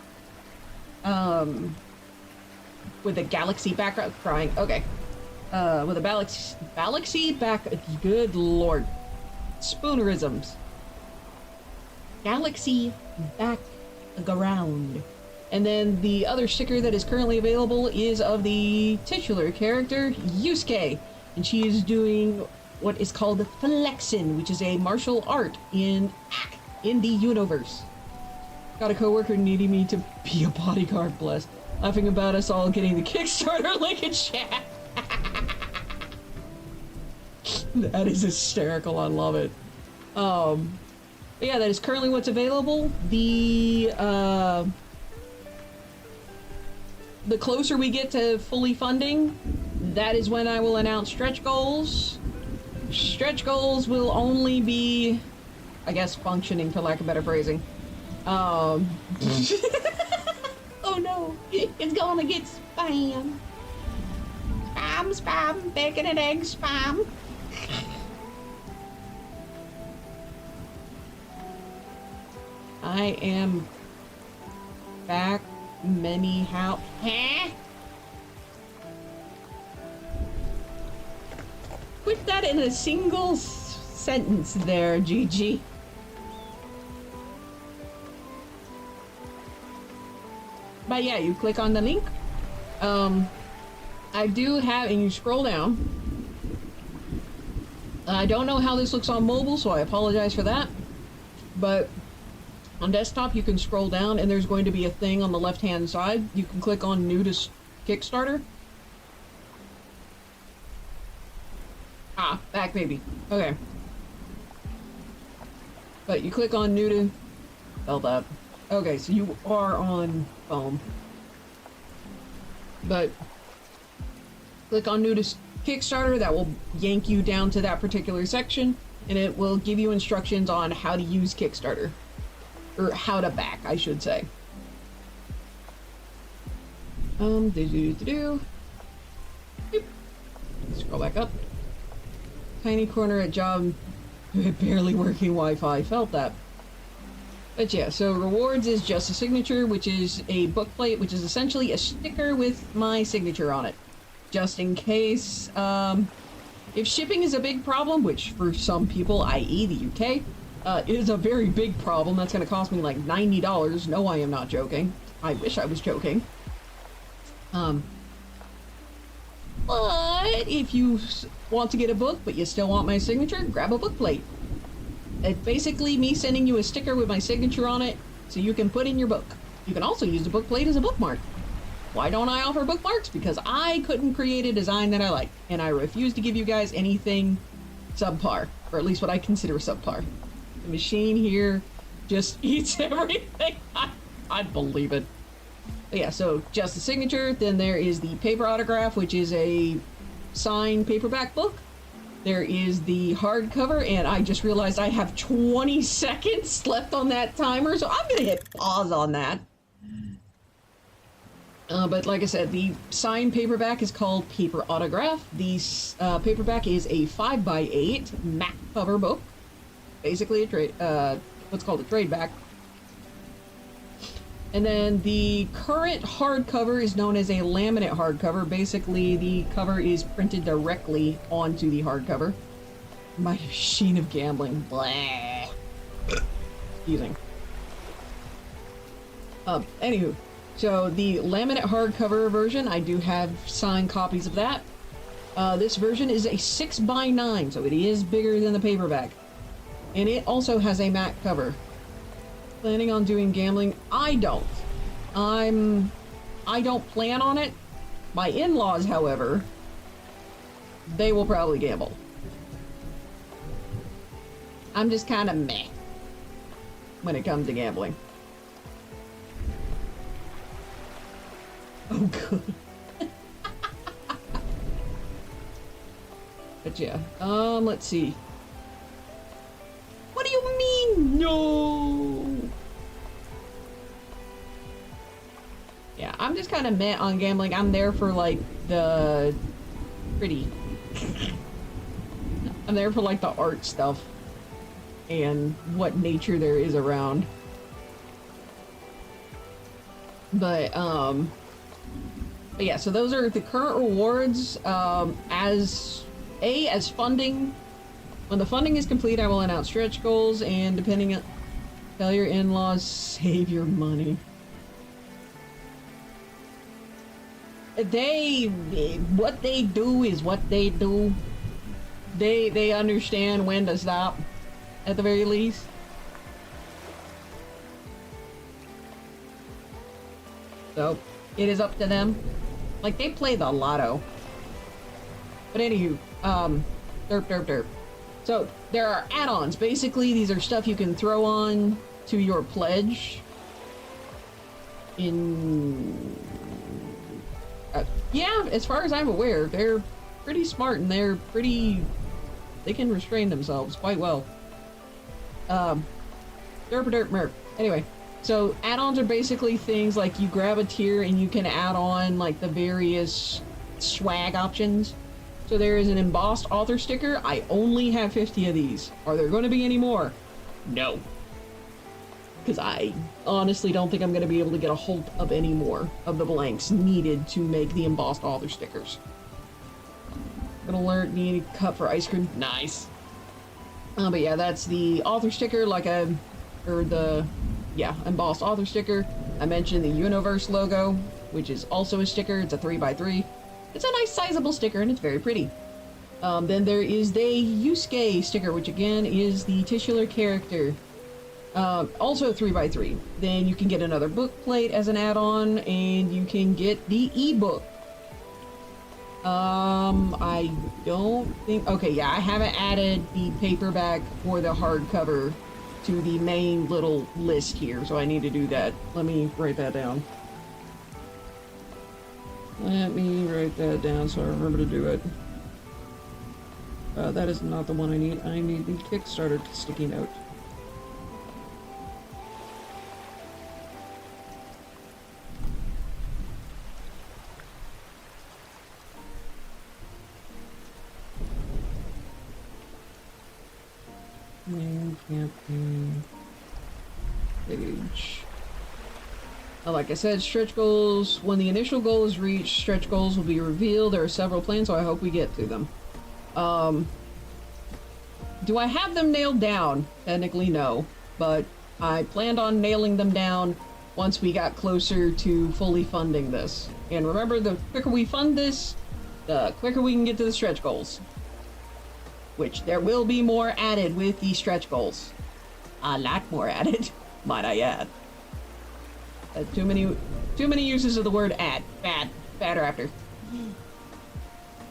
With a galaxy background. Crying. Okay. With a galaxy back. Good lord. Spoonerisms. Galaxy background. And then the other sticker that is currently available is of the titular character, Yusuke. And she is doing what is called flexin, which is a martial art in the universe. Got a coworker needing me to be a bodyguard, blessed. Laughing about us all getting the Kickstarter link in chat. That is hysterical, I love it. But yeah, that is currently what's available. The closer we get to fully funding, that is when I will announce stretch goals. Stretch goals will only be, I guess, functioning, for lack of better phrasing. Oh no, it's gonna get spam. Spam, bacon and egg spam. I am back many how. Huh? Put that in a single sentence there, GG. But yeah, you click on the link. I do have, and you scroll down. I don't know how this looks on mobile, so I apologize for that. But on desktop, you can scroll down, and there's going to be a thing on the left-hand side. You can click on New to Kickstarter. Ah, back baby. Okay. But you click on New to... Spelled that. Okay, so you are on phone. But click on New to Kickstarter, that will yank you down to that particular section, and it will give you instructions on how to use Kickstarter. Or how to back, I should say. Scroll back up. Tiny corner at job, barely working Wi-Fi, felt that. But yeah, so rewards is just a signature, which is a bookplate, which is essentially a sticker with my signature on it. Just in case, if shipping is a big problem, which for some people, i.e. the UK, is a very big problem, that's going to cost me like $90. No, I am not joking. I wish I was joking. But if you want to get a book, but you still want my signature, grab a book plate. It's basically me sending you a sticker with my signature on it, so you can put in your book. You can also use the book plate as a bookmark. Why don't I offer bookmarks? Because I couldn't create a design that I like, and I refuse to give you guys anything subpar, or at least what I consider subpar. The machine here just eats everything. I'd believe it. But yeah, so just the signature. Then there is the paper autograph, which is a signed paperback book. There is the hardcover, and I just realized I have 20 seconds left on that timer, so I'm gonna hit pause on that. But like I said, the signed paperback is called Paper Autograph. The paperback is a 5x8 matte cover book. Basically a trade, what's called a trade back. And then the current hardcover is known as a laminate hardcover. Basically, the cover is printed directly onto the hardcover. My machine of gambling. Blah. Excusing. Anywho, so the laminate hardcover version, I do have signed copies of that. This version is a 6x9, so it is bigger than the paperback. And it also has a matte cover. Planning on doing gambling? I don't. I don't plan on it. My in-laws, however, they will probably gamble. I'm just kind of meh when it comes to gambling. Oh, good. But yeah, let's see. What do you mean, no? Yeah, I'm just kind of meh on gambling. I'm there for, like, the pretty. I'm there for, like, the art stuff and what nature there is around. But yeah, so those are the current rewards. As funding. When the funding is complete, I will announce stretch goals, and depending on... Tell your in-laws, save your money. What they do is what they do. They understand when to stop, at the very least. So, it is up to them. Like, they play the lotto. But anywho, derp. So, there are add-ons. Basically, these are stuff you can throw on to your pledge. Yeah, as far as I'm aware, they're pretty smart and they can restrain themselves quite well. Derp. Anyway, so add-ons are basically things like you grab a tier and you can add on like the various swag options. So there is an embossed author sticker. I only have 50 of these. Are there going to be any more? No. Because I honestly don't think I'm going to be able to get a hold of any more of the blanks needed to make the embossed author stickers. Gonna learn, need a cup for ice cream. Nice. But yeah, that's the author sticker, embossed author sticker. I mentioned the Universe logo, which is also a sticker. It's a 3x3. It's a nice sizable sticker and it's very pretty. Then there is the Yusuke sticker, which again is the titular character. Also 3x3. Then you can get another book plate as an add-on, and you can get the ebook. I don't think... Okay, yeah, I haven't added the paperback or the hardcover to the main little list here, so I need to do that. Let me write that down. Let me write that down so I remember to do it. That is not the one I need. I need the Kickstarter sticky note. New campaign page. Like I said, stretch goals. When the initial goal is reached, stretch goals will be revealed. There are several plans, so I hope we get to them. Do I have them nailed down? Technically, no. But I planned on nailing them down once we got closer to fully funding this. And remember, the quicker we fund this, the quicker we can get to the stretch goals. Which there will be more added with the stretch goals. A lot more added, might I add. Too many uses of the word add. Bad after.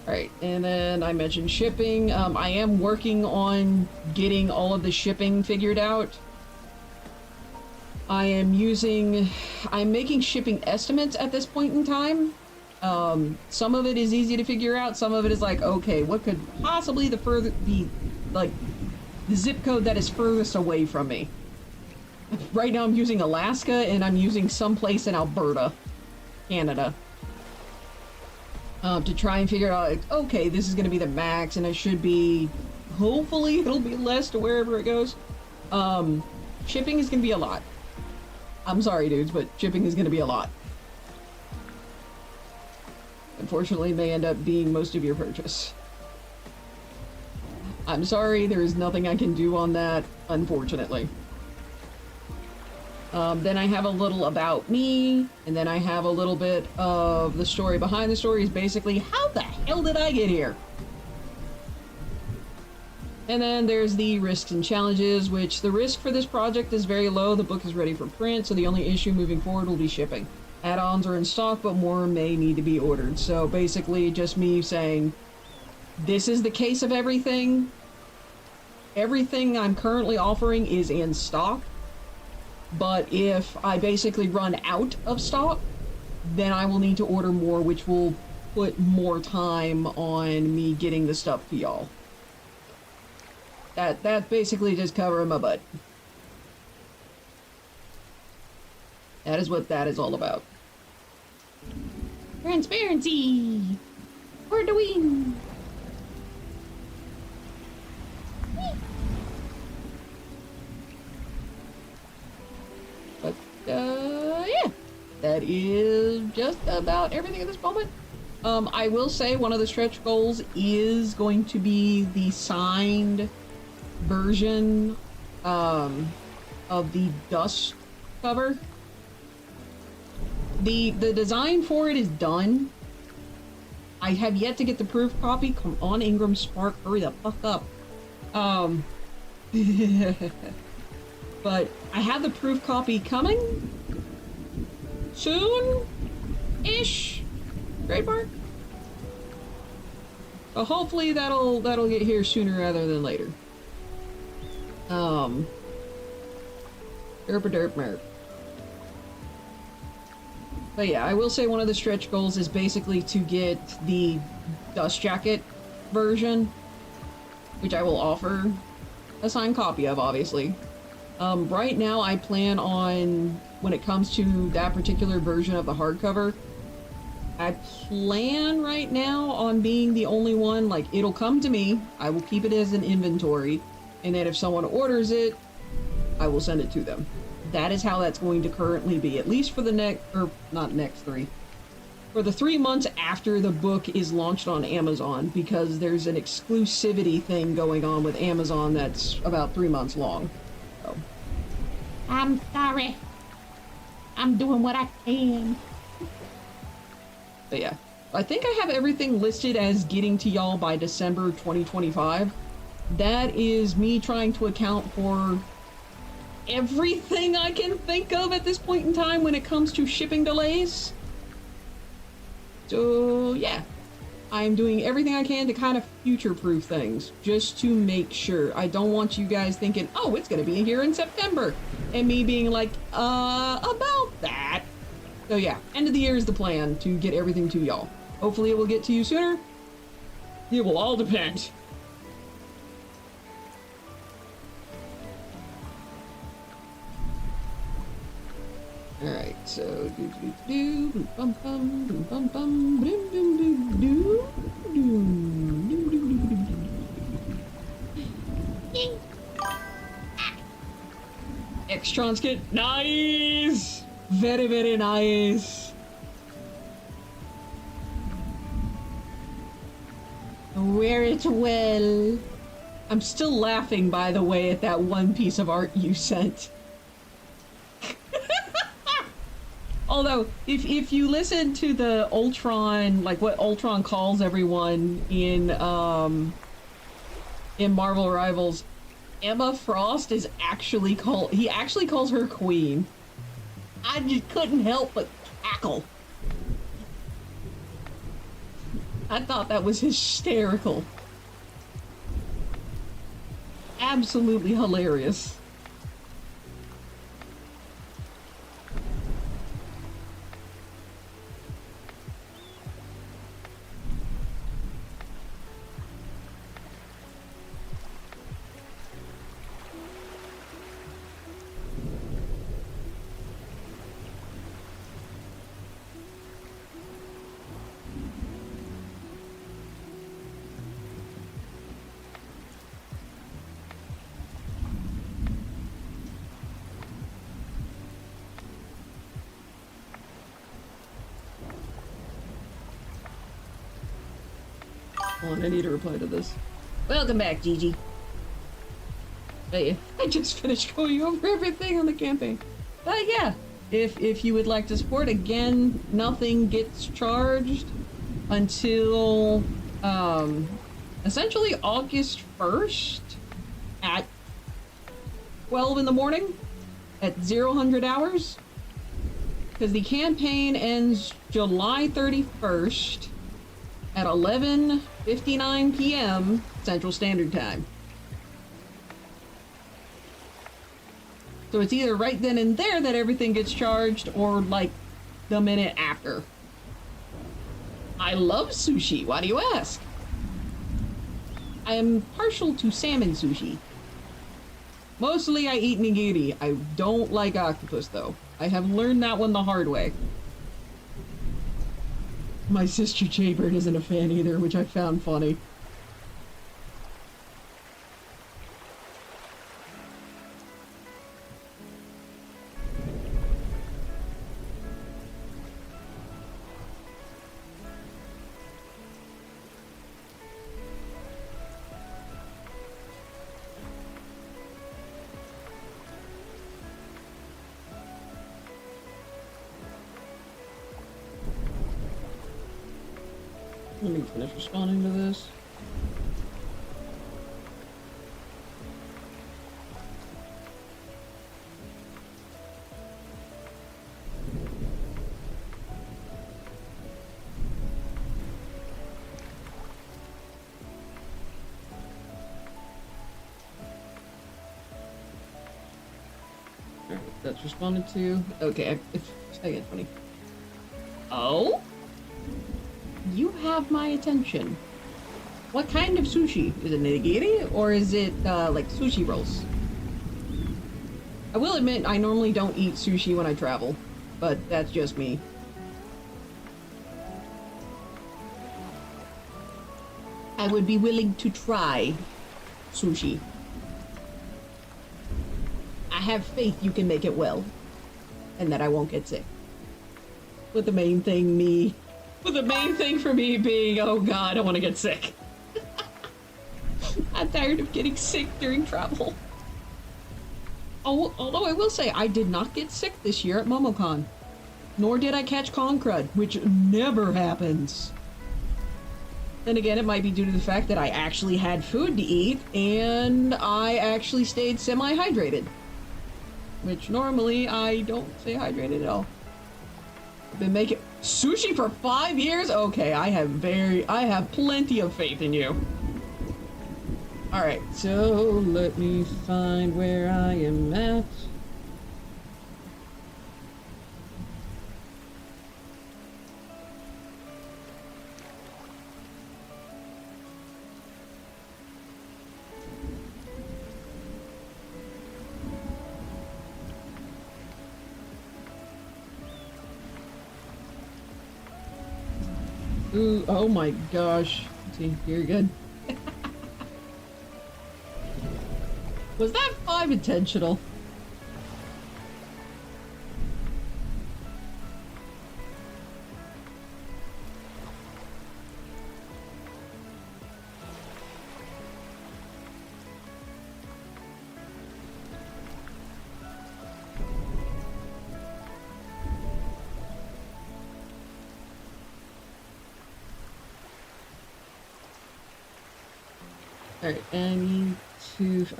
Alright, and then I mentioned shipping. I am working on getting all of the shipping figured out. I'm making shipping estimates at this point in time. Some of it is easy to figure out, some of it is like, okay, what could possibly the zip code that is furthest away from me? Right now I'm using Alaska, and I'm using someplace in Alberta, Canada. To try and figure out, like, okay, this is gonna be the max, and it should be, hopefully it'll be less to wherever it goes. Shipping is gonna be a lot. I'm sorry, dudes, but shipping is gonna be a lot. Unfortunately, may end up being most of your purchase. I'm sorry, there is nothing I can do on that, unfortunately. Then I have a little about me, and then I have a little bit of the story behind the story is basically, how the hell did I get here? And then there's the risks and challenges, which the risk for this project is very low. The book is ready for print, so the only issue moving forward will be shipping. Add-ons are in stock, but more may need to be ordered. So basically just me saying, this is the case of everything. Everything I'm currently offering is in stock. But if I basically run out of stock, then I will need to order more, which will put more time on me getting the stuff to y'all. That basically just covering my butt. That is what that is all about. Transparency! For the win! But, yeah. That is just about everything at this moment. I will say one of the stretch goals is going to be the signed version of the dust cover. The design for it is done. I have yet to get the proof copy. Come on, Ingram Spark, hurry the fuck up. But I have the proof copy coming soon-ish. Trademark. So hopefully that'll get here sooner rather than later. Derp-a-derp-merp. But yeah, I will say one of the stretch goals is basically to get the dust jacket version, which I will offer a signed copy of, obviously. Right now I plan on, when it comes to that particular version of the hardcover, I plan right now on being the only one, like, it'll come to me, I will keep it as an inventory, and then if someone orders it, I will send it to them. That is how that's going to currently be, at least for the for the 3 months after the book is launched on Amazon, because there's an exclusivity thing going on with Amazon that's about 3 months long. So. I'm sorry. I'm doing what I can. But yeah, I think I have everything listed as getting to y'all by December 2025. That is me trying to account for everything I can think of at this point in time when it comes to shipping delays. So yeah, I'm doing everything I can to kind of future-proof things, just to make sure. I don't want you guys thinking, oh, it's gonna be here in September, and me being like, about that. So yeah, end of the year is the plan, to get everything to y'all. Hopefully it will get to you sooner. It will all depend. Alright, so bum bum bum bum do. Extron skit, nice! Very, very nice. Wear it well. I'm still laughing, by the way, at that one piece of art you sent. Although, if you listen to the Ultron, like what Ultron calls everyone in Marvel Rivals, Emma Frost is actually he actually calls her Queen. I just couldn't help but cackle. I thought that was hysterical. Absolutely hilarious. Hold on, I need to reply to this. Welcome back, Gigi. But yeah, I just finished going over everything on the campaign. Yeah, if you would like to support, again, nothing gets charged until essentially August 1st at 12 in the morning at 0000 hours, because the campaign ends July 31st at 11:59 p.m. Central Standard Time. So it's either right then and there that everything gets charged, or like the minute after. I love sushi, why do you ask? I am partial to salmon sushi. Mostly I eat nigiri. I don't like octopus though. I have learned that one the hard way. My sister Jaybird isn't a fan either, which I found funny. Let me finish responding to this. Alright, that's responded to. Okay, I get 20. Oh? You have my attention. What kind of sushi? Is it nigiri or is it like sushi rolls? I will admit I normally don't eat sushi when I travel, but that's just me. I would be willing to try sushi. I have faith you can make it well, and that I won't get sick. With the main thing for me being, oh god, I don't want to get sick. I'm tired of getting sick during travel. Oh, although I will say, I did not get sick this year at MomoCon. Nor did I catch con crud, which never happens. Then again, it might be due to the fact that I actually had food to eat, and I actually stayed semi-hydrated. Which normally, I don't stay hydrated at all. I've been making sushi for 5 years? Okay, I have plenty of faith in you. Alright, so let me find where I am at. Ooh, oh my gosh. See, you're good. Was that 5 intentional? Alright,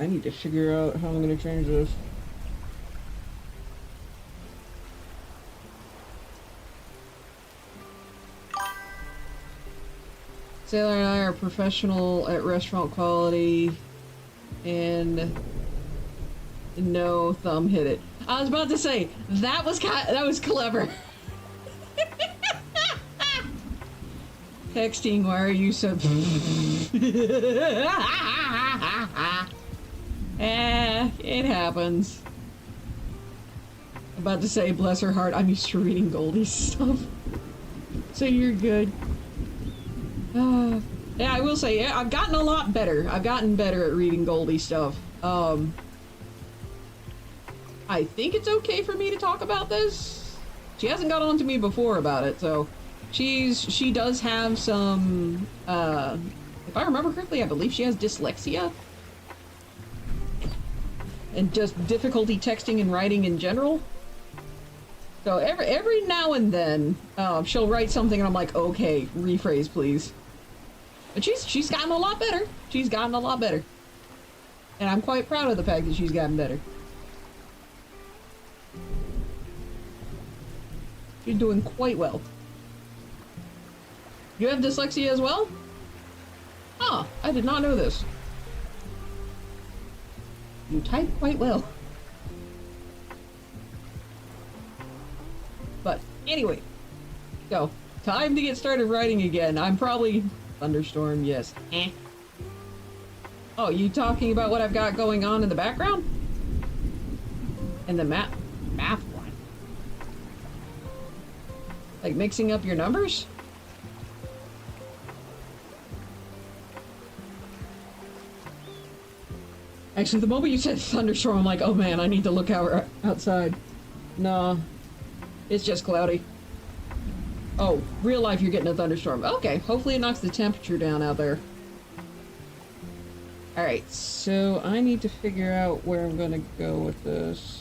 I need to figure out how I'm gonna change this. Sailor and I are professional at restaurant quality, and no thumb hit it. I was about to say, that was clever. Texting, why are you so... it happens. About to say, bless her heart, I'm used to reading Goldie's stuff. So you're good. Yeah, I will say, yeah, I've gotten a lot better. I've gotten better at reading Goldie stuff. I think it's okay for me to talk about this. She hasn't got on to me before about it, so... She does have some, if I remember correctly, I believe she has dyslexia. And just difficulty texting and writing in general. So every now and then, she'll write something and I'm like, okay, rephrase please. But she's gotten a lot better. She's gotten a lot better. And I'm quite proud of the fact that she's gotten better. She's doing quite well. You have dyslexia as well? Huh, I did not know this. You type quite well. But anyway, so time to get started writing again. I'm probably thunderstorm, yes. Eh. Oh, you talking about what I've got going on in the background? In the math one. Like mixing up your numbers? Actually, the moment you said thunderstorm, I'm like, oh man, I need to look out outside. Nah, it's just cloudy. Oh, real life, you're getting a thunderstorm. Okay, hopefully it knocks the temperature down out there. Alright, so I need to figure out where I'm gonna go with this.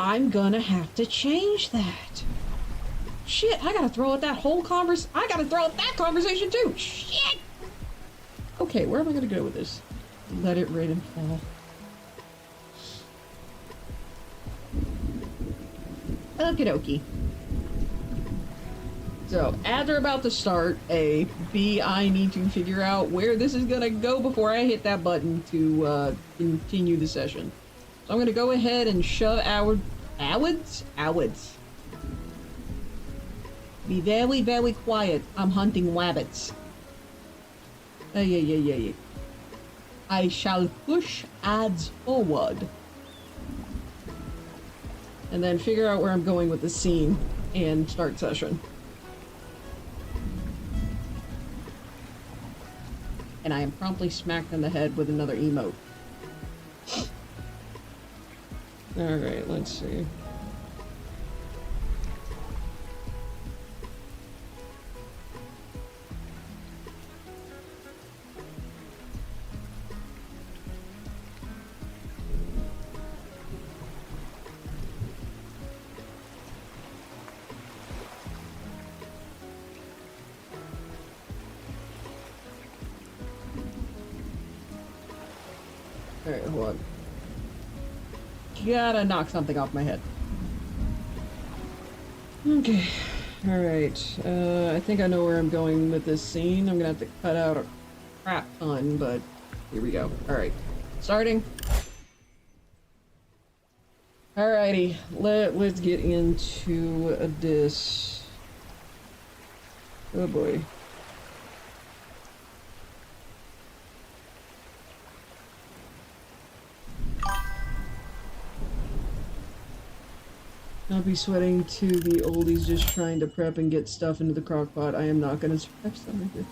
I'm gonna have to change that. Shit, I gotta throw out that whole I gotta throw out that conversation too. Shit! Okay, where am I gonna go with this? Let it rain and fall. Okie dokie. So, ads are about to start. A. B, I need to figure out where this is gonna go before I hit that button to continue the session. So I'm gonna go ahead and shove Awards? Be very, very quiet. I'm hunting rabbits. Yeah. I shall push ads forward. And then figure out where I'm going with the scene and start session. And I am promptly smacked in the head with another emote. Alright, let's see. Alright, hold on. Gotta knock something off my head. Okay. Alright. I think I know where I'm going with this scene. I'm gonna have to cut out a crap ton, but here we go. Alright. Starting. Alrighty. Let's get into this. Oh boy. I'll be sweating to the oldies just trying to prep and get stuff into the crock pot. I am not gonna survive summer here.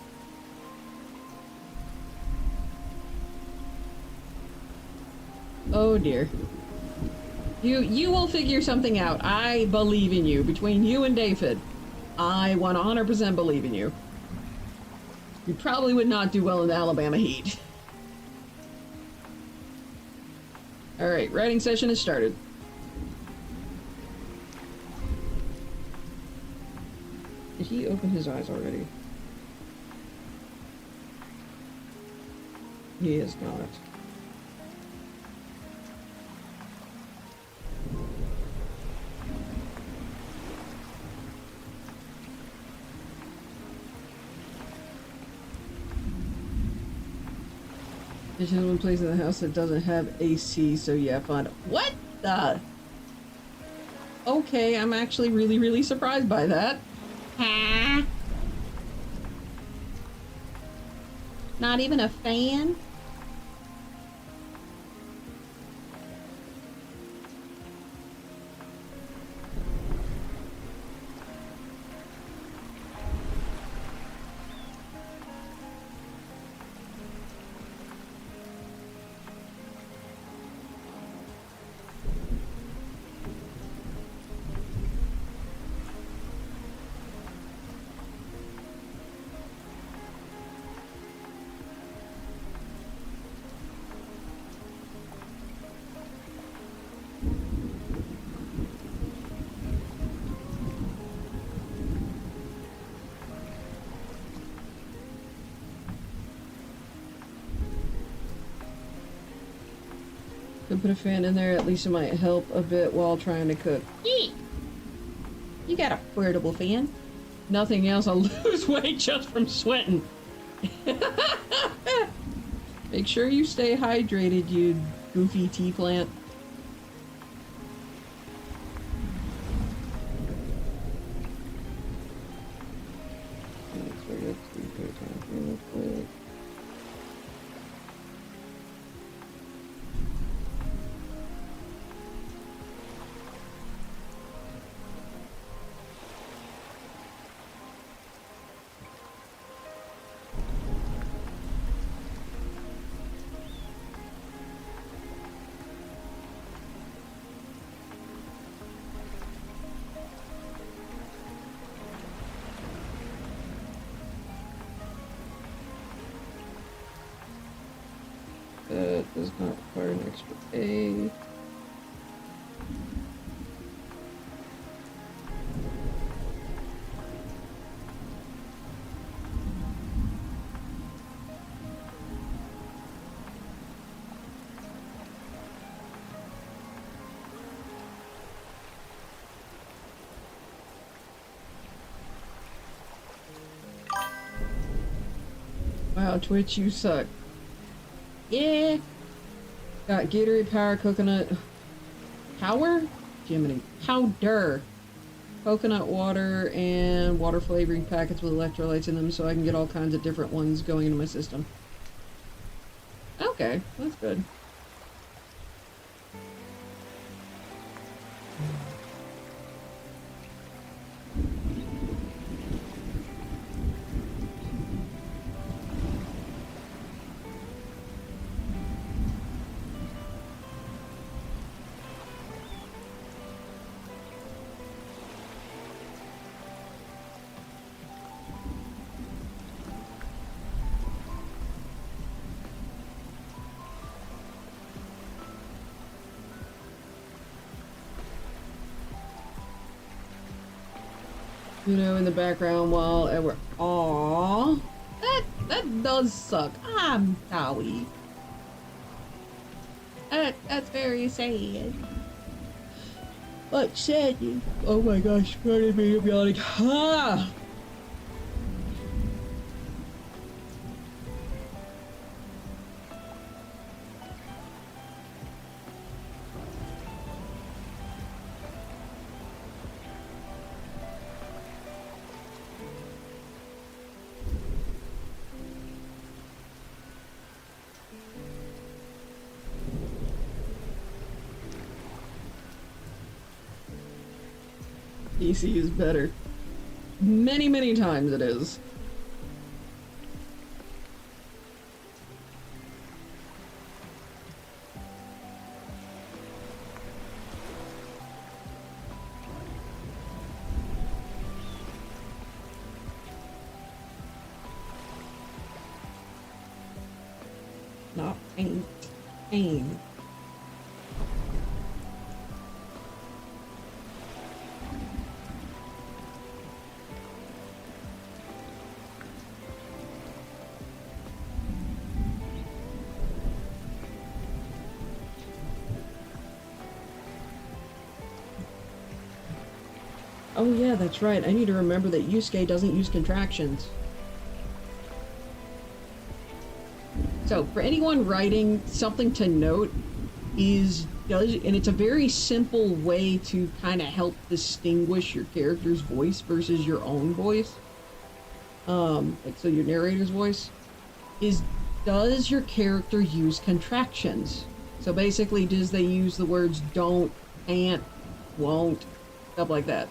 Oh dear. You will figure something out. I believe in you. Between you and David, I 100% believe in you. You probably would not do well in the Alabama heat. Alright, writing session has started. Did he open his eyes already? He is not. There's one place in the house that doesn't have AC, so yeah, fine. What the? Okay, I'm actually really surprised by that. Huh? Not even a fan? put a fan in there, at least it might help a bit while trying to cook. Eat! You got a portable fan. Nothing else, I'll lose weight just from sweating. Make sure you stay hydrated, you goofy tea plant. That does not require an extra A. Wow, Twitch, you suck. Yeah. Got Gatorade Power Coconut Power? Jiminy. Powder. Coconut water and water flavoring packets with electrolytes in them so I can get all kinds of different ones going into my system. Okay, that's good. You know, in the background while we're... Aww. That does suck. I'm sorry. That's very sad. But sad. Oh my gosh, pardon me, I'm yawning. Ah! PC is better. Many, many times it is. Not pain. Pain. Oh yeah, that's right. I need to remember that Yusuke doesn't use contractions. So, for anyone writing, something to note is, and it's a very simple way to kind of help distinguish your character's voice versus your own voice. Like, so your narrator's voice is, does your character use contractions? So basically, does they use the words don't, can't, won't, stuff like that.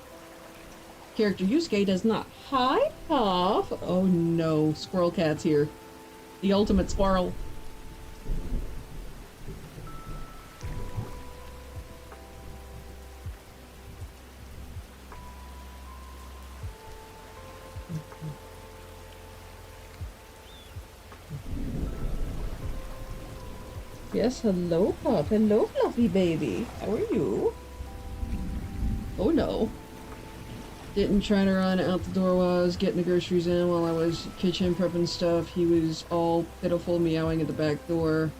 Character Yusuke does not. Hi, Puff. Oh no, Squirrel Cat's here. The ultimate squirrel. Yes, hello, Pup. Hello, fluffy baby. How are you? Oh no. Didn't try to run out the door while I was getting the groceries in. While I was kitchen prepping stuff, he was all pitiful meowing at the back door.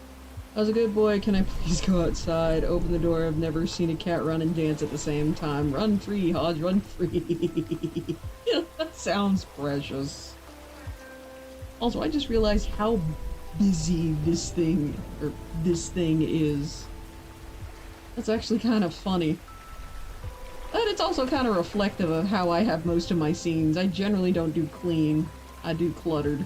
As a good boy, can I please go outside? Open the door. I've never seen a cat run and dance at the same time. Run free, Hodge, run free. That sounds precious. Also, I just realized how busy this thing is. That's actually kind of funny. But it's also kind of reflective of how I have most of my scenes. I generally don't do clean. I do cluttered.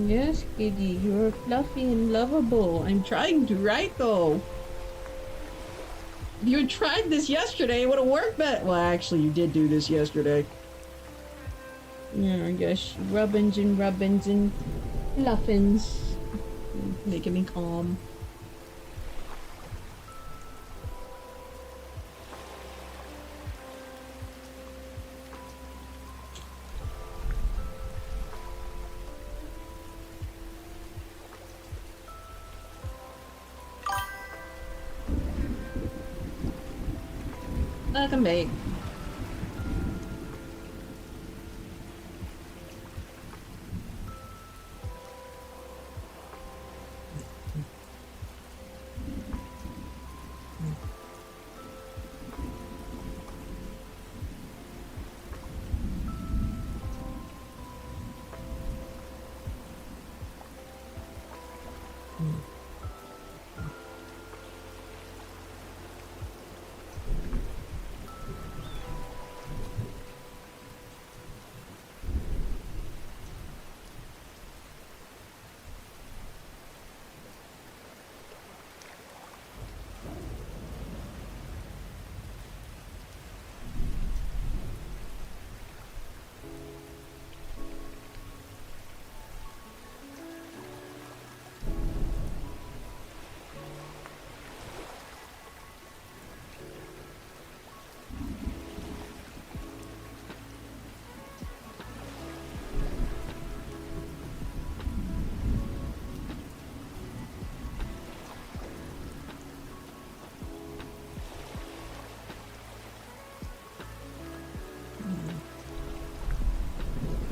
Yes, kitty, you're fluffy and lovable. I'm trying to write though. If you had tried this yesterday, it would have worked better. Well, actually, you did do this yesterday. Yeah, yes, rubbins and fluffins. Making me calm. Welcome back.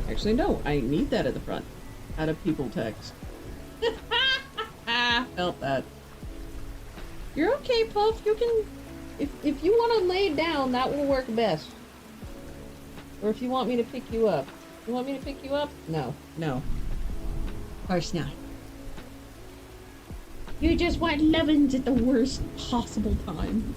Actually, no, I need that at the front. Out of people text. Felt that. You're okay, Puff. You can... If you want to lay down, that will work best. Or if you want me to pick you up. You want me to pick you up? No. No. Of course not. You just want lovin's at the worst possible time.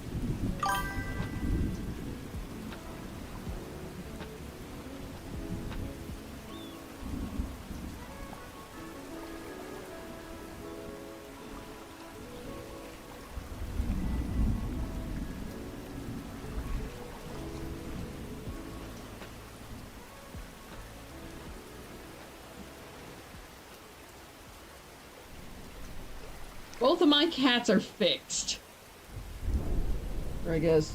Both of my cats are fixed. Or I guess.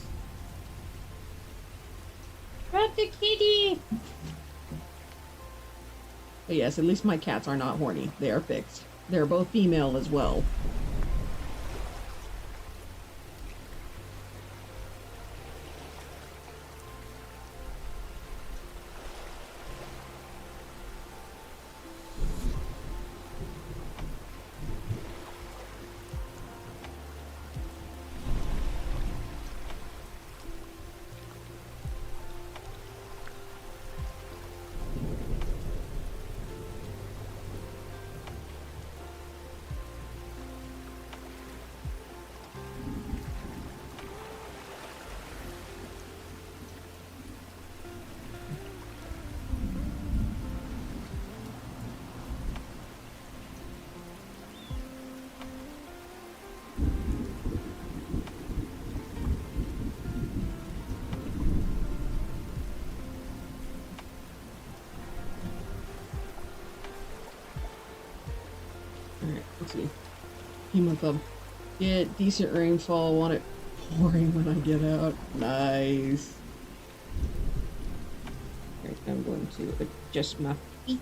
Grab the kitty! But yes, at least my cats are not horny. They are fixed. They're both female as well. Let's see. Pima Club. Get decent rainfall. Want it pouring when I get out. Nice. Alright, I'm going to adjust my feet.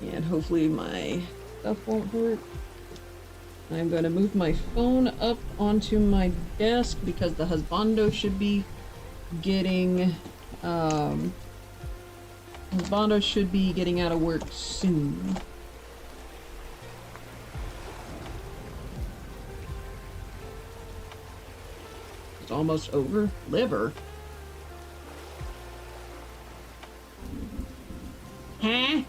And hopefully my stuff won't hurt. I'm going to move my phone up onto my desk because the husbando should be getting husbando should be getting out of work soon. It's almost over. Liver. Huh?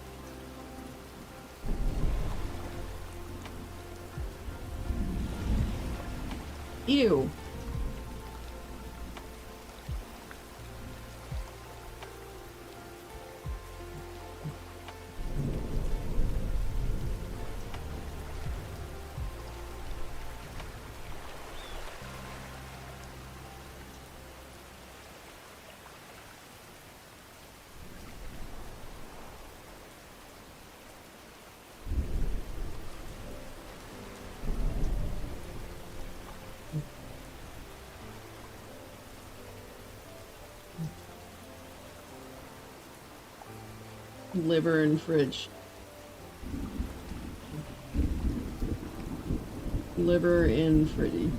Ew. Liver and fridge. Liver in fridge.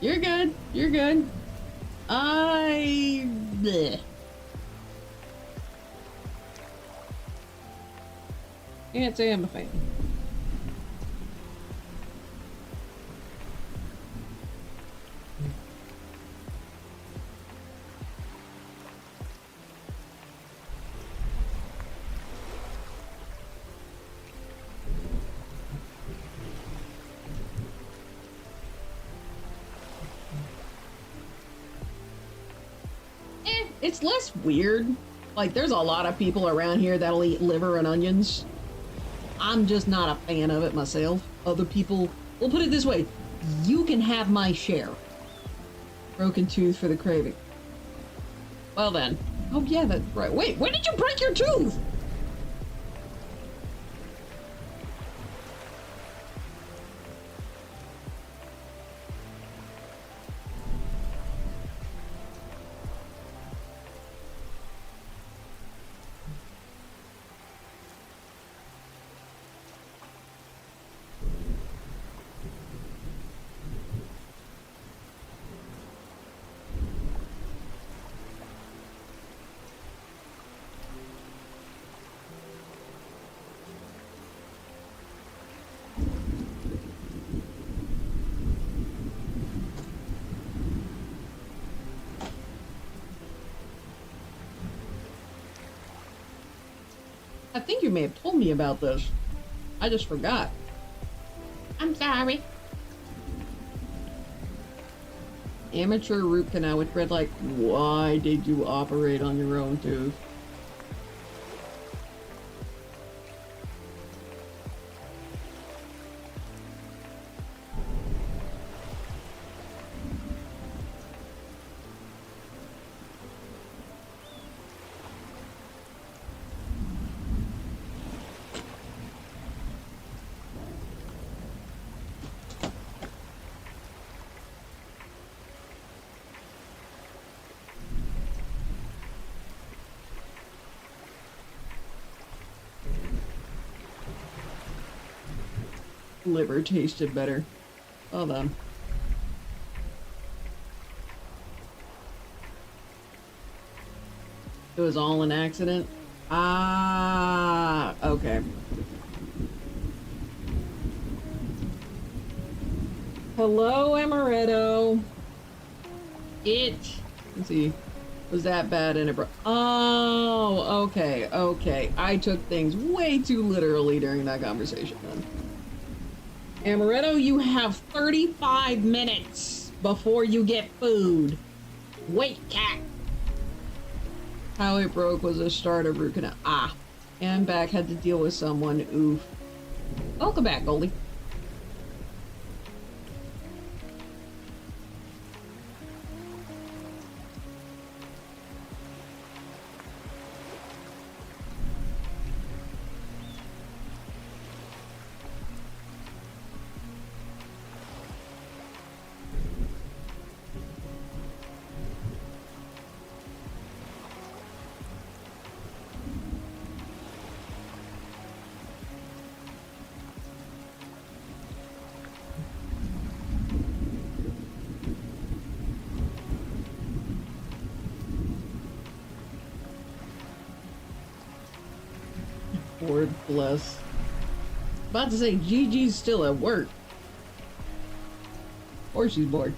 You're good. You're good. Bleh. Can't say I'm a fan. It's less weird. Like, there's a lot of people around here that'll eat liver and onions. I'm just not a fan of it myself. Other people, we'll put it this way, you can have my share. Broken tooth for the craving. Well then. Oh yeah, that's right. Wait, when did you break your tooth? I think you may have told me about this. I just forgot. I'm sorry. Amateur root canal with red light. Why did you operate on your own tooth? Liver tasted better. Well done. It was all an accident? Ah, okay. Hello, Amaretto. Let's see. Was that bad and it broke? Oh, okay, okay. I took things way too literally during that conversation then. Amaretto, you have 35 minutes before you get food. Wait, cat. How it broke was a start of root canal. Ah. And back had to deal with someone. Oof. Welcome back, Goldie. Lord bless. About to say Gigi's still at work. Or she's bored.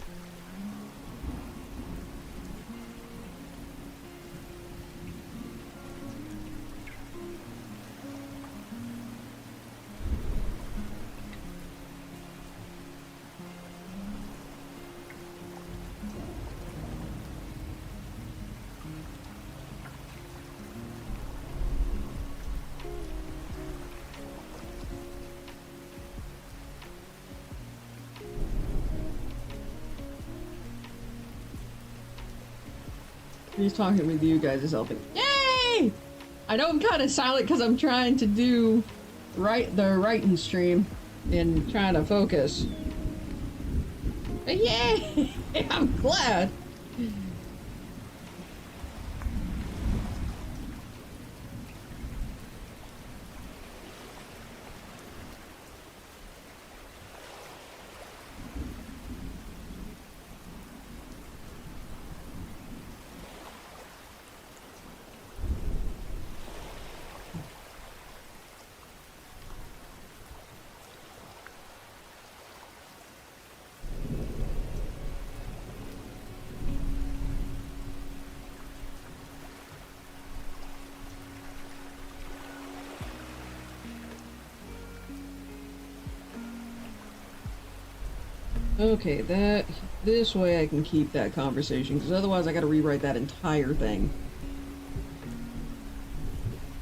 He's talking with you guys is helping. Yay! I know I'm kind of silent because I'm trying to do the writing stream and trying to focus. But yay! I'm glad. Okay, this way I can keep that conversation, because otherwise I gotta rewrite that entire thing.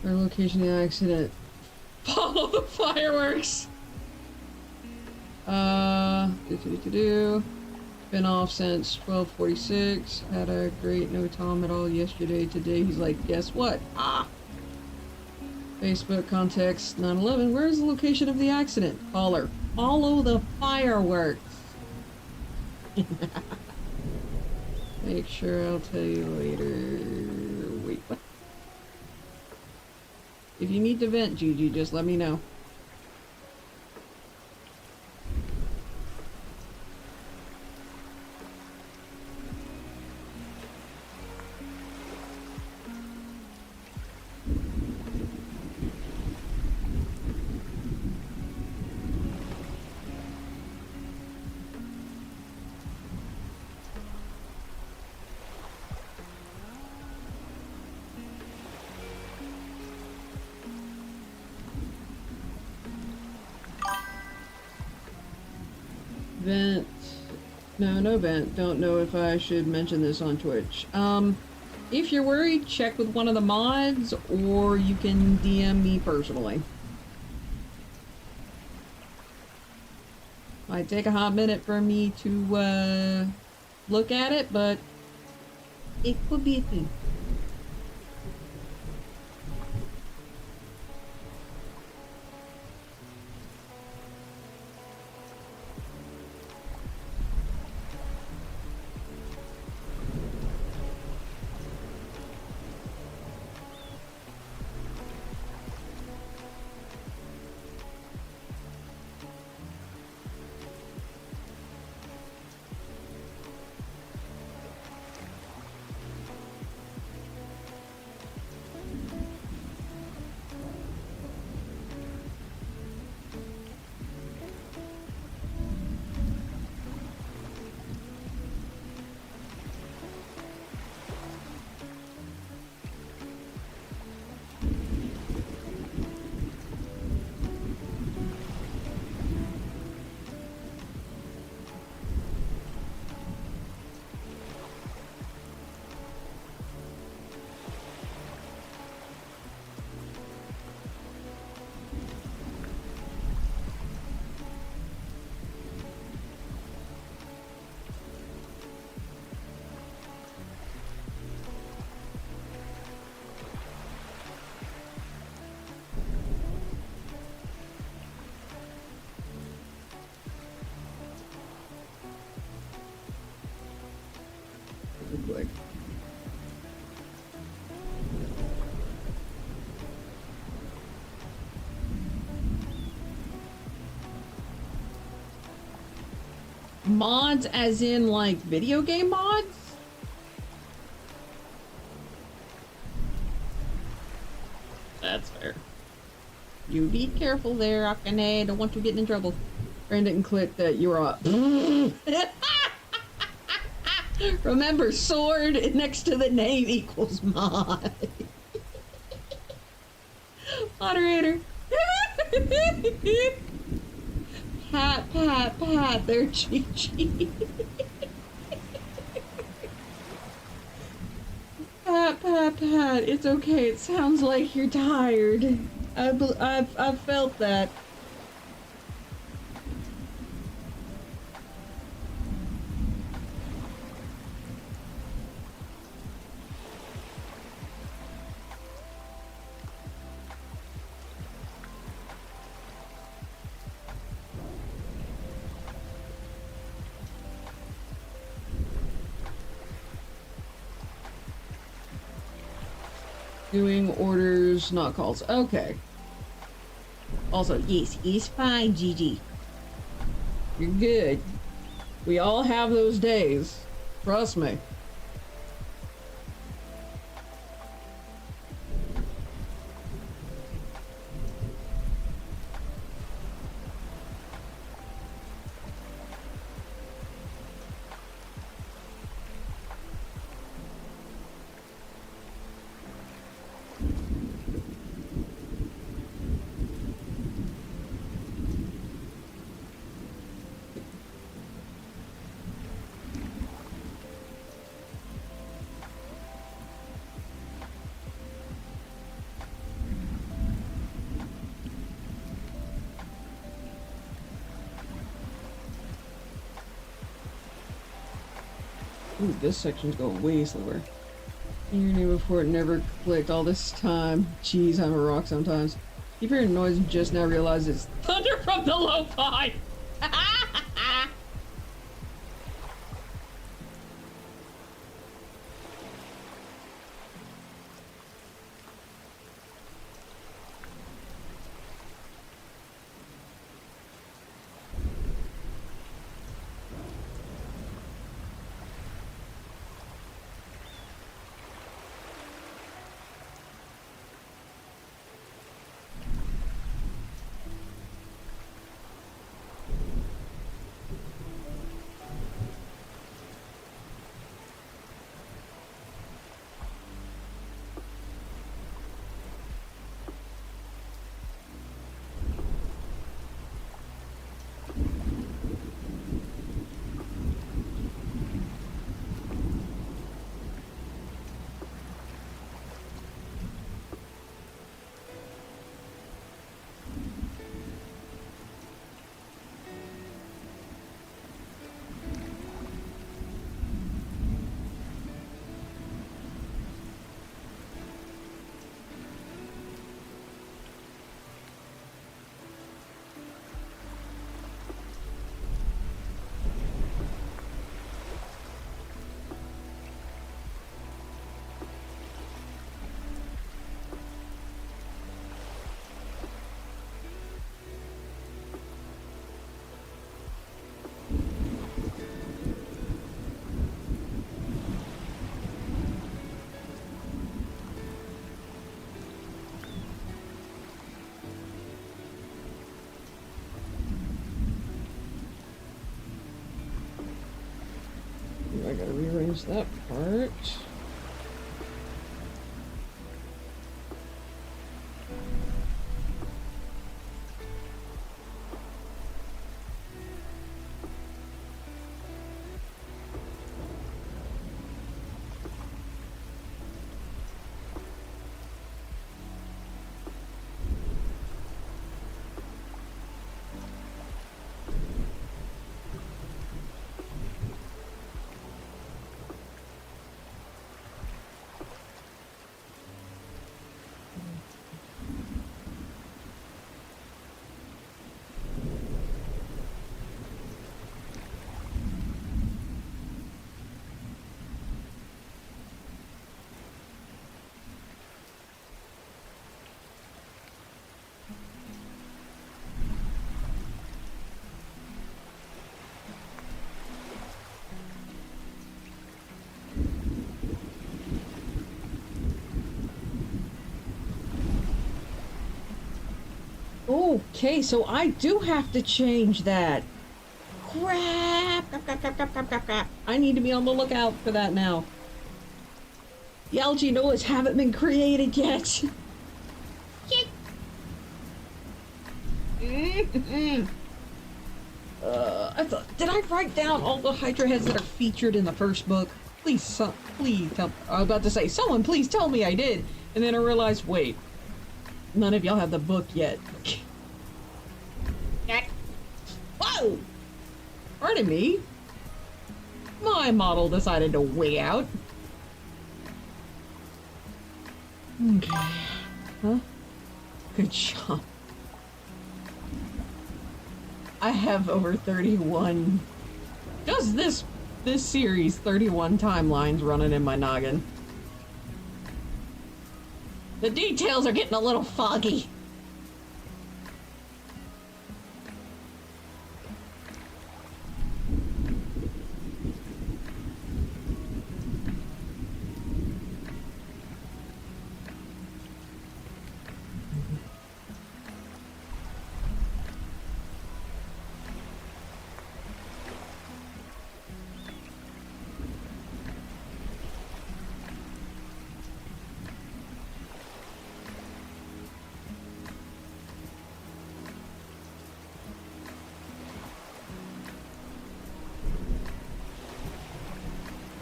Our location of the accident. Follow the fireworks! Been off since 12:46. Had a great no Tom at all yesterday. Today he's like, guess what? Ah! Facebook context 9/11. Where's the location of the accident? Caller. Follow the fireworks. Make sure I'll tell you later. Wait, what? If you need to vent, Gigi, just let me know. Vent. No vent. Don't know if I should mention this on Twitch. If you're worried, check with one of the mods, or you can DM me personally. Might take a hot minute for me to, look at it, but it could be a thing. Quick. Mods as in like video game mods? That's fair. You be careful there, Akane. Don't want you getting in trouble. Brand didn't click that you were up. Remember, sword next to the name equals mod. Moderator. Pat, there, Chi-Chi. Pat, it's okay. It sounds like you're tired. I've felt that. Doing orders, not calls. Okay. Also, yes, he's fine, Gigi. You're good. We all have those days. Trust me. Ooh, this section's going way slower. Your name before it never clicked all this time. Jeez, I'm a rock sometimes. Keep hearing noise and just now realize it's thunder from the lo-fi! I gotta rearrange that part. Okay, so I do have to change that. Crap! Crap. I need to be on the lookout for that now. The algae noise haven't been created yet. I thought, did I write down all the Hydra heads that are featured in the first book? Please, please tell. I was about to say, someone please tell me I did. And then I realized, wait, none of y'all have the book yet. Whoa! Pardon me. My model decided to wig out. Okay. Huh? Good job. I have over 31. Just this series, 31 timelines running in my noggin. The details are getting a little foggy.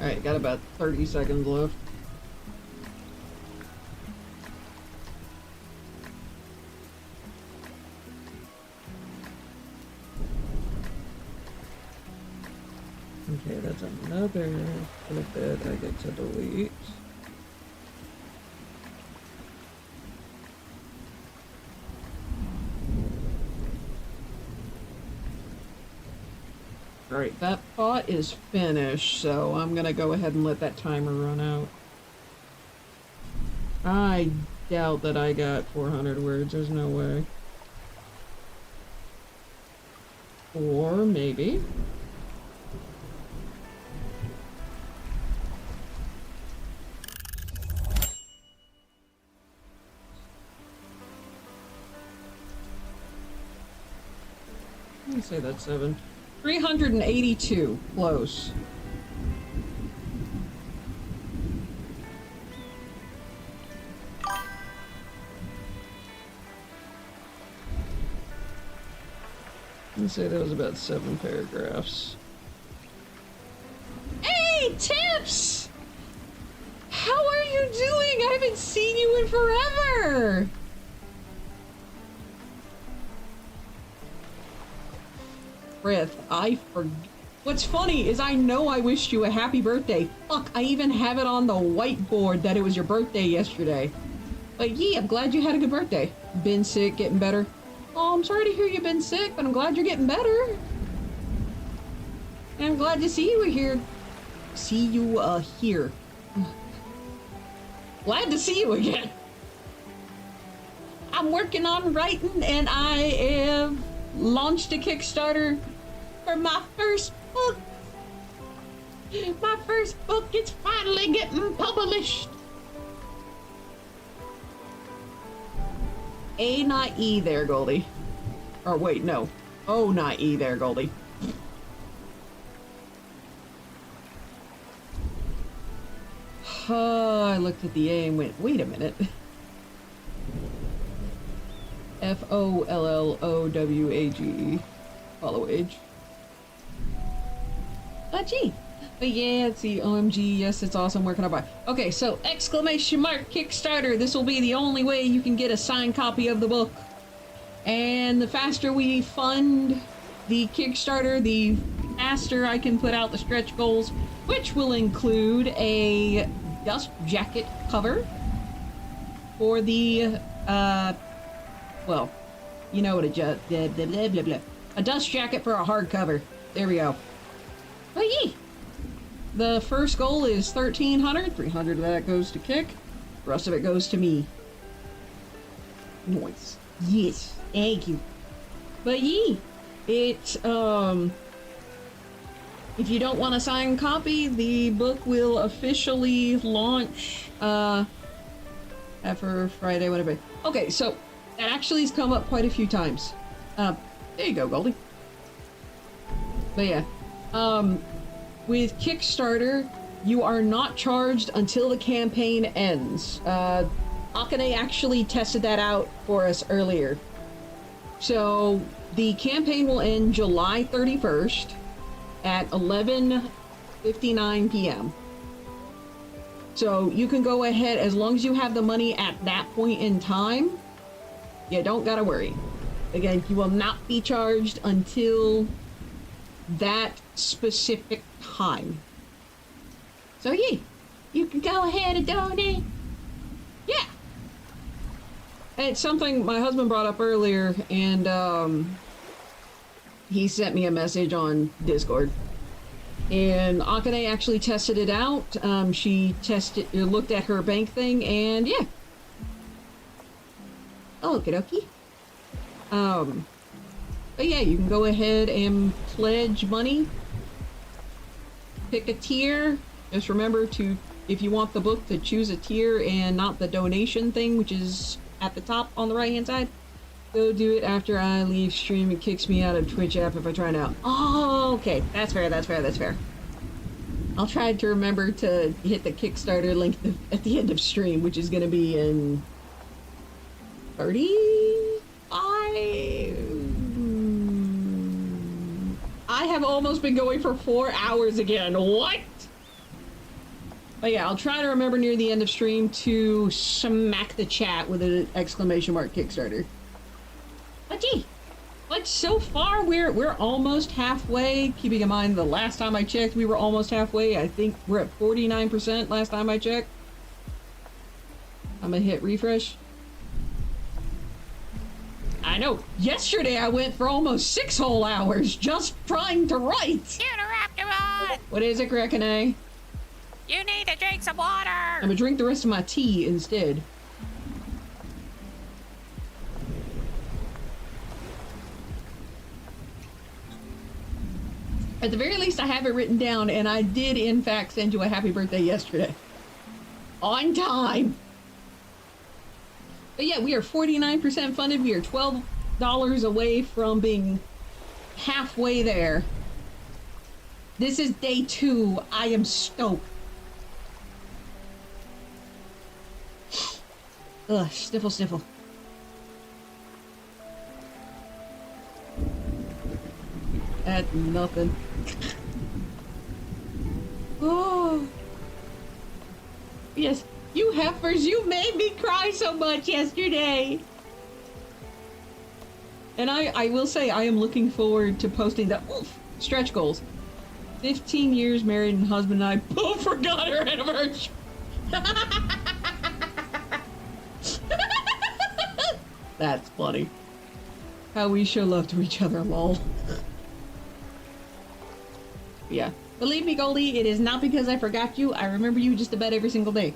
Alright, got about 30 seconds left. Okay, that's another clip that I get to delete. Alright, that pot is finished, so I'm gonna go ahead and let that timer run out. I doubt that I got 400 words, there's no way. Or maybe. Let me say that's 7. 382. Close. Let me say that was about 7 paragraphs. Hey, Tips! How are you doing? I haven't seen you in forever! Frith, I forgot. What's funny is I know I wished you a happy birthday. Fuck, I even have it on the whiteboard that it was your birthday yesterday. But yeah, I'm glad you had a good birthday. Been sick, getting better. Oh, I'm sorry to hear you've been sick, but I'm glad you're getting better. And I'm glad to see you here. See you, here. Glad to see you again. I'm working on writing, and I have launched a Kickstarter for my first book. My first book is finally getting published. A, not E there, Goldie. Or wait, no. O, not E there, Goldie. I looked at the A and went, wait a minute. Followage. Follow age. G. But yeah, it's the OMG. Yes, it's awesome. Where can I buy? Okay, so exclamation mark Kickstarter. This will be the only way you can get a signed copy of the book. And the faster we fund the Kickstarter, the faster I can put out the stretch goals, which will include a dust jacket cover for the, well, you know what a dust jacket for a hardcover. There we go. But yeah, the first goal is 1,300. 300 of that goes to Kick. The rest of it goes to me. Nice. Yes, thank you. But yeah, it's, if you don't want a signed copy, the book will officially launch, after Friday, whatever. Okay, so that actually has come up quite a few times. There you go, Goldie. But yeah, with Kickstarter, you are not charged until the campaign ends. Akane actually tested that out for us earlier. So the campaign will end July 31st at 11:59 p.m. So you can go ahead as long as you have the money at that point in time. You don't gotta worry. Again, you will not be charged until that specific time. So yeah, you can go ahead and donate. Yeah. It's something my husband brought up earlier, and he sent me a message on Discord. And Akane actually tested it out. She looked at her bank thing, and yeah. Oh, okie dokie. But yeah, you can go ahead and pledge money. Pick a tier. Just remember to, if you want the book, to choose a tier and not the donation thing, which is at the top on the right hand side. Go do it after I leave stream. It kicks me out of Twitch app if I try now. Oh, okay. That's fair, that's fair, that's fair. I'll try to remember to hit the Kickstarter link at the end of stream, which is going to be in 35... I have almost been going for 4 hours again. What? But yeah, I'll try to remember near the end of stream to smack the chat with an exclamation mark Kickstarter. But gee, like so far we're almost halfway. Keeping in mind the last time I checked we were almost halfway. I think we're at 49% last time I checked. I'm gonna hit refresh. I know. Yesterday I went for almost 6 whole hours just trying to write. Deuterapteron! What is it, Grekane? You need to drink some water! I'm gonna drink the rest of my tea instead. At the very least, I have it written down, and I did, in fact, send you a happy birthday yesterday. On time! But yeah, we are 49% funded. We are $12 away from being halfway there. This is day 2. I am stoked. Ugh, sniffle, sniffle. That's nothing. Oh. Yes, you heifers, you made me cry so much yesterday. And I will say, I am looking forward to posting the stretch goals. 15 years married and husband and I both forgot our anniversary. That's funny. How we show love to each other, lol. Yeah. Believe me, Goldie, it is not because I forgot you. I remember you just about every single day.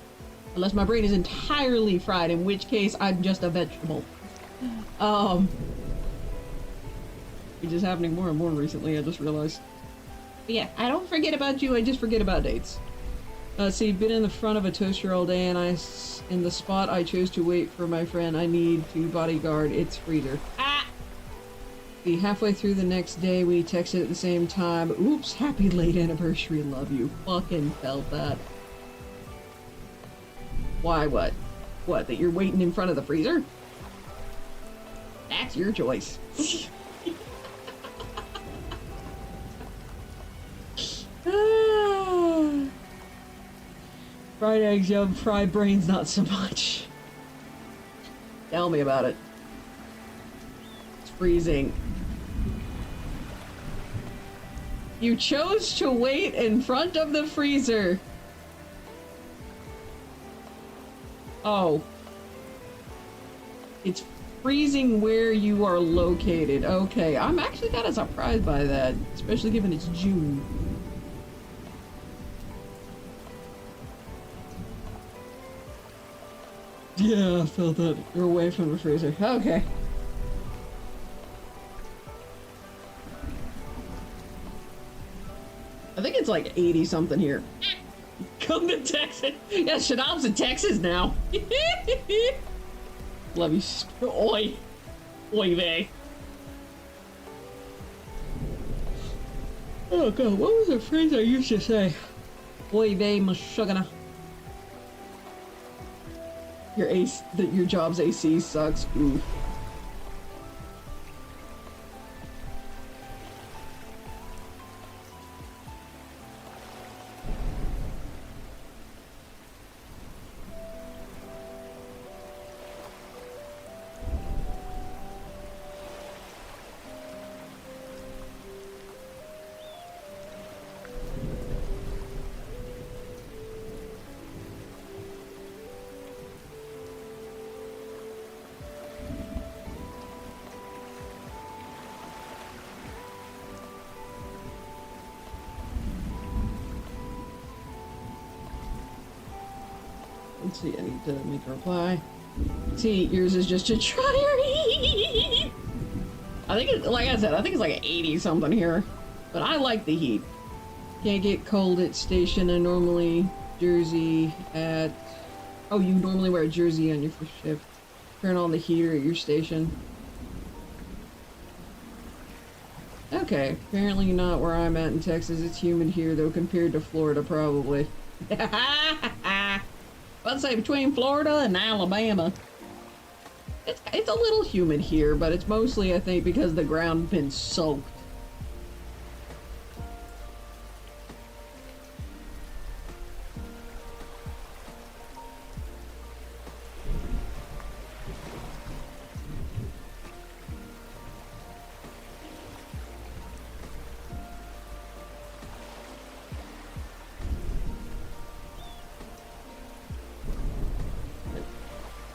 Unless my brain is entirely fried, in which case I'm just a vegetable. Which is happening more and more recently, I just realized. But yeah, I don't forget about you, I just forget about dates. So you've been in the front of a toaster all day, and in the spot I chose to wait for my friend, I need to bodyguard its freezer. Ah! See, halfway through the next day, we texted at the same time. Oops, happy late anniversary, love you. Fucking felt that. Why, what? What, that you're waiting in front of the freezer? That's your choice. Fried eggs, yum. Fried brains, not so much. Tell me about it. It's freezing. You chose to wait in front of the freezer. Oh. It's freezing where you are located. Okay, I'm actually kind of surprised by that, especially given it's June. Yeah, I felt that. You're away from the freezer. Okay. I think it's like 80 something here. Come to Texas. Yeah, Shadab's in Texas now. Love you. Oi. Oi, vey. Oh god, what was the phrase I used to say? Boy, babe, mashugana. Your job's AC sucks. Ooh. Let's see, I need to make a reply. See, yours is just a dryer. I think it's, like I said, I think it's like 80 something here. But I like the heat. Can't get cold at station. I normally jersey at... Oh, you normally wear a jersey on your first shift. Turn on the heater at your station. Okay, apparently not where I'm at in Texas. It's humid here, though, compared to Florida, probably. I'd say between Florida and Alabama. It's a little humid here, but it's mostly, I think, because the ground's been soaked.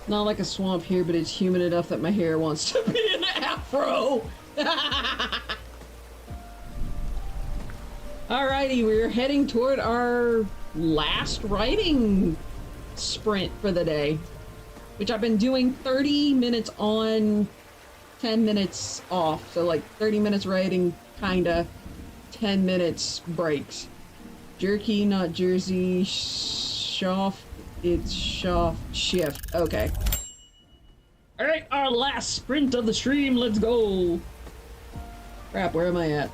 Not like a swamp here, but it's humid enough that my hair wants to be an afro. Alrighty, we're heading toward our last writing sprint for the day, which I've been doing 30 minutes on, 10 minutes off. So like 30 minutes writing, kinda, 10 minutes breaks. Jerky, not Jersey, Shoff. It's shift. Okay. Alright, our last sprint of the stream. Let's go. Crap, where am I at?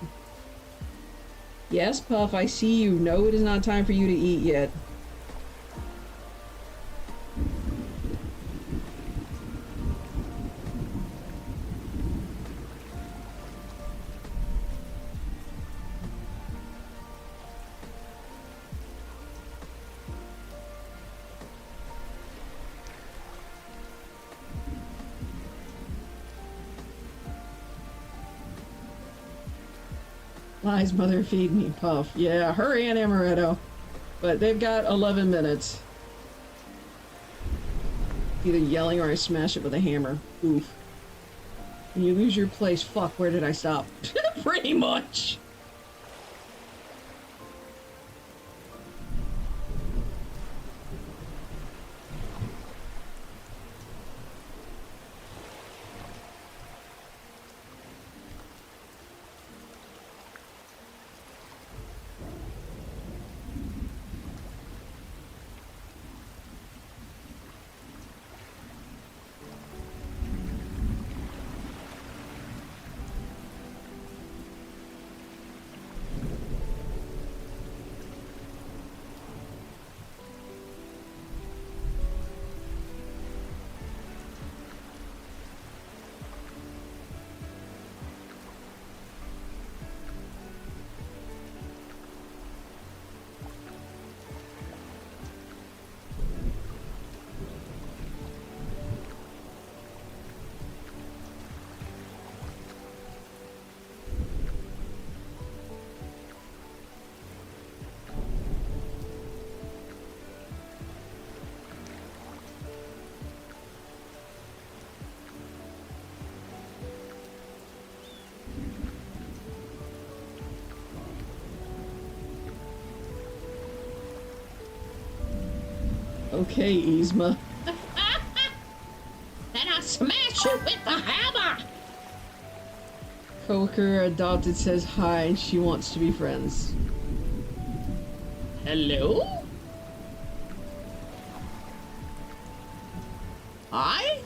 Yes, Puff, I see you. No, it is not time for you to eat yet. Lies mother feed me, Puff. Yeah, her and Amaretto. But they've got 11 minutes. Either yelling or I smash it with a hammer. Oof. When you lose your place, fuck, where did I stop? Pretty much. Okay, Yzma. Then I smash you with the hammer! Coworker adopted says hi and she wants to be friends. Hello? Hi?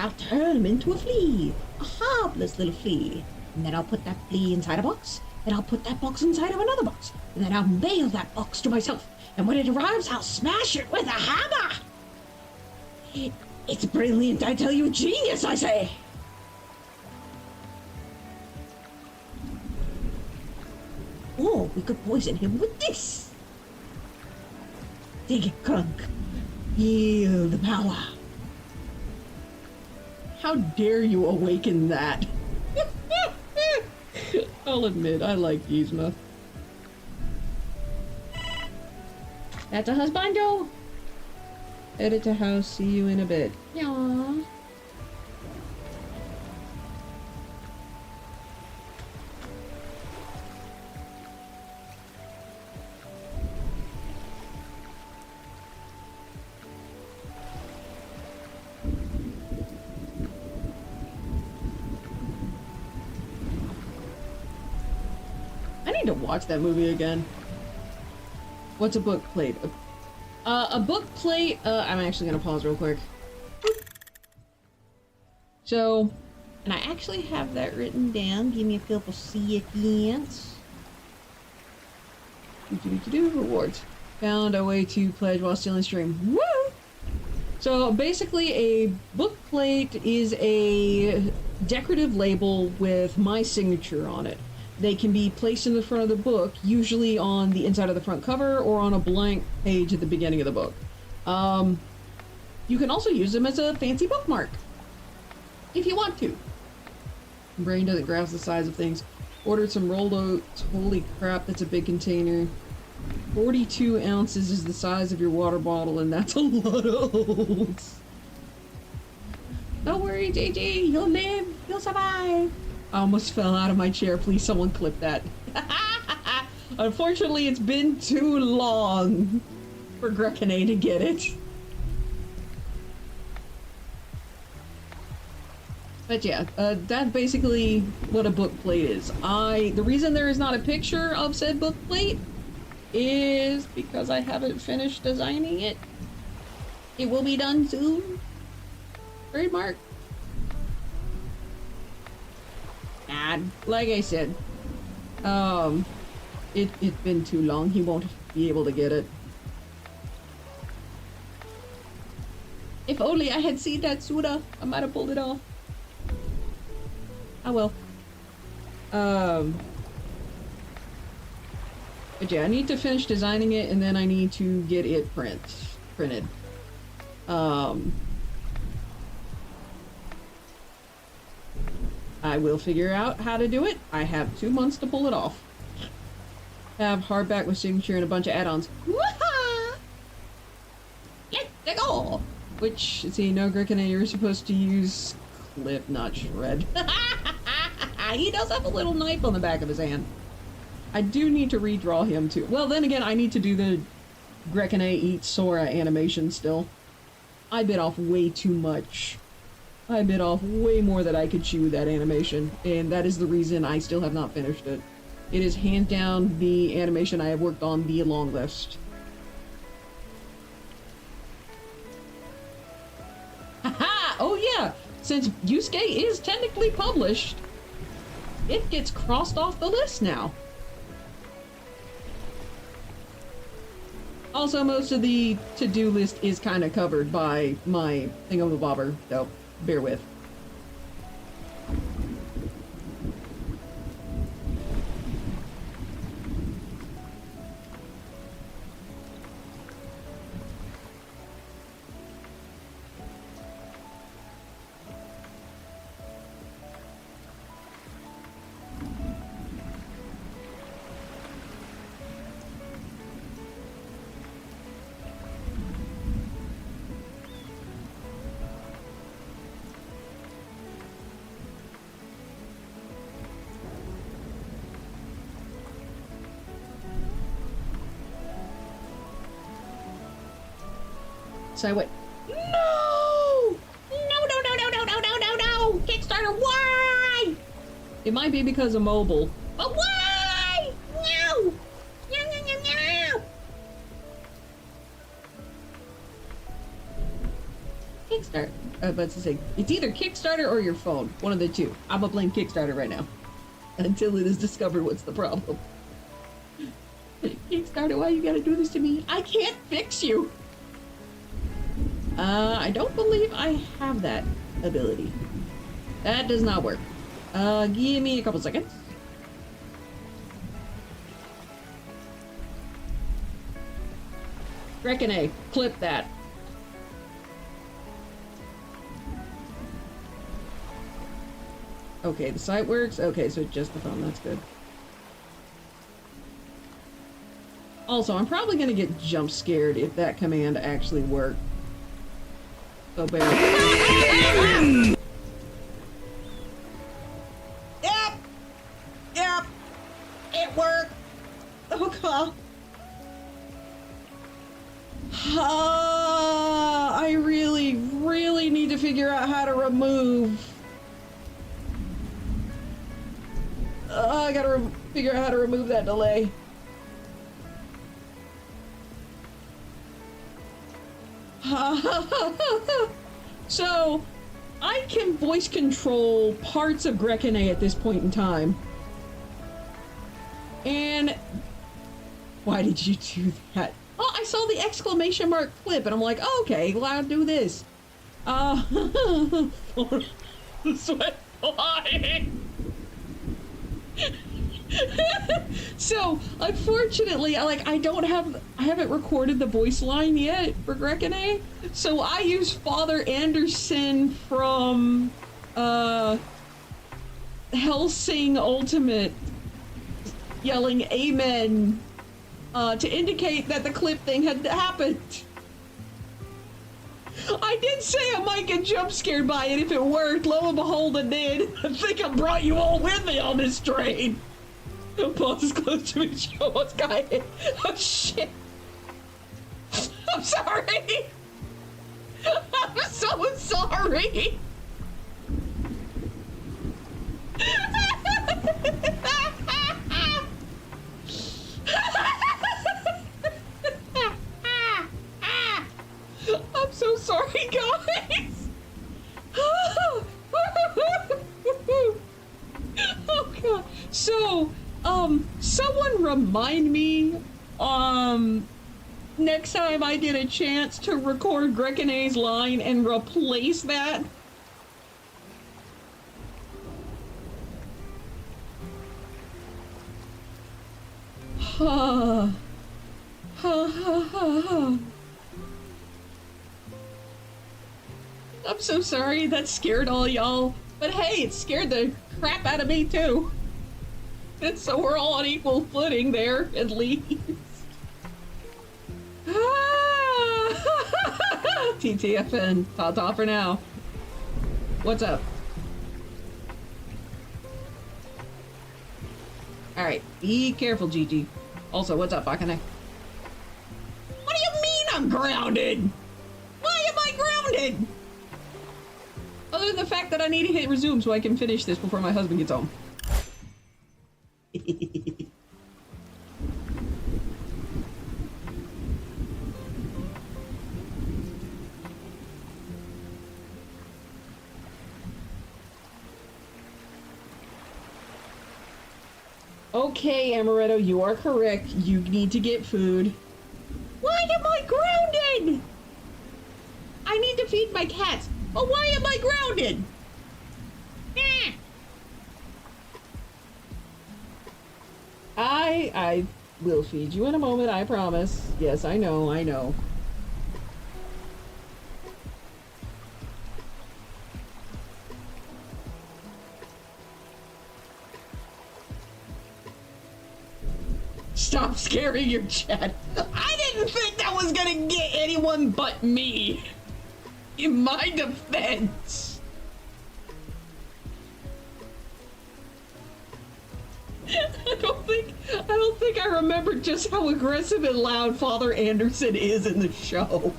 I'll turn him into a flea, a harmless little flea. And then I'll put that flea inside a box, and I'll put that box inside of another box, and then I'll mail that box to myself. And when it arrives, I'll smash it with a hammer. It's brilliant, I tell you, genius, I say. Or we could poison him with this. Dig it, Crunk. Feel the power. How dare you awaken that? I'll admit, I like Yzma. That's a husbando. Headed to house, see you in a bit. Aww. I need to watch that movie again. What's a book plate? A book plate, I'm actually gonna pause real quick. So, and I actually have that written down. Give me a couple seconds. Rewards. Found a way to pledge while still in stream. Woo! So basically a book plate is a decorative label with my signature on it. They can be placed in the front of the book, usually on the inside of the front cover or on a blank page at the beginning of the book. You can also use them as a fancy bookmark, if you want to. Brain doesn't grasp the size of things. Ordered some rolled oats. Holy crap, that's a big container. 42 ounces is the size of your water bottle, and that's a lot of oats. Don't worry, JJ, you'll live, you'll survive. I almost fell out of my chair. Please, someone clip that. Unfortunately, it's been too long for Grekine to get it. But yeah, that's basically what a book plate is. The reason there is not a picture of said book plate is because I haven't finished designing it. It will be done soon. Trademark. And like I said, it's been too long. He won't be able to get it. If only I had seen that sooner, I might have pulled it off. I will. But yeah, I need to finish designing it, and then I need to get it printed. I will figure out how to do it. I have 2 months to pull it off. Have hardback with signature and a bunch of add-ons. Woohoo! Let's go! Which, see, no Grekine, you're supposed to use clip, not shred. He does have a little knife on the back of his hand. I do need to redraw him too. Well, then again, I need to do the Grekine eat Sora animation still. I bit off way too much. I bit off way more than I could chew with that animation, and that is the reason I still have not finished it. It is hands down the animation I have worked on the longest. Haha! Oh yeah! Since Yusuke is technically published, it gets crossed off the list now. Also, most of the to-do list is kind of covered by my thingamabobber, so bear with. So I went, no! No! Kickstarter, why? It might be because of mobile, but why? No! No! Kickstarter. But to say, it's either Kickstarter or your phone. One of the two. I'm gonna blame Kickstarter right now. Until it is discovered what's the problem. Kickstarter, why you gotta do this to me? I can't fix you! I don't believe I have that ability. That does not work. Give me a couple seconds. Reckon A, clip that. Okay, the site works. Okay, so just the phone, that's good. Also, I'm probably gonna get jump scared if that command actually worked. So bear. Yep! Yep! It worked! Oh god. I really need to figure out how to remove. I gotta figure out how to remove that delay. So, I can voice control parts of Grekine at this point in time. And why did you do that? Oh, I saw the exclamation mark clip and I'm like, oh, okay, well, I'll do this. Sweat flying. So, unfortunately, I haven't recorded the voice line yet for Grekine, so I use Father Anderson from, Hellsing Ultimate yelling amen, to indicate that the clip thing had happened. I did say I might get jump scared by it if it worked. Lo and behold, it did. I think I brought you all with me on this train. Boss is close to me. Show what's guy. Oh shit. I'm sorry. I'm so sorry. I'm so sorry, guys. Oh god. So, someone remind me, next time I get a chance to record Grekine's line and replace that. I'm so sorry that scared all y'all, but hey, it scared the crap out of me too. And so we're all on equal footing there, at least. TTFN, ta-ta for now. What's up? Alright, be careful, Gigi. Also, what's up, Akane? What do you mean I'm grounded? Why am I grounded? Other than the fact that I need to hit resume so I can finish this before my husband gets home. Okay, Amaretto, you are correct. You need to get food. Why am I grounded? I need to feed my cats. But why am I grounded? I will feed you in a moment, I promise. Yes, I know. Stop scaring your chat. I didn't think that was gonna get anyone but me. In my defense. I don't think I remember just how aggressive and loud Father Anderson is in the show.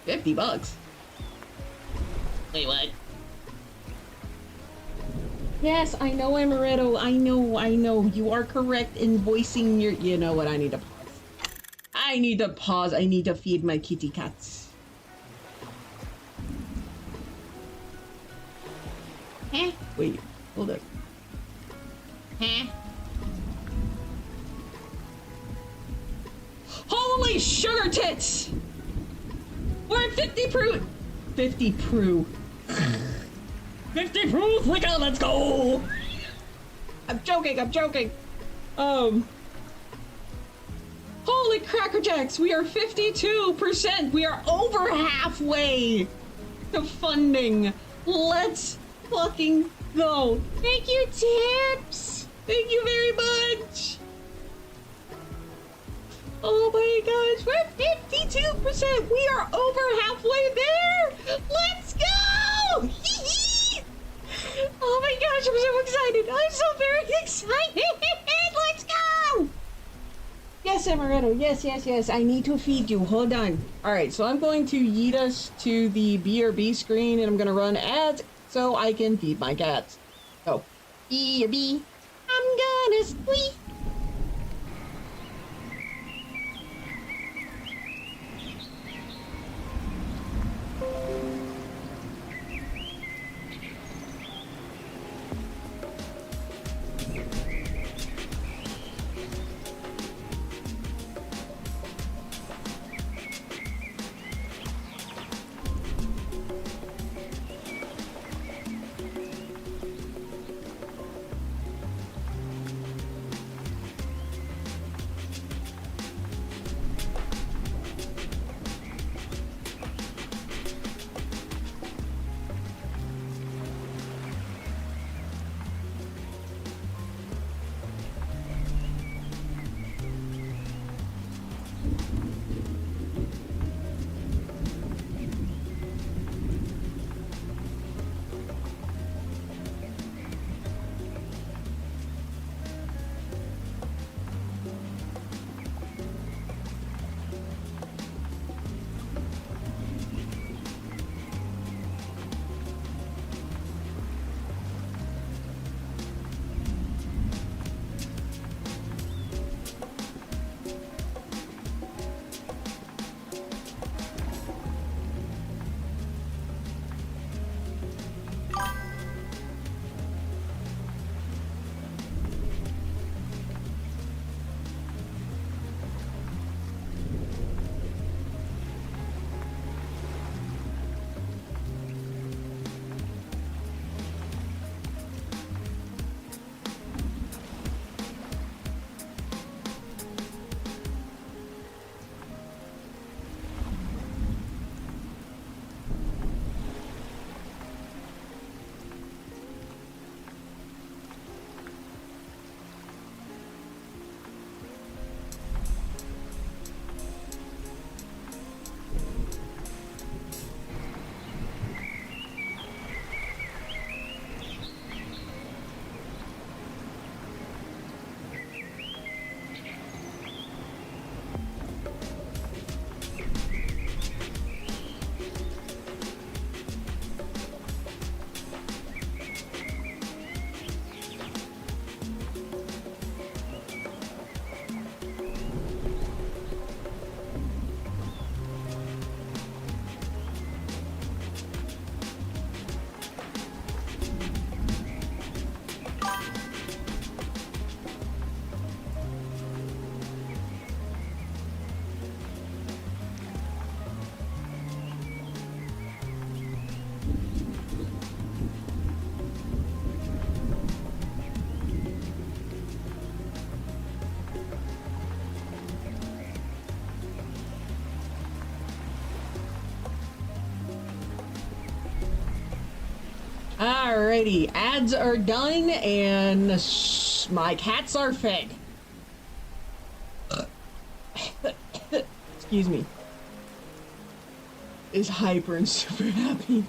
$50. Wait, what? Yes, I know, Amaretto. I know. You are correct in voicing your... You know what? I need to pause. I need to feed my kitty cats. Huh? Wait, hold up. Huh? Holy sugar tits! We're at 50 proof. 50 proof. 50 proof, Flicker, let's go! I'm joking. Holy Cracker Jacks, we are 52%. We are over halfway to funding. Let's fucking go. Thank you, Tips. Thank you very much. Oh my gosh, we're 52%. We are over halfway there. Let's go. Oh my gosh, I'm so excited. I'm so very excited. Let's go. Yes, Amaretto. Yes. I need to feed you. Hold on. All right, so I'm going to yeet us to the BRB screen, and I'm going to run ads so I can feed my cats. So, BRB, I'm gonna squeak. Alrighty, ads are done and my cats are fed. Excuse me. Is hyper and super happy.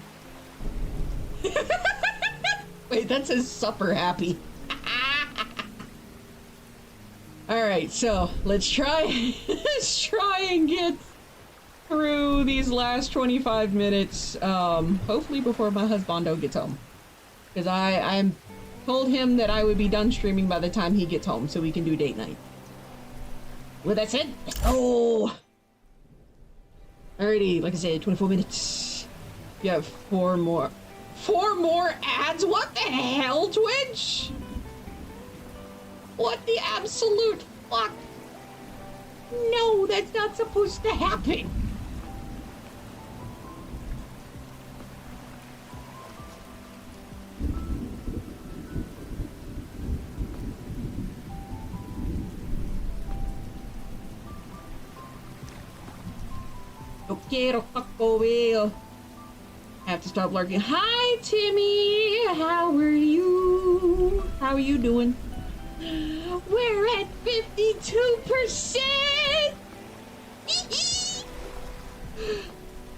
Wait, that says supper happy. Alright, so let's try and get through these last 25 minutes, hopefully before my husbando gets home. Because I told him that I would be done streaming by the time he gets home, so we can do date night. With that said, oh! Alrighty, like I said, 24 minutes. You have 4 4 more ads? What the hell, Twitch? What the absolute fuck? No, that's not supposed to happen. No quiero Taco Bell. I have to stop lurking. Hi, Timmy. How are you? How are you doing? We're at 52%.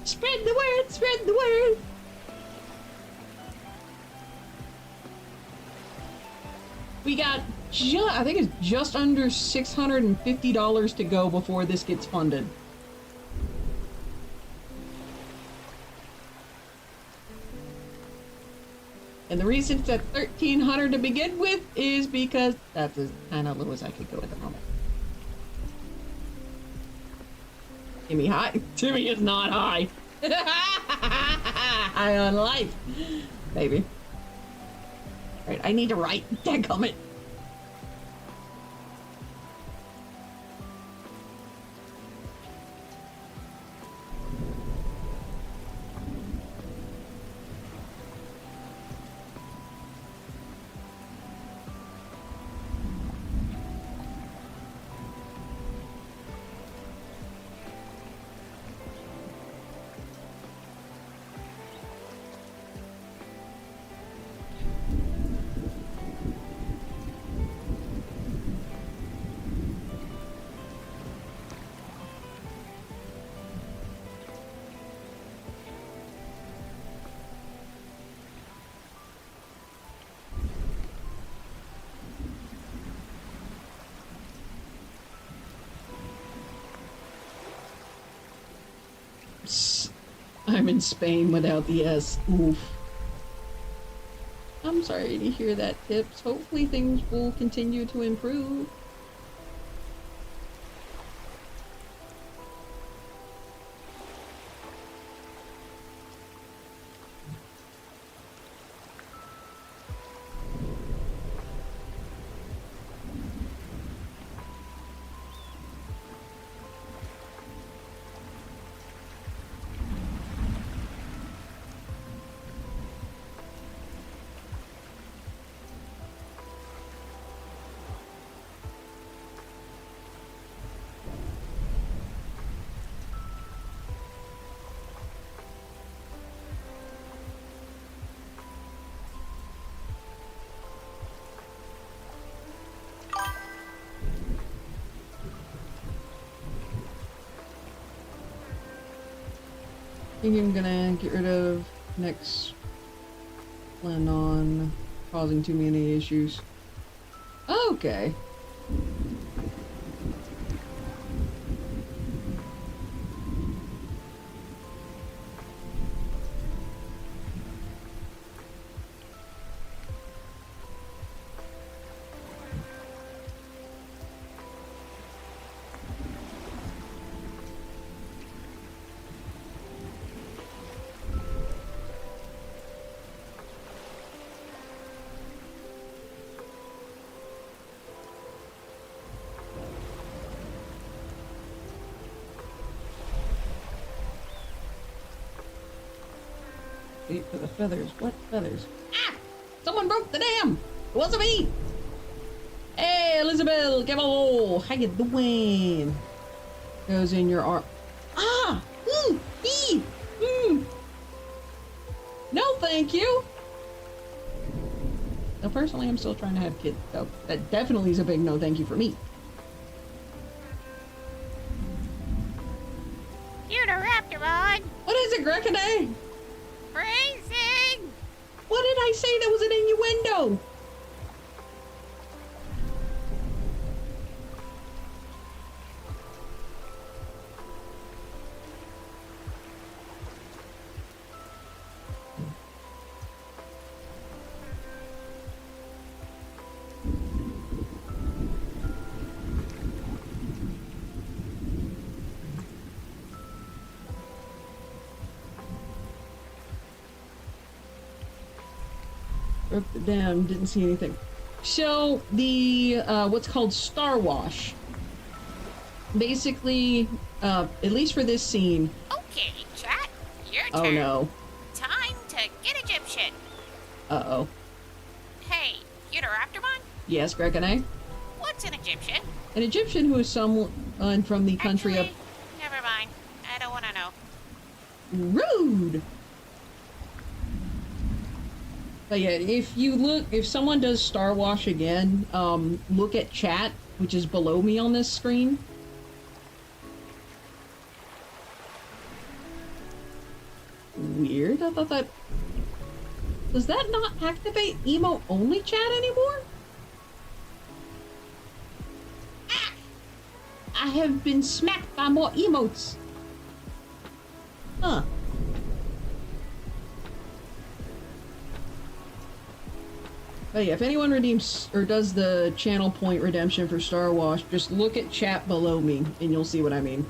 Spread the word. Spread the word. We got I think it's just under $650 to go before this gets funded. And the reason it's at $1,300 to begin with is because that's as kind of low as I could go at the moment. Timmy high? Timmy is not high. High on life, baby. All right, I need to write. Dadgummit. I'm in Spain without the S. Oof. I'm sorry to hear that, Tips. Hopefully things will continue to improve. I think I'm gonna get rid of next plan on causing too many issues. Okay. Wait for the feathers. What feathers? Ah! Someone broke the dam! It wasn't me! Hey, Elizabeth! Gabo! How you doing? Goes in your arm. Ah! No, thank you! No, personally, I'm still trying to have kids, so that definitely is a big no thank you for me. You're the Raptoron! What is it, Grecaday? Freezing! What did I say that was an innuendo? up and down, didn't see anything. So the what's called Star Wash. Basically, at least for this scene. Okay, chat. Your turn. Oh no. Time to get Egyptian. Uh-oh. Hey, you the Raptormon? Yes, Greg and I. What's an Egyptian? An Egyptian who is someone from the country Actually, never mind. I don't want to know. of rude. But yeah, if someone does Star Wash again, look at chat, which is below me on this screen. Weird. I thought that... Does that not activate emote only chat anymore? Ah! I have been smacked by more emotes. Huh. But yeah, if anyone redeems or does the channel point redemption for Star Wash, just look at chat below me and you'll see what I mean.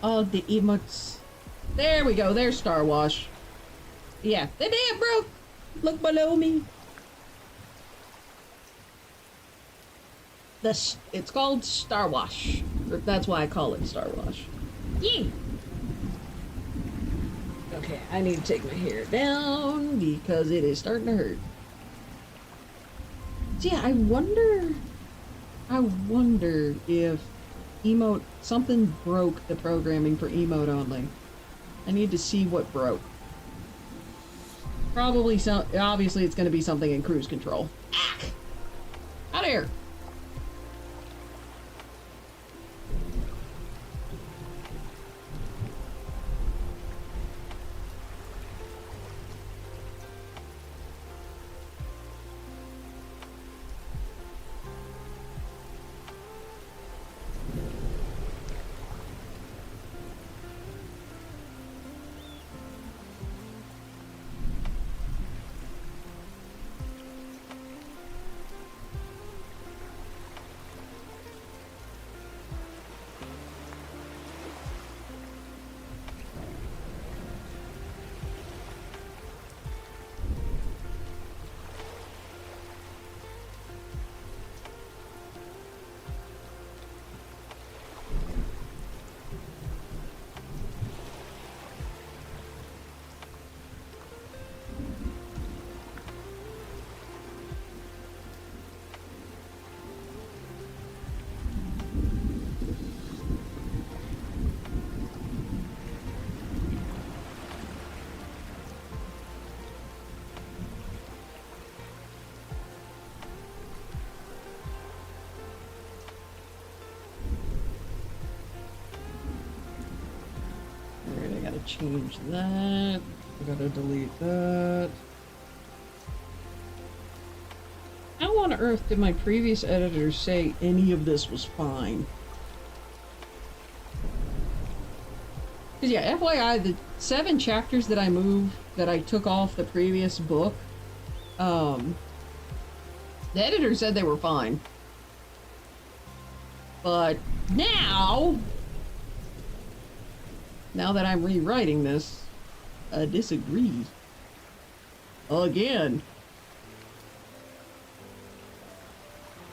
Oh, the emotes. There we go. There's Star Wash. Yeah, they did, bro. Look below me. It's called Star Wash. That's why I call it Star Wash. Yeah. Okay, I need to take my hair down because it is starting to hurt. Yeah, I wonder if something broke the programming for emote only. I need to see what broke. Probably obviously it's going to be something in cruise control. Ah! Out of here. Change that. I gotta delete that. How on earth did my previous editors say any of this was fine? Because yeah, FYI, the 7 chapters that I took off the previous book, the editor said they were fine. But now that I'm rewriting this, I disagree. Again.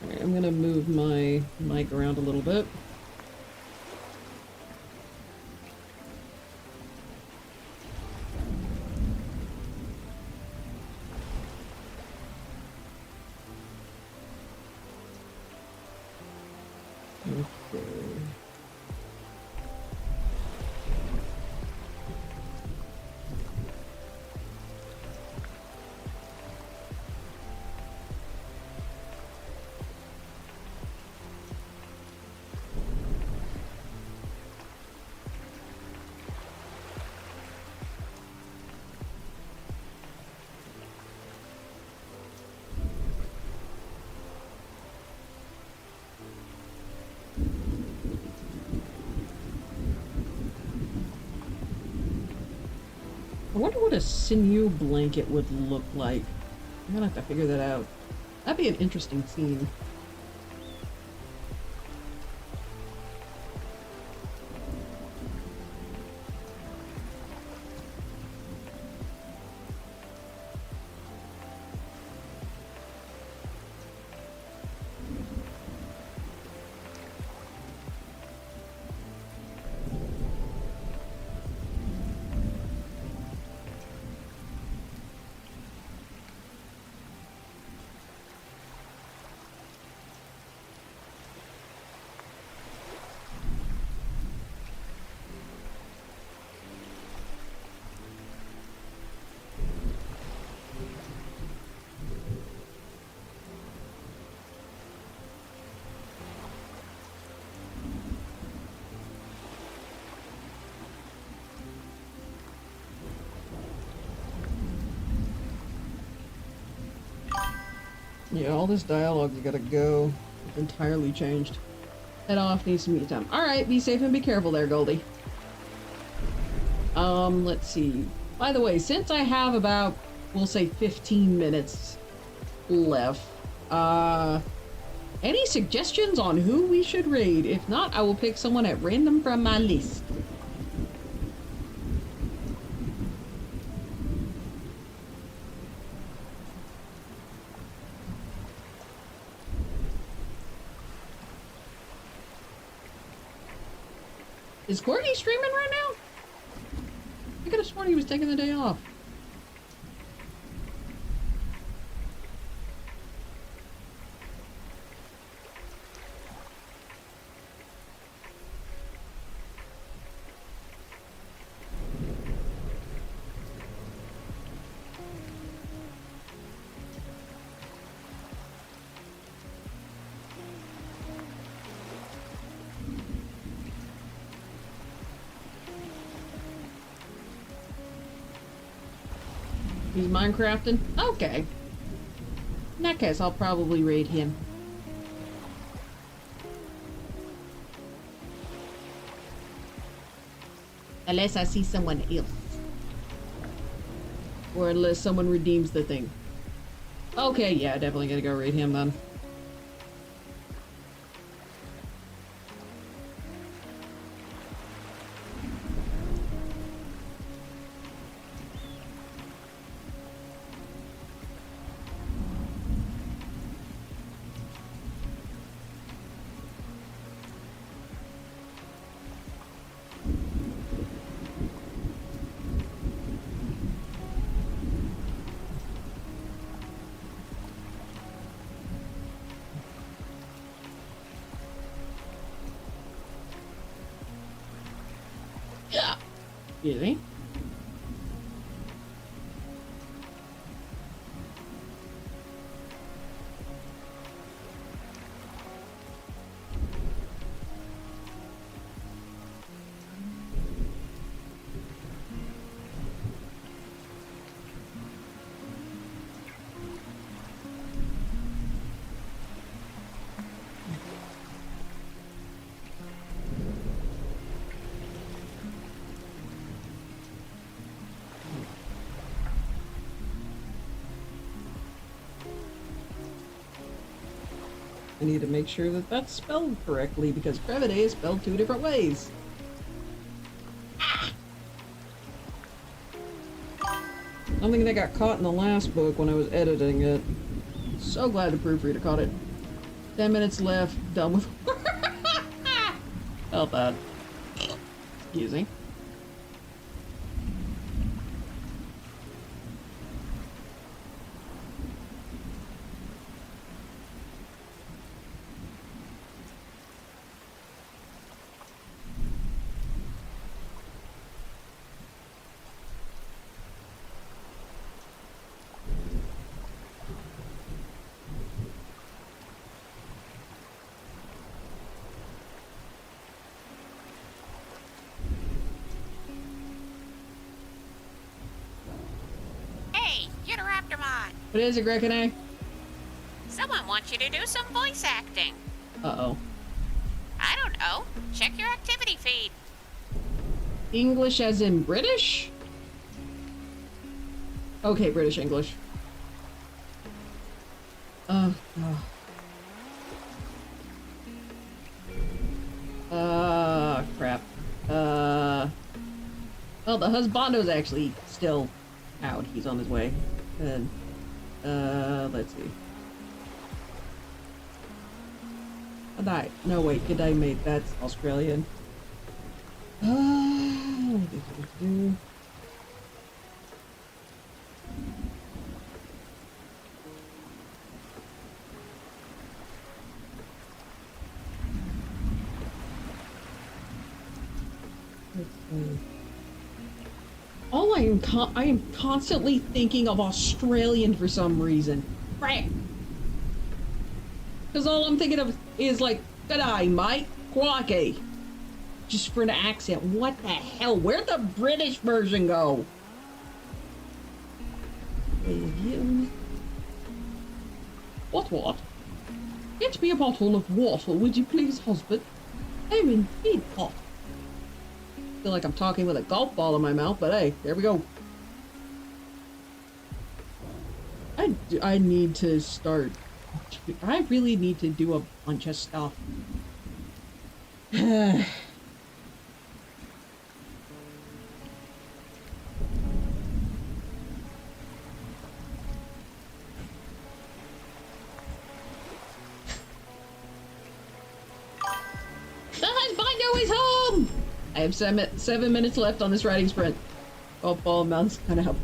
Alright, I'm gonna move my mic around a little bit. Okay. I wonder what a sinew blanket would look like. I'm gonna have to figure that out. That'd be an interesting scene. Yeah, all this dialogue's gotta go. It's entirely changed. Head off, needs some me time. Alright, be safe and be careful there, Goldie. Let's see. By the way, since I have about, we'll say 15 minutes left, any suggestions on who we should raid? If not, I will pick someone at random from my list. Is Courtney streaming right now? I could have sworn he was taking the day off. He's Minecrafting? Okay. In that case, I'll probably raid him. Unless I see someone else. Or unless someone redeems the thing. Okay, yeah, definitely gonna go raid him then. Excuse me. I need to make sure that that's spelled correctly because Crevide is spelled 2 different ways. Something that got caught in the last book when I was editing it. So glad the proofreader caught it. 10 minutes left, done with. Felt that. Excuse me. What is it, Grekene? Someone wants you to do some voice acting. Uh-oh. I don't know. Check your activity feed. English as in British? Okay, British English. Uh, crap. Well, the husbando's actually still out. He's on his way. And, let's see. G'day. No, wait, G'day, mate. That's Australian. All I am constantly thinking of Australian for some reason. Right. Because all I'm thinking of is like, g'day, mate, quacky. Just for an accent. What the hell? Where'd the British version go? What? Get me a bottle of water, would you please, husband? I'm in big pot. Feel like I'm talking with a golf ball in my mouth, but hey, there we go. I need to start. I really need to do a bunch of stuff. The husbando is home! I have 7 minutes left on this riding sprint. Golf ball mounts kind of help.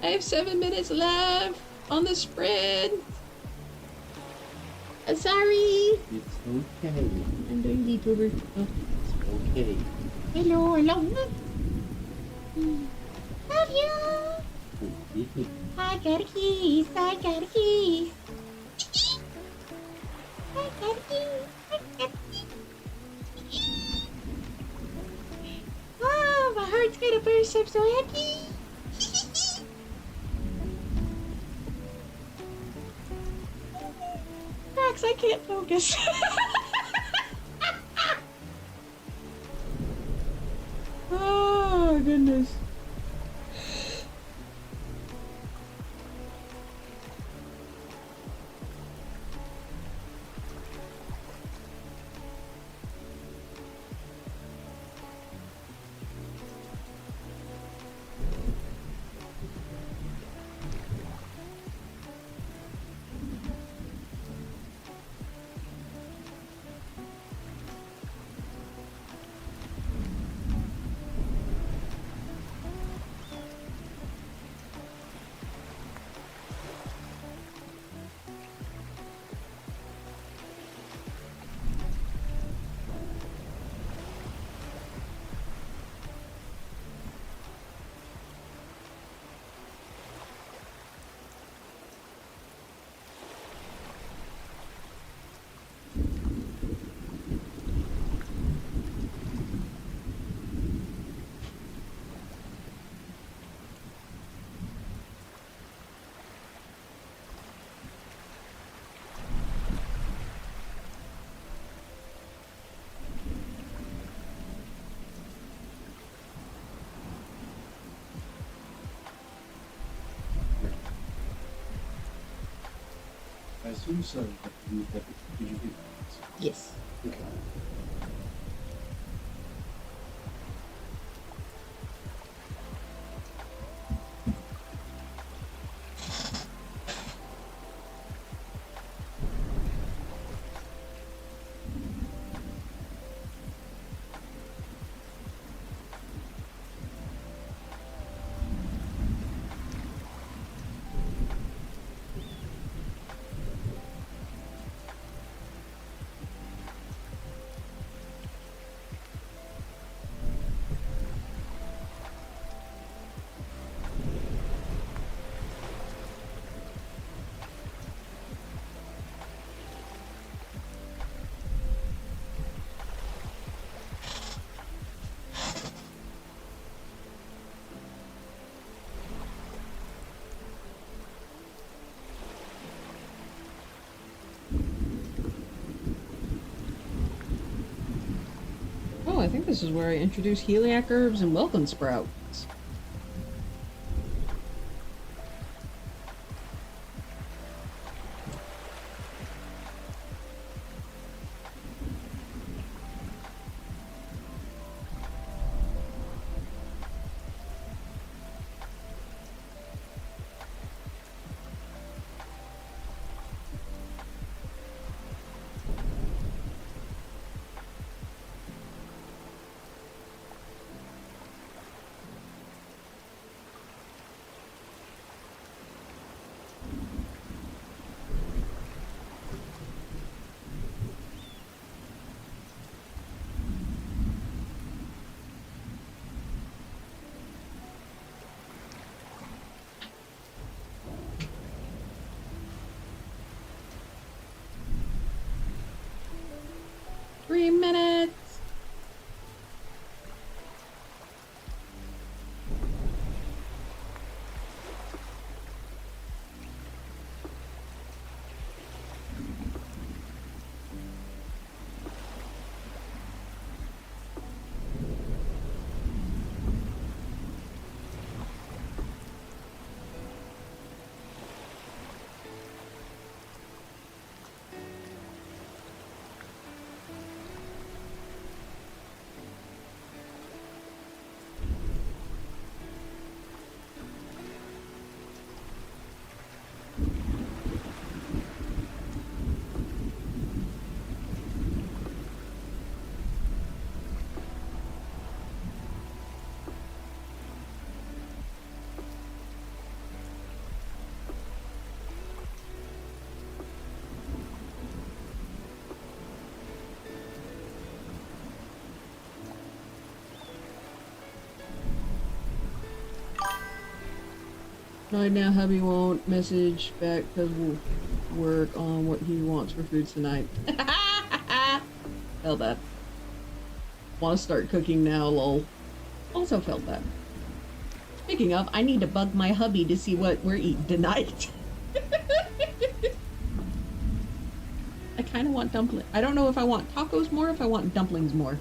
I have 7 minutes left on the sprint. I'm sorry. It's okay. I'm doing VTuber. Oh. It's okay. Hello. Love you. I got a keys. I got a keys. I got a keys. Oh, my heart's gonna burst. I'm so happy. Max, I can't focus. Oh, goodness. I assume so. But did you get that? Yes. Okay. Oh, I think this is where I introduce Heliac herbs and welcome sprouts. 3 minutes. Right now, hubby won't message back because we'll work on what he wants for food tonight. Felt that. Want to start cooking now, lol. Also felt that. Speaking of, I need to bug my hubby to see what we're eating tonight. I kind of want dumplings. I don't know if I want tacos more, if I want dumplings more.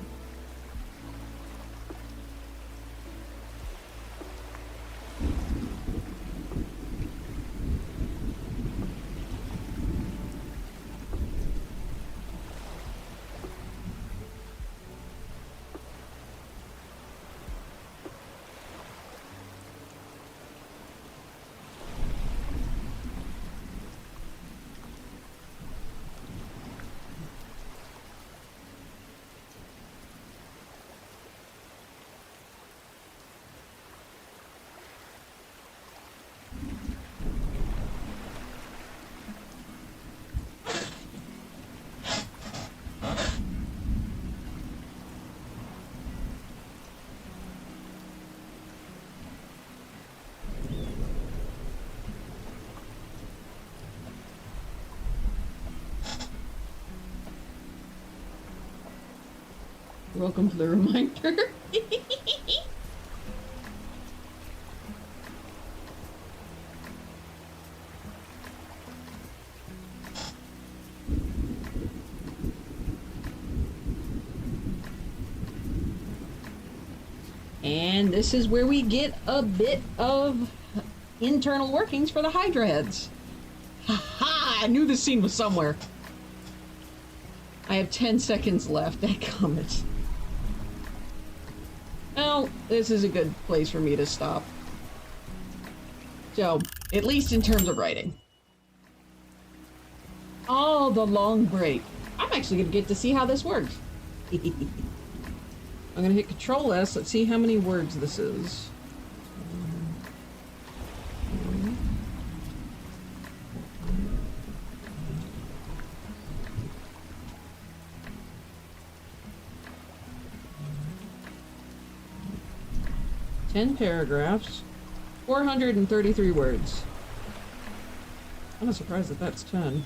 Welcome to the reminder. And this is where we get a bit of internal workings for the Hydra heads. Ha! I knew this scene was somewhere. I have 10 seconds left. Dadgummit. Well, this is a good place for me to stop. So, at least in terms of writing. Oh, the long break. I'm actually going to get to see how this works. I'm going to hit Control S. Let's see how many words this is. 10 paragraphs, 433 words. I'm not surprised that that's 10.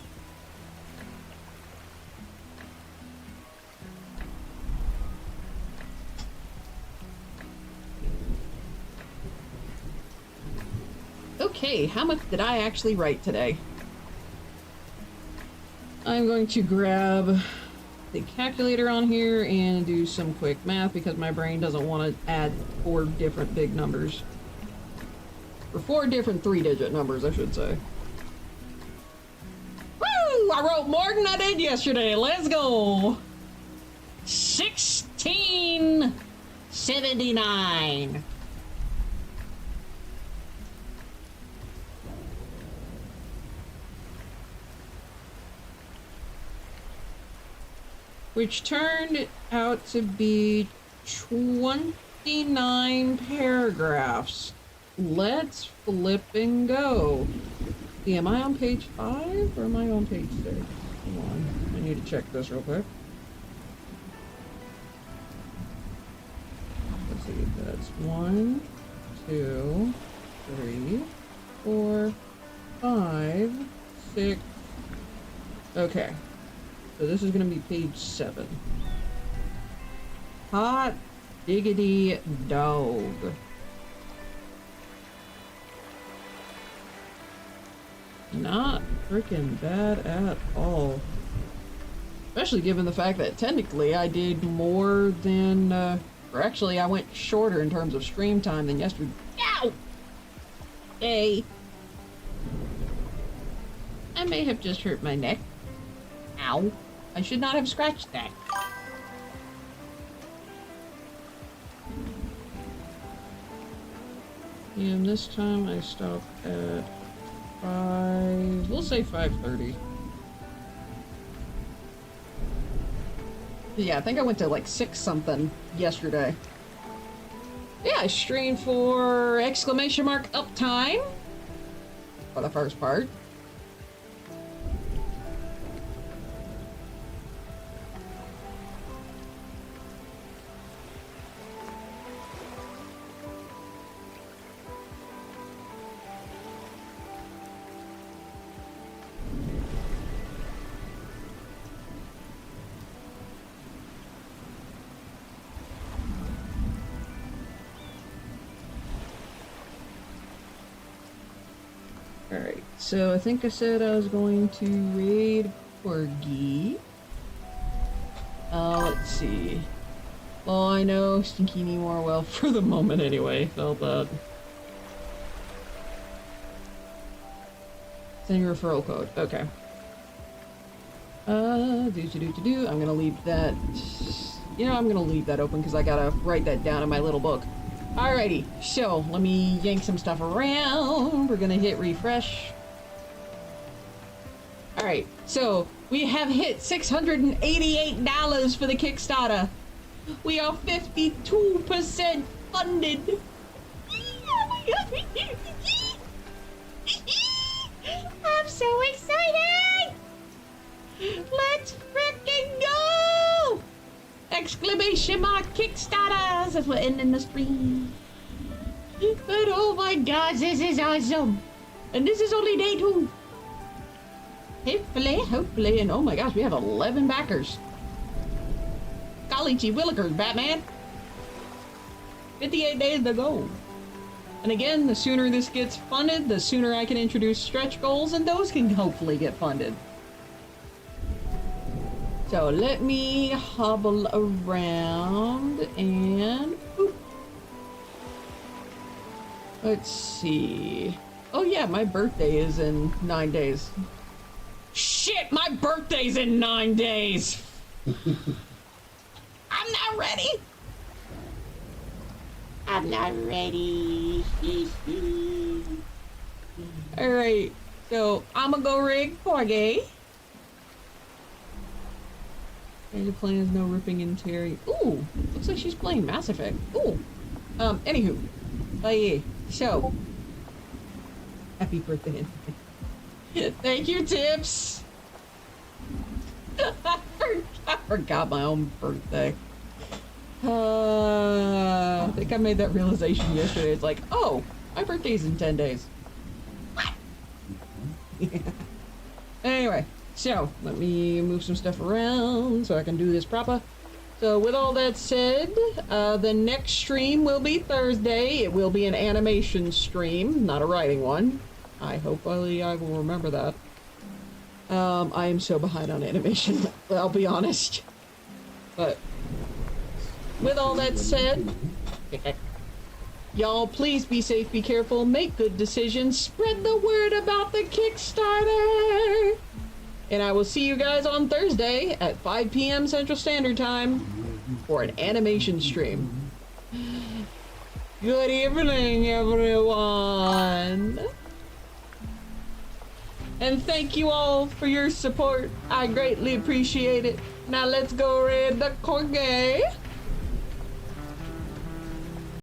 Okay, how much did I actually write today? I'm going to grab the calculator on here and do some quick math because my brain doesn't want to add 4 different big numbers. Or 4 different 3-digit numbers, I should say. Woo! I wrote more than I did yesterday. Let's go! 1679. Which turned out to be 29 paragraphs. Let's flip and go. See, am I on page 5 or am I on page 6? Hold on, I need to check this real quick. Let's see, that's 1, 2, 3, 4, 5, 6. Okay. So this is gonna be page 7. Hot diggity dog. Not freaking bad at all. Especially given the fact that technically I did more than, or actually I went shorter in terms of stream time than yesterday. Ow! Hey. I may have just hurt my neck. Ow. I should not have scratched that. And this time I stopped at 5, we'll say 5:30. Yeah, I think I went to like 6 something yesterday. Yeah, I streamed for exclamation mark uptime for the first part. Alright, so I think I said I was going to raid Corgi. Let's see. Well, I know Stinky Nemore well for the moment anyway, felt that. Send your referral code, okay. I'm gonna leave that, you know, I'm gonna leave that open because I gotta write that down in my little book. Alrighty, so let me yank some stuff around. We're gonna hit refresh. Alright, so we have hit $688 for the Kickstarter. We are 52% funded. I'm so excited! Let's frickin' go! Exclamation mark Kickstarter as we're ending the stream. But oh my gosh, this is awesome. And this is only day 2. Hopefully, and oh my gosh, we have 11 backers. Golly gee willikers, Batman. 58 days to go. And again, the sooner this gets funded, the sooner I can introduce stretch goals, and those can hopefully get funded. So let me hobble around and boop. Let's see. Oh yeah, my birthday is in 9 days. Shit, my birthday's in 9 days. I'm not ready. I'm not ready. All right, so I'ma go rig Corgi. Major plans, no ripping and tearing. Ooh, looks like she's playing Mass Effect. Ooh. Anywho. Yeah. So. Happy birthday. Thank you, Tips. I forgot my own birthday. I think I made that realization yesterday. It's like, oh, my birthday's in 10 days. What? Anyway. So, let me move some stuff around so I can do this proper. So, with all that said, the next stream will be Thursday. It will be an animation stream, not a writing one. Hopefully I will remember that. I am so behind on animation, I'll be honest. But, with all that said, y'all please be safe, be careful, make good decisions, spread the word about the Kickstarter! And I will see you guys on Thursday at 5 p.m. Central Standard Time for an animation stream. Good evening, everyone. And thank you all for your support. I greatly appreciate it. Now let's go raid the Corgi.